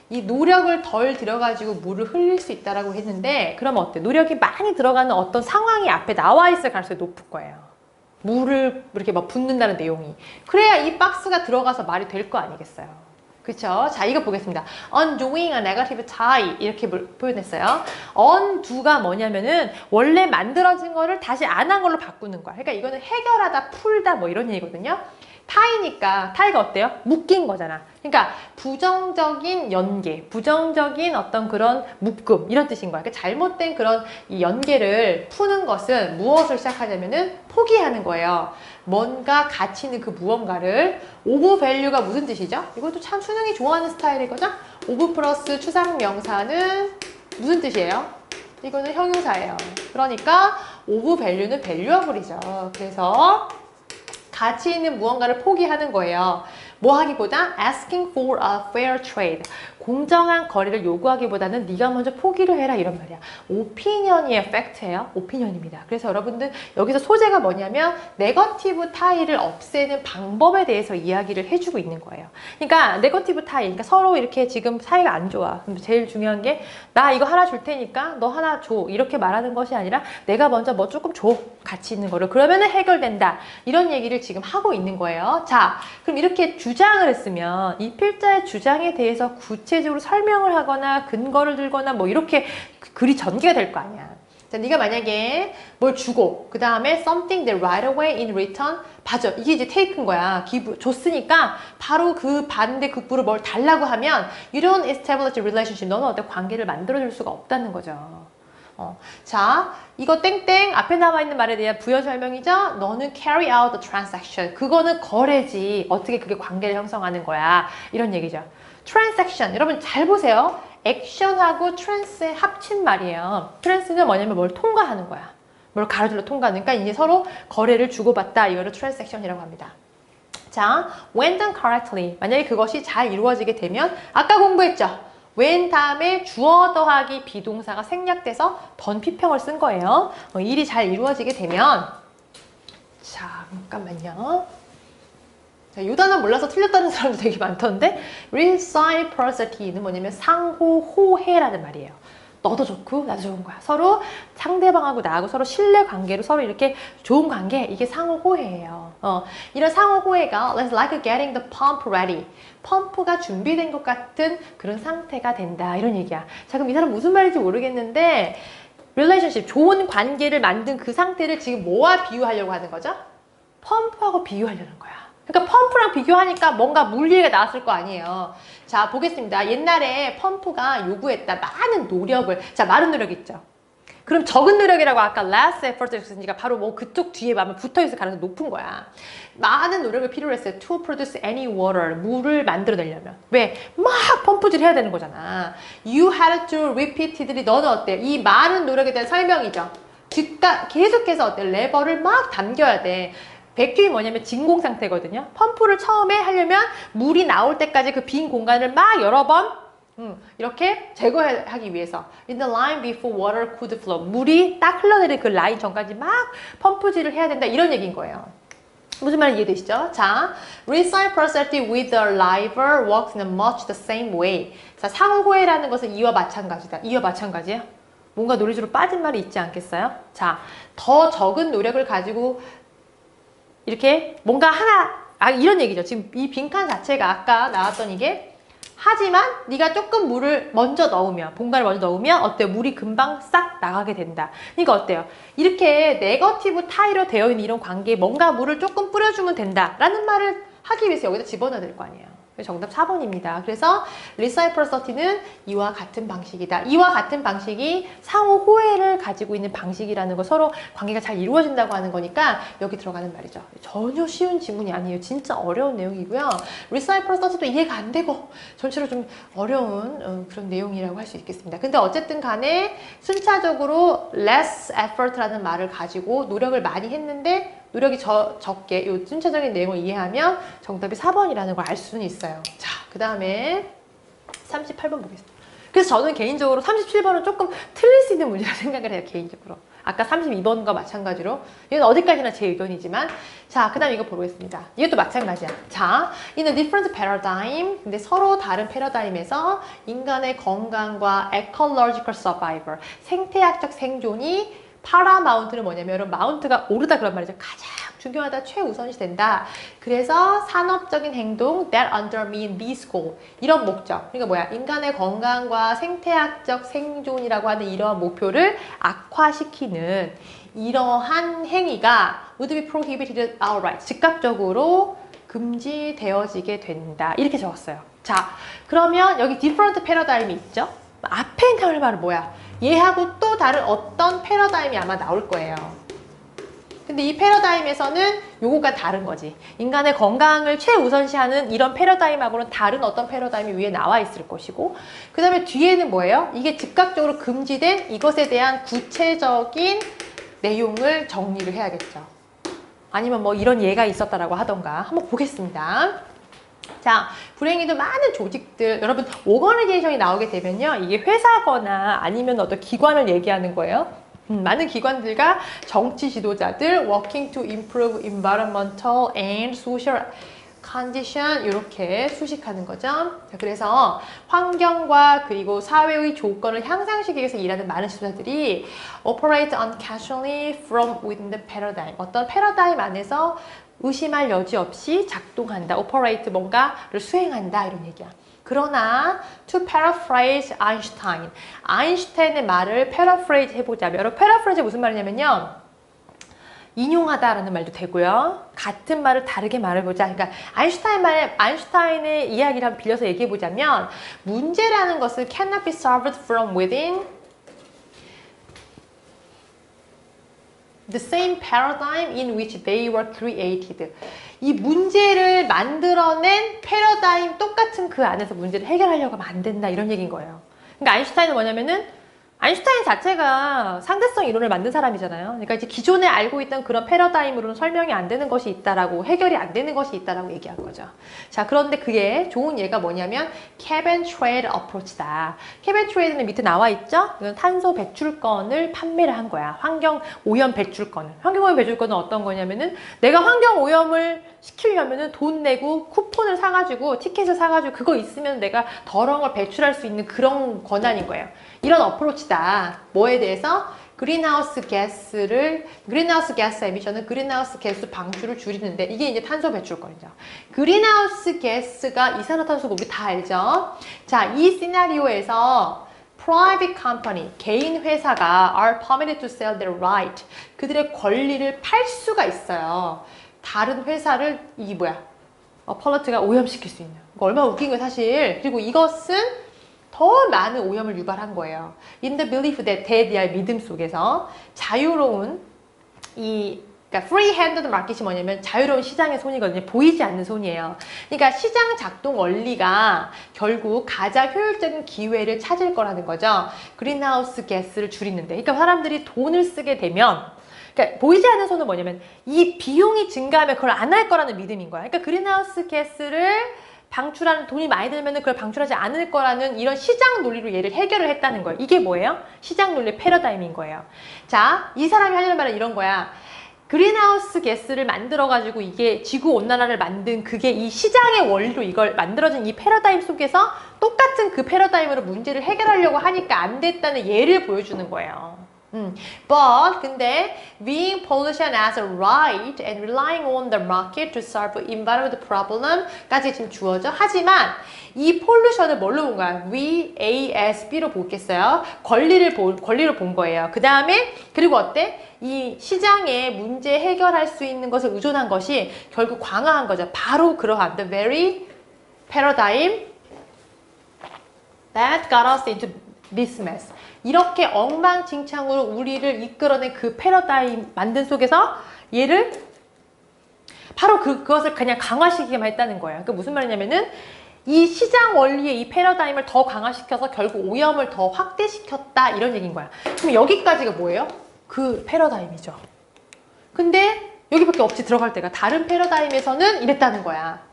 이 노력을 덜 들여가지고 물을 흘릴 수 있다라고 했는데 그러면 어때? 노력이 많이 들어가는 어떤 상황이 앞에 나와 있을 가능성이 높을 거예요. 물을 이렇게 막 붓는다는 내용이. 그래야 이 박스가 들어가서 말이 될 거 아니겠어요. 그쵸? 자, 이거 보겠습니다. undoing a negative tie 이렇게 표현했어요. undo가 뭐냐면은 원래 만들어진 거를 다시 안 한 걸로 바꾸는 거야. 그러니까 이거는 해결하다, 풀다 뭐 이런 얘기거든요. 타이니까 타이가 어때요? 묶인 거잖아. 그러니까 부정적인 연계, 부정적인 어떤 그런 묶음 이런 뜻인 거야. 그러니까 잘못된 그런 이 연계를 푸는 것은 무엇을 시작하냐면은 포기하는 거예요. 뭔가 가치 있는 그 무언가를 오브 밸류가 무슨 뜻이죠? 이것도 참 수능이 좋아하는 스타일이거든. 오브 플러스 추상명사는 무슨 뜻이에요? 이거는 형용사예요. 그러니까 오브 밸류는 밸류어블이죠. 그래서 가치 있는 무언가를 포기하는 거예요. 뭐 하기보다 asking for a fair trade. 공정한 거래를 요구하기보다는 네가 먼저 포기를 해라 이런 말이야. 오피니언이에요. 팩트예요. 오피니언입니다. 그래서 여러분들 여기서 소재가 뭐냐면 네거티브 타이를 없애는 방법에 대해서 이야기를 해주고 있는 거예요. 그러니까 네거티브 타이, 그러니까 서로 이렇게 지금 사이가 안 좋아. 근데 제일 중요한 게 나 이거 하나 줄 테니까 너 하나 줘. 이렇게 말하는 것이 아니라 내가 먼저 뭐 조금 줘. 가치 있는 거를. 그러면은 해결된다. 이런 얘기를 지금 하고 있는 거예요. 자, 그럼 이렇게 주장을 했으면 이 필자의 주장에 대해서 구체적으로 설명을 하거나 근거를 들거나 뭐 이렇게 글이 전개가 될 거 아니야. 자, 네가 만약에 뭘 주고 그 다음에 something that right away in return 봐줘. 이게 이제 take인 거야. 줬으니까 바로 그 반대 극부로 뭘 달라고 하면 you don't establish a relationship. 너는 어떤 관계를 만들어줄 수가 없다는 거죠. 자, 이거 땡땡 앞에 나와 있는 말에 대한 부연 설명이죠. 너는 carry out the transaction. 그거는 거래지. 어떻게 그게 관계를 형성하는 거야. 이런 얘기죠. transaction. 여러분 잘 보세요. 액션하고 trans의 합친 말이에요. trans는 뭐냐면 뭘 통과하는 거야. 뭘 가로질러 통과하는. 그러니까 이제 서로 거래를 주고받다. 이거를 transaction이라고 합니다. 자, when done correctly. 만약에 그것이 잘 이루어지게 되면 아까 공부했죠. when 다음에 주어 더하기 비동사가 생략돼서 던 피평을 쓴 거예요. 일이 잘 이루어지게 되면 잠깐만요. 자, 이 단어 몰라서 틀렸다는 사람도 되게 많던데 reciprocity는 뭐냐면 상호 호혜라는 말이에요. 너도 좋고 나도 좋은 거야. 서로 상대방하고 나하고 서로 신뢰 관계로 서로 이렇게 좋은 관계, 이게 상호 호혜예요. 이런 상호 호혜가 It's like getting the pump ready. 펌프가 준비된 것 같은 그런 상태가 된다, 이런 얘기야. 자, 그럼 이 사람 무슨 말인지 모르겠는데 relationship, 좋은 관계를 만든 그 상태를 지금 뭐와 비유하려고 하는 거죠? 펌프하고 비유하려는 거야. 그러니까 펌프랑 비교하니까 뭔가 물리가 나왔을 거 아니에요. 자, 보겠습니다. 옛날에 펌프가 요구했다. 많은 노력을. 자, 많은 노력 있죠. 그럼 적은 노력이라고 아까 less effort 했으니까 바로 뭐 그쪽 뒤에 가면 붙어있을 가능성이 높은 거야. 많은 노력을 필요로 했어요. To produce any water. 물을 만들어내려면. 왜? 막 펌프질 해야 되는 거잖아. You had to repeatedly. 너는 어때? 이 많은 노력에 대한 설명이죠. 즉각 계속해서 어때? 레버를 막 당겨야 돼. 백큐이 뭐냐면 진공 상태거든요. 펌프를 처음에 하려면 물이 나올 때까지 그 빈 공간을 막 여러 번 이렇게 제거하기 위해서 In the line before water could flow. 물이 딱 흘러내리는 그 라인 전까지 막 펌프질을 해야 된다, 이런 얘기인 거예요. 무슨 말인지 이해되시죠? 자, reciprocity with a liver works in much the same way. 자, 상호호혜라는 것은 이와 마찬가지다. 이와 마찬가지야? 뭔가 노리주로 빠진 말이 있지 않겠어요? 자, 더 적은 노력을 가지고 이렇게 뭔가 하나, 이런 얘기죠. 지금 이 빈칸 자체가 아까 나왔던 이게, 하지만 네가 조금 물을 먼저 넣으면, 공간을 먼저 넣으면 어때요? 물이 금방 싹 나가게 된다. 그러니까 어때요? 이렇게 네거티브 타이로 되어 있는 이런 관계에 뭔가 물을 조금 뿌려주면 된다 라는 말을 하기 위해서 여기다 집어넣어야 될 거 아니에요. 정답 4번입니다. 그래서 reciprocity는 이와 같은 방식이다. 이와 같은 방식이 상호 호혜를 가지고 있는 방식이라는 거, 서로 관계가 잘 이루어진다고 하는 거니까 여기 들어가는 말이죠. 전혀 쉬운 지문이 아니에요. 진짜 어려운 내용이고요. reciprocity도 이해가 안 되고 전체로 좀 어려운 그런 내용이라고 할 수 있겠습니다. 근데 어쨌든 간에 순차적으로 less effort라는 말을 가지고 노력을 많이 했는데 노력이 적게, 이 순차적인 내용을 이해하면 정답이 4번이라는 걸 알 수는 있어요. 자, 그 다음에 38번 보겠습니다. 그래서 저는 개인적으로 37번은 조금 틀릴 수 있는 문제라고 생각을 해요, 개인적으로. 아까 32번과 마찬가지로. 이건 어디까지나 제 의견이지만. 자, 그 다음 이거 보겠습니다. 이것도 마찬가지야. 자, in a different paradigm. 근데 서로 다른 패러다임에서 인간의 건강과 ecological survival, 생태학적 생존이 파라마운트는 뭐냐면, 여러분, 마운트가 오르다 그런 말이죠. 가장 중요하다, 최우선시 된다. 그래서 산업적인 행동 that undermine this goal, 이런 목적, 그러니까 뭐야, 인간의 건강과 생태학적 생존이라고 하는 이러한 목표를 악화시키는 이러한 행위가 would be prohibited outright, 즉각적으로 금지되어지게 된다, 이렇게 적었어요. 자, 그러면 여기 different paradigm이 있죠. 앞에 나올 말은 뭐야? 얘하고 또 다른 어떤 패러다임이 아마 나올 거예요. 근데 이 패러다임에서는 요거가 다른 거지. 인간의 건강을 최우선시하는 이런 패러다임하고는 다른 어떤 패러다임이 위에 나와 있을 것이고, 그 다음에 뒤에는 뭐예요? 이게 즉각적으로 금지된 이것에 대한 구체적인 내용을 정리를 해야겠죠. 아니면 뭐 이런 예가 있었다라고 하던가. 한번 보겠습니다. 자, 불행히도 많은 조직들, 여러분 오거니제이션이 나오게 되면요, 이게 회사거나 아니면 어떤 기관을 얘기하는 거예요. 많은 기관들과 정치 지도자들 working to improve environmental and social condition, 이렇게 수식하는 거죠. 자, 그래서 환경과 그리고 사회의 조건을 향상시키기 위해서 일하는 많은 지도자들이 operate unconsciously from within the paradigm, 어떤 패러다임 안에서 의심할 여지 없이 작동한다. operate, 뭔가를 수행한다, 이런 얘기야. 그러나 to paraphrase Einstein, 아인슈타인의 말을 paraphrase 해보자면, 여러분 paraphrase 무슨 말이냐면요, 인용하다라는 말도 되고요, 같은 말을 다르게 말해보자. 그러니까 아인슈타인의 이야기를 한번 빌려서 얘기해보자면, 문제라는 것을 cannot be solved from within the same paradigm in which they were created. 이 문제를 만들어낸 패러다임 똑같은 그 안에서 문제를 해결하려고 하면 안 된다, 이런 얘기인 거예요. 그러니까 아인슈타인은 뭐냐면은, 아인슈타인 자체가 상대성 이론을 만든 사람이잖아요. 그러니까 이제 기존에 알고 있던 그런 패러다임으로는 설명이 안 되는 것이 있다라고, 해결이 안 되는 것이 있다라고 얘기한 거죠. 자, 그런데 그게 좋은 예가 뭐냐면 cap and trade approach다. cap and trade는 밑에 나와 있죠? 이건 탄소 배출권을 판매를 한 거야. 환경 오염 배출권을. 환경 오염 배출권은 어떤 거냐면은, 내가 환경 오염을 시키려면은 돈 내고 쿠폰을 사가지고 티켓을 사가지고 그거 있으면 내가 더러운 걸 배출할 수 있는 그런 권한인 거예요. 이런 어프로치다. 뭐에 대해서? 그린하우스 가스 에미션은 그린하우스 가스 방출을 줄이는데 이게 이제 탄소 배출권이죠. 그린하우스 가스가 이산화탄소가 우리 다 알죠? 자, 이 시나리오에서 private company, 개인 회사가 are permitted to sell their right. 그들의 권리를 팔 수가 있어요. 다른 회사를 펄러트가 오염시킬 수 있는. 얼마나 웃긴 거예요, 사실. 그리고 이것은 더 많은 오염을 유발한 거예요. In the belief that 대한 믿음 속에서 자유로운 그러니까 free-handed 마켓이 뭐냐면 자유로운 시장의 손이거든요. 보이지 않는 손이에요. 그러니까 시장 작동 원리가 결국 가장 효율적인 기회를 찾을 거라는 거죠. 그린하우스 가스를 줄이는데. 그러니까 사람들이 돈을 쓰게 되면 그러니까 보이지 않는 손은 뭐냐면 이 비용이 증가하면 그걸 안 할 거라는 믿음인 거야. 그러니까 그린하우스 가스를 방출하는 돈이 많이 들면 그걸 방출하지 않을 거라는 이런 시장 논리로 얘를 해결을 했다는 거예요. 이게 뭐예요? 시장 논리의 패러다임인 거예요. 자, 이 사람이 하려는 말은 이런 거야. 그린하우스 가스를 만들어가지고 이게 지구온난화를 만든 그게 이 시장의 원리로 이걸 만들어진 이 패러다임 속에서 똑같은 그 패러다임으로 문제를 해결하려고 하니까 안 됐다는 예를 보여주는 거예요. But 근데 viewing pollution as a right and relying on the market to solve environmental problem까지 지금 주어져. 하지만 이 폴루션을 뭘로 본 거야? VASB로 보겠어요. 권리로 본 거예요. 그 다음에 그리고 어때? 이 시장의 문제 해결할 수 있는 것을 의존한 것이 결국 강화한 거죠. 바로 그러한 the very paradigm that got us into this mess. 이렇게 엉망진창으로 우리를 이끌어낸 그 패러다임 만든 속에서 얘를 바로 그것을 그냥 강화시키기만 했다는 거예요. 그 무슨 말이냐면은 이 시장 원리의 이 패러다임을 더 강화시켜서 결국 오염을 더 확대시켰다 이런 얘기인 거야. 그럼 여기까지가 뭐예요? 그 패러다임이죠. 근데 여기밖에 없지 들어갈 때가. 다른 패러다임에서는 이랬다는 거야.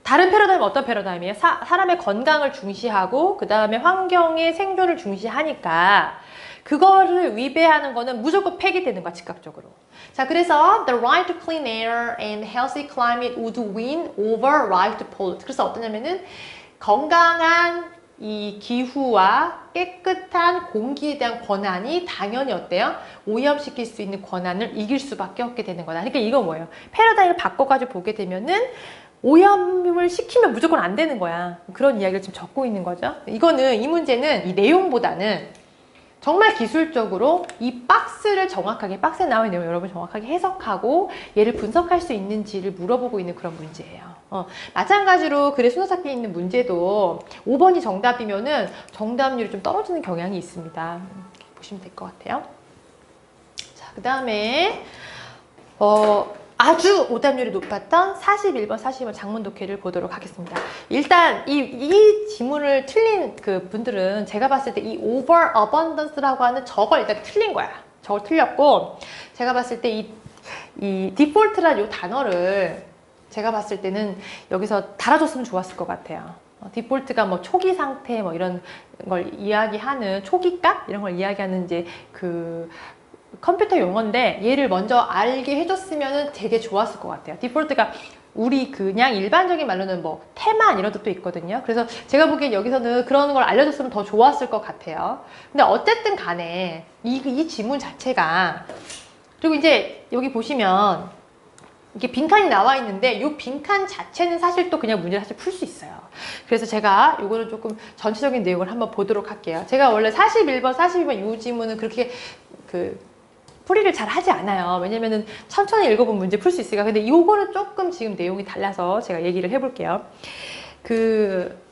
다른 패러다임은 어떤 패러다임이에요? 사람의 건강을 중시하고 그 다음에 환경의 생존을 중시하니까 그거를 위배하는 거는 무조건 폐기되는 거야, 즉각적으로. 자, 그래서 the right to clean air and healthy climate would win over right to pollute. 그래서 어떠냐면은 건강한 이 기후와 깨끗한 공기에 대한 권한이 당연히 어때요? 오염시킬 수 있는 권한을 이길 수밖에 없게 되는 거다. 그러니까 이거 뭐예요? 패러다임을 바꿔가지고 보게 되면은 오염을 시키면 무조건 안 되는 거야. 그런 이야기를 지금 적고 있는 거죠. 이 문제는 이 내용보다는 정말 기술적으로 이 박스를 정확하게, 박스에 나와 있는 내용 여러분 정확하게 해석하고 얘를 분석할 수 있는지를 물어보고 있는 그런 문제예요. 마찬가지로 글의 순서삭에 있는 문제도 5번이 정답이면은 정답률이 좀 떨어지는 경향이 있습니다. 보시면 될 것 같아요. 자, 그 다음에 아주 오답률이 높았던 41번, 42번 장문 독해를 보도록 하겠습니다. 일단 이 지문을 틀린 그 분들은 제가 봤을 때 이 over abundance라고 하는 저걸 일단 틀린 거야. 저걸 틀렸고 제가 봤을 때 이 디폴트라는 이 단어를 제가 봤을 때는 여기서 달아줬으면 좋았을 것 같아요. 디폴트가 뭐 초기 상태 뭐 이런 걸 이야기하는 초기값 이런 걸 이야기하는 이제 그 컴퓨터 용어인데 얘를 먼저 알게 해줬으면 되게 좋았을 것 같아요. 디폴트가 우리 그냥 일반적인 말로는 뭐 태만 이런 뜻도 있거든요. 그래서 제가 보기엔 여기서는 그런 걸 알려줬으면 더 좋았을 것 같아요. 근데 어쨌든 간에 이 지문 자체가 그리고 이제 여기 보시면 이게 빈칸이 나와 있는데 이 빈칸 자체는 사실 또 그냥 문제를 사실 풀 수 있어요. 그래서 제가 이거는 조금 전체적인 내용을 한번 보도록 할게요. 제가 원래 41번, 42번 이 지문은 그렇게 풀이를 잘 하지 않아요. 왜냐면은 천천히 읽어본 문제 풀 수 있으니까. 근데 이거는 조금 지금 내용이 달라서 제가 얘기를 해볼게요.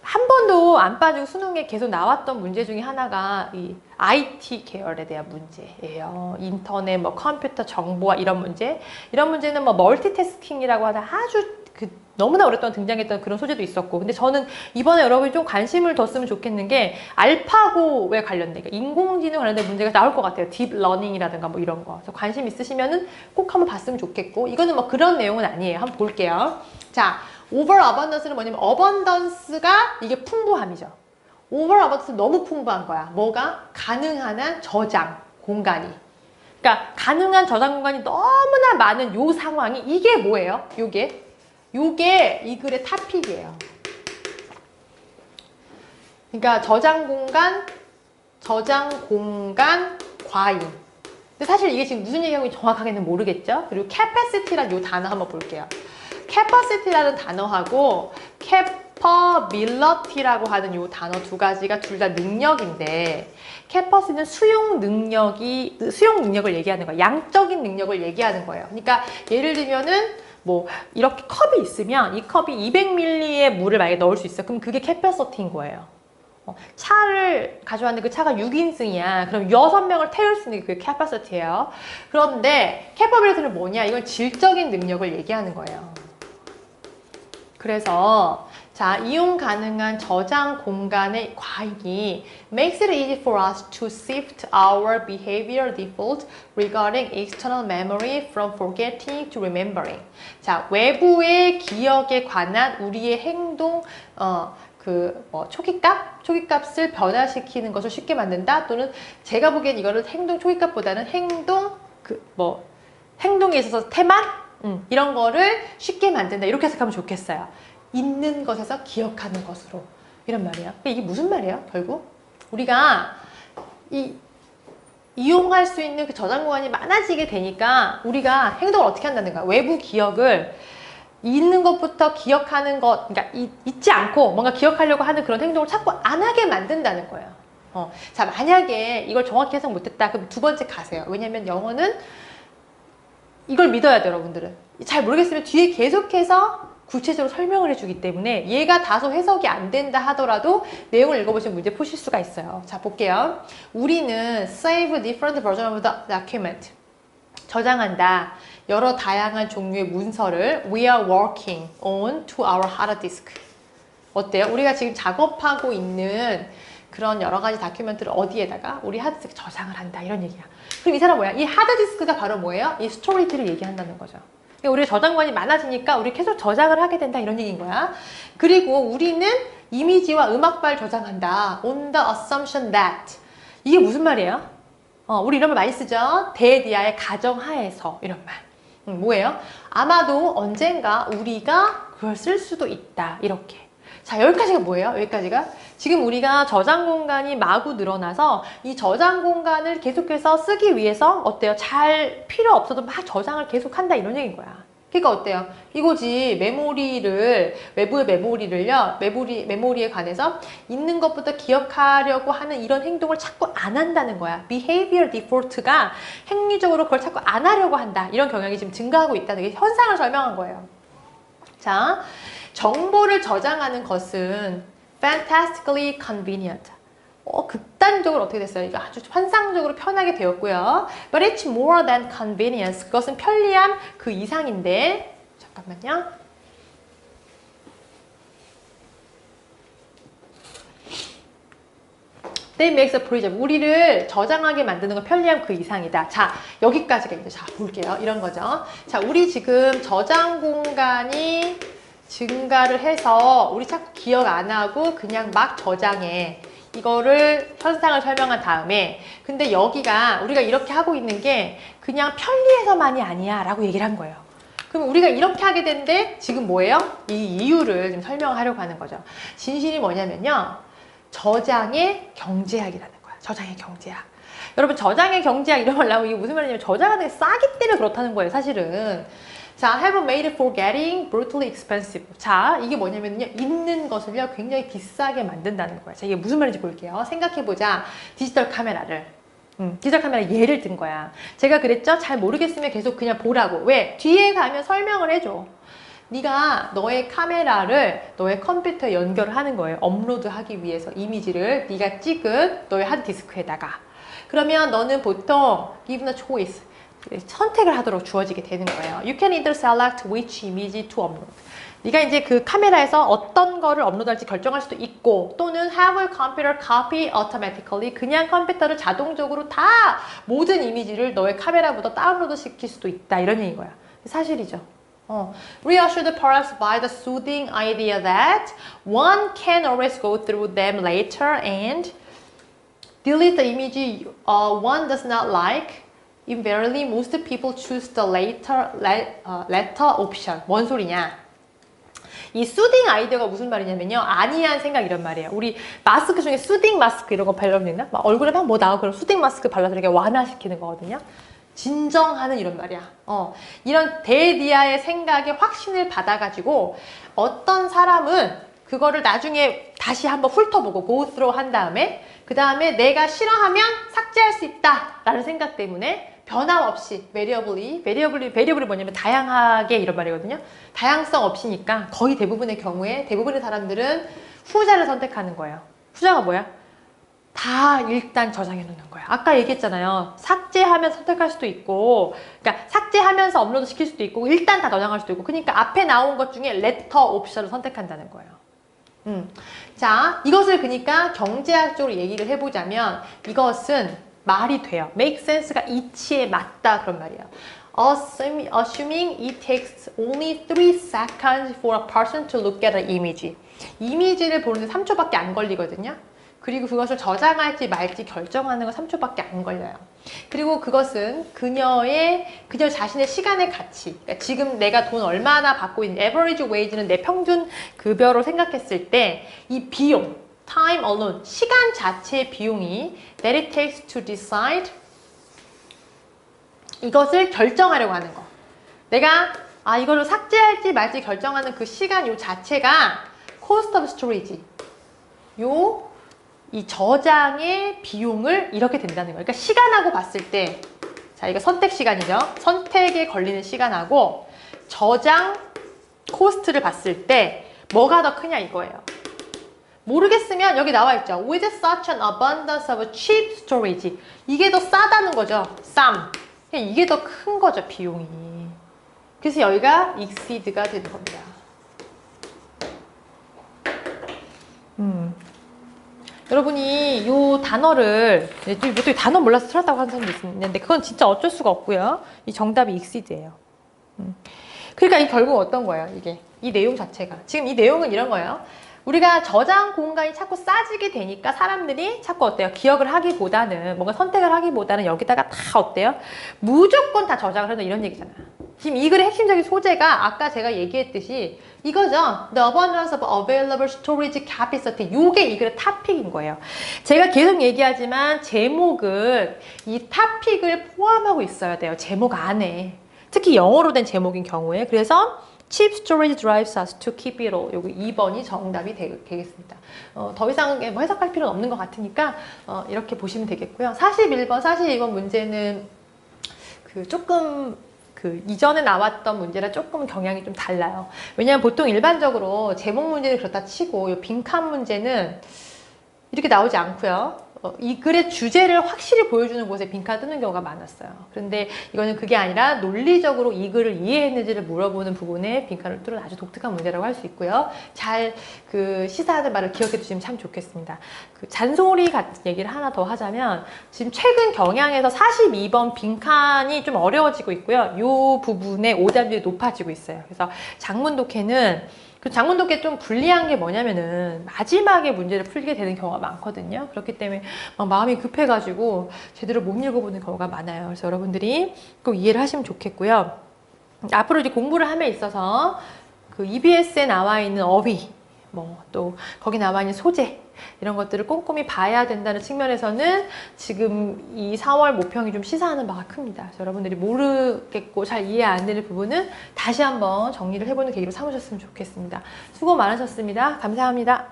한 번도 안 빠지고 수능에 계속 나왔던 문제 중에 하나가 이 IT 계열에 대한 문제예요. 인터넷, 뭐 컴퓨터 정보와 이런 문제. 이런 문제는 뭐 멀티태스킹이라고 하는 아주 너무나 오랫동안 등장했던 그런 소재도 있었고. 근데 저는 이번에 여러분이 좀 관심을 뒀으면 좋겠는 게 알파고에 관련된, 그러니까 인공지능 관련된 문제가 나올 것 같아요. 딥러닝이라든가 뭐 이런 거. 그래서 관심 있으시면은 꼭 한번 봤으면 좋겠고. 이거는 뭐 그런 내용은 아니에요. 한번 볼게요. 자, over abundance는 뭐냐면 abundance가 이게 풍부함이죠. over abundance 너무 풍부한 거야. 뭐가? 가능한 한 저장 공간이. 그러니까 가능한 저장 공간이 너무나 많은 요 상황이 이게 뭐예요? 요게 이 글의 토픽이에요. 그러니까 저장 공간, 저장 공간 과잉. 근데 사실 이게 지금 무슨 얘기하고 있는지 정확하게는 모르겠죠? 그리고 capacity라는 이 단어 한번 볼게요. capacity라는 단어하고 capability라고 하는 이 단어 두 가지가 둘 다 능력인데 capacity는 수용 능력을 얘기하는 거예요. 양적인 능력을 얘기하는 거예요. 그러니까 예를 들면은 뭐 이렇게 컵이 있으면 이 컵이 200ml의 물을 만약에 넣을 수 있어. 그럼 그게 capacity인 거예요. 차를 가져왔는데 그 차가 6인승이야. 그럼 6명을 태울 수 있는 게 그게 capacity예요. 그런데 capability는 뭐냐? 이건 질적인 능력을 얘기하는 거예요. 그래서 자, 이용 가능한 저장 공간의 과잉이 makes it easy for us to shift our behavior default regarding external memory from forgetting to remembering. 자, 외부의 기억에 관한 우리의 행동, 초기값을 변화시키는 것을 쉽게 만든다. 또는 제가 보기엔 이거를 행동 초기값보다는 행동에 있어서 태만? 이런 거를 쉽게 만든다. 이렇게 해석하면 좋겠어요. 있는 것에서 기억하는 것으로. 이런 말이에요. 이게 무슨 말이에요? 결국 우리가 이용할 수 있는 그 저장 공간이 많아지게 되니까 우리가 행동을 어떻게 한다는 거야? 외부 기억을 있는 것부터 기억하는 것, 그러니까 잊지 않고 뭔가 기억하려고 하는 그런 행동을 자꾸 안 하게 만든다는 거예요. 자, 만약에 이걸 정확히 해석 못했다. 그럼 두 번째 가세요. 왜냐면 영어는 이걸 믿어야 돼요, 여러분들은. 잘 모르겠으면 뒤에 계속해서 구체적으로 설명을 해주기 때문에 얘가 다소 해석이 안 된다 하더라도 내용을 읽어보시면 문제 푸실 수가 있어요. 자, 볼게요. 우리는 save different version of the document. 저장한다. 여러 다양한 종류의 문서를 we are working on to our hard disk. 어때요? 우리가 지금 작업하고 있는 그런 여러 가지 다큐멘트를 어디에다가 우리 하드디스크 저장을 한다. 이런 얘기야. 그럼 이 사람 뭐야? 이 하드디스크가 바로 뭐예요? 이 스토리지를 얘기한다는 거죠. 우리 저장관이 많아지니까 우리 계속 저장을 하게 된다. 이런 얘기인 거야. 그리고 우리는 이미지와 음악 파일 저장한다. On the assumption that. 이게 무슨 말이에요? 우리 이런 말 많이 쓰죠? 대디아의 가정하에서. 이런 말. 뭐예요? 아마도 언젠가 우리가 그걸 쓸 수도 있다. 이렇게. 자, 여기까지가 뭐예요? 여기까지가 지금 우리가 저장 공간이 마구 늘어나서 이 저장 공간을 계속해서 쓰기 위해서 어때요? 잘 필요 없어도 막 저장을 계속한다 이런 얘기인 거야. 그러니까 어때요? 이거지. 외부의 메모리에 관해서 있는 것부터 기억하려고 하는 이런 행동을 자꾸 안 한다는 거야. behavior default가 행위적으로 그걸 자꾸 안 하려고 한다. 이런 경향이 지금 증가하고 있다는 게 현상을 설명한 거예요. 자, 정보를 저장하는 것은 fantastically convenient. 극단적으로 어떻게 됐어요? 이거 아주 환상적으로 편하게 되었고요. But it's more than convenience. 그것은 편리함 그 이상인데. 잠깐만요. That makes a preserve. 우리를 저장하게 만드는 건 편리함 그 이상이다. 자, 여기까지가 이제 자 볼게요. 이런 거죠. 자, 우리 지금 저장 공간이 증가를 해서 우리 자꾸 기억 안 하고 그냥 막 저장해. 이거를 현상을 설명한 다음에 근데 여기가 우리가 이렇게 하고 있는 게 그냥 편리해서만이 아니야 라고 얘기를 한 거예요. 그럼 우리가 이렇게 하게 된데 지금 뭐예요? 이 이유를 지금 설명하려고 하는 거죠. 진실이 뭐냐면요. 저장의 경제학이라는 거야. 저장의 경제학. 여러분 저장의 경제학 이런 걸 나오면 이게 무슨 말이냐면 저장하는 게 싸기 때문에 그렇다는 거예요. 사실은. 자, have made for getting brutally expensive. 자, 이게 뭐냐면요. 있는 것을요. 굉장히 비싸게 만든다는 거야. 자, 이게 무슨 말인지 볼게요. 생각해보자. 디지털 카메라를. 디지털 카메라 예를 든 거야. 제가 그랬죠? 잘 모르겠으면 계속 그냥 보라고. 왜? 뒤에 가면 설명을 해줘. 네가 너의 카메라를 너의 컴퓨터에 연결을 하는 거예요. 업로드하기 위해서 이미지를 네가 찍은 너의 하드디스크에다가. 그러면 너는 보통 given a choice. 선택을 하도록 주어지게 되는 거예요. You can either select which image to upload. 네가 이제 그 카메라에서 어떤 거를 업로드할지 결정할 수도 있고 또는 have a computer copy automatically. 그냥 컴퓨터를 자동적으로 다 모든 이미지를 너의 카메라부터 다운로드 시킬 수도 있다. 이런 얘기인 거야. 사실이죠. Reassured perhaps by the soothing idea that one can always go through them later and delete the image one does not like. Invariably, most people choose the latter option. 뭔 소리냐? 이 수딩 아이디어가 무슨 말이냐면요. 안이한 생각 이런 말이에요. 우리 마스크 중에 수딩 마스크 이런 거 발라도 있나? 막 얼굴에 막 뭐 나오고 그런 수딩 마스크 발라서 이렇게 완화시키는 거거든요. 진정하는 이런 말이야. 이런 대디아의 생각에 확신을 받아가지고 어떤 사람은 그거를 나중에 다시 한번 훑어보고 go through 한 다음에 그 다음에 내가 싫어하면 삭제할 수 있다 라는 생각 때문에 변함없이 variable이 뭐냐면 다양하게 이런 말이거든요. 다양성 없이니까 거의 대부분의 경우에 대부분의 사람들은 후자를 선택하는 거예요. 후자가 뭐야? 다 일단 저장해 놓는 거야. 아까 얘기했잖아요. 삭제하면 선택할 수도 있고, 그러니까 삭제하면서 업로드 시킬 수도 있고, 일단 다 저장할 수도 있고, 그러니까 앞에 나온 것 중에 letter 옵션을 선택한다는 거예요. 자, 이것을 그러니까 경제학적으로 얘기를 해보자면 이것은 말이 돼요. make sense가 이치에 맞다 그런 말이에요. Assuming it takes only 3 seconds for a person to look at an image. 이미지를 보는데 3초밖에 안 걸리거든요. 그리고 그것을 저장할지 말지 결정하는 건 3초밖에 안 걸려요. 그리고 그것은 그녀 자신의 시간의 가치, 그러니까 지금 내가 돈 얼마나 받고 있는 average wage는 내 평균 급여로 생각했을 때 이 비용, time alone, 시간 자체의 비용이 that it takes to decide 이것을 결정하려고 하는 거. 내가 이거를 삭제할지 말지 결정하는 그 시간 요 자체가 cost of storage. 이 저장의 비용을 이렇게 된다는 거예요. 그러니까 시간하고 봤을 때, 자, 이거 선택 시간이죠. 선택에 걸리는 시간하고 저장 코스트를 봤을 때 뭐가 더 크냐 이거예요. 모르겠으면 여기 나와 있죠. With such an abundance of cheap storage. 이게 더 싸다는 거죠. 쌈. 이게 더 큰 거죠, 비용이. 그래서 여기가 exceed가 되는 겁니다. 여러분이 이 단어를 보통 단어 몰라서 틀렸다고 하는 사람도 있는데 그건 진짜 어쩔 수가 없고요. 이 정답이 exceed예요. 그러니까 이 결국 어떤 거예요? 이게 이 내용 자체가 지금 이 내용은 이런 거예요. 우리가 저장 공간이 자꾸 싸지게 되니까 사람들이 자꾸 어때요? 기억을 하기보다는 뭔가 선택을 하기보다는 여기다가 다 어때요? 무조건 다 저장을 한다 이런 얘기잖아요. 지금 이 글의 핵심적인 소재가 아까 제가 얘기했듯이 이거죠. The abundance of available storage capacity. 요게 이 글의 토픽인 거예요. 제가 계속 얘기하지만 제목은 이 토픽을 포함하고 있어야 돼요. 제목 안에. 특히 영어로 된 제목인 경우에. 그래서 Cheap storage drives us to keep it all. 여기 2번이 정답이 되겠습니다. 더 이상 뭐 해석할 필요는 없는 것 같으니까 이렇게 보시면 되겠고요. 41번, 42번 문제는 조금 이전에 나왔던 문제랑 조금 경향이 좀 달라요. 왜냐하면 보통 일반적으로 제목 문제는 그렇다 치고 이 빈칸 문제는 이렇게 나오지 않고요. 이 글의 주제를 확실히 보여주는 곳에 빈칸 뜨는 경우가 많았어요. 그런데 이거는 그게 아니라 논리적으로 이 글을 이해했는지를 물어보는 부분에 빈칸을 뚫은 아주 독특한 문제라고 할 수 있고요. 잘 시사하는 말을 기억해 두시면 참 좋겠습니다. 잔소리 같은 얘기를 하나 더 하자면 지금 최근 경향에서 42번 빈칸이 좀 어려워지고 있고요. 이 부분에 오답률이 높아지고 있어요. 그래서 장문독해는 장문독해 좀 불리한 게 뭐냐면은 마지막에 문제를 풀게 되는 경우가 많거든요. 그렇기 때문에 막 마음이 급해가지고 제대로 못 읽어보는 경우가 많아요. 그래서 여러분들이 꼭 이해를 하시면 좋겠고요. 앞으로 이제 공부를 함에 있어서 EBS에 나와 있는 어휘, 또 거기 나와 있는 소재 이런 것들을 꼼꼼히 봐야 된다는 측면에서는 지금 이 4월 모평이 좀 시사하는 바가 큽니다. 그래서 여러분들이 모르겠고 잘 이해 안 되는 부분은 다시 한번 정리를 해보는 계기로 삼으셨으면 좋겠습니다. 수고 많으셨습니다. 감사합니다.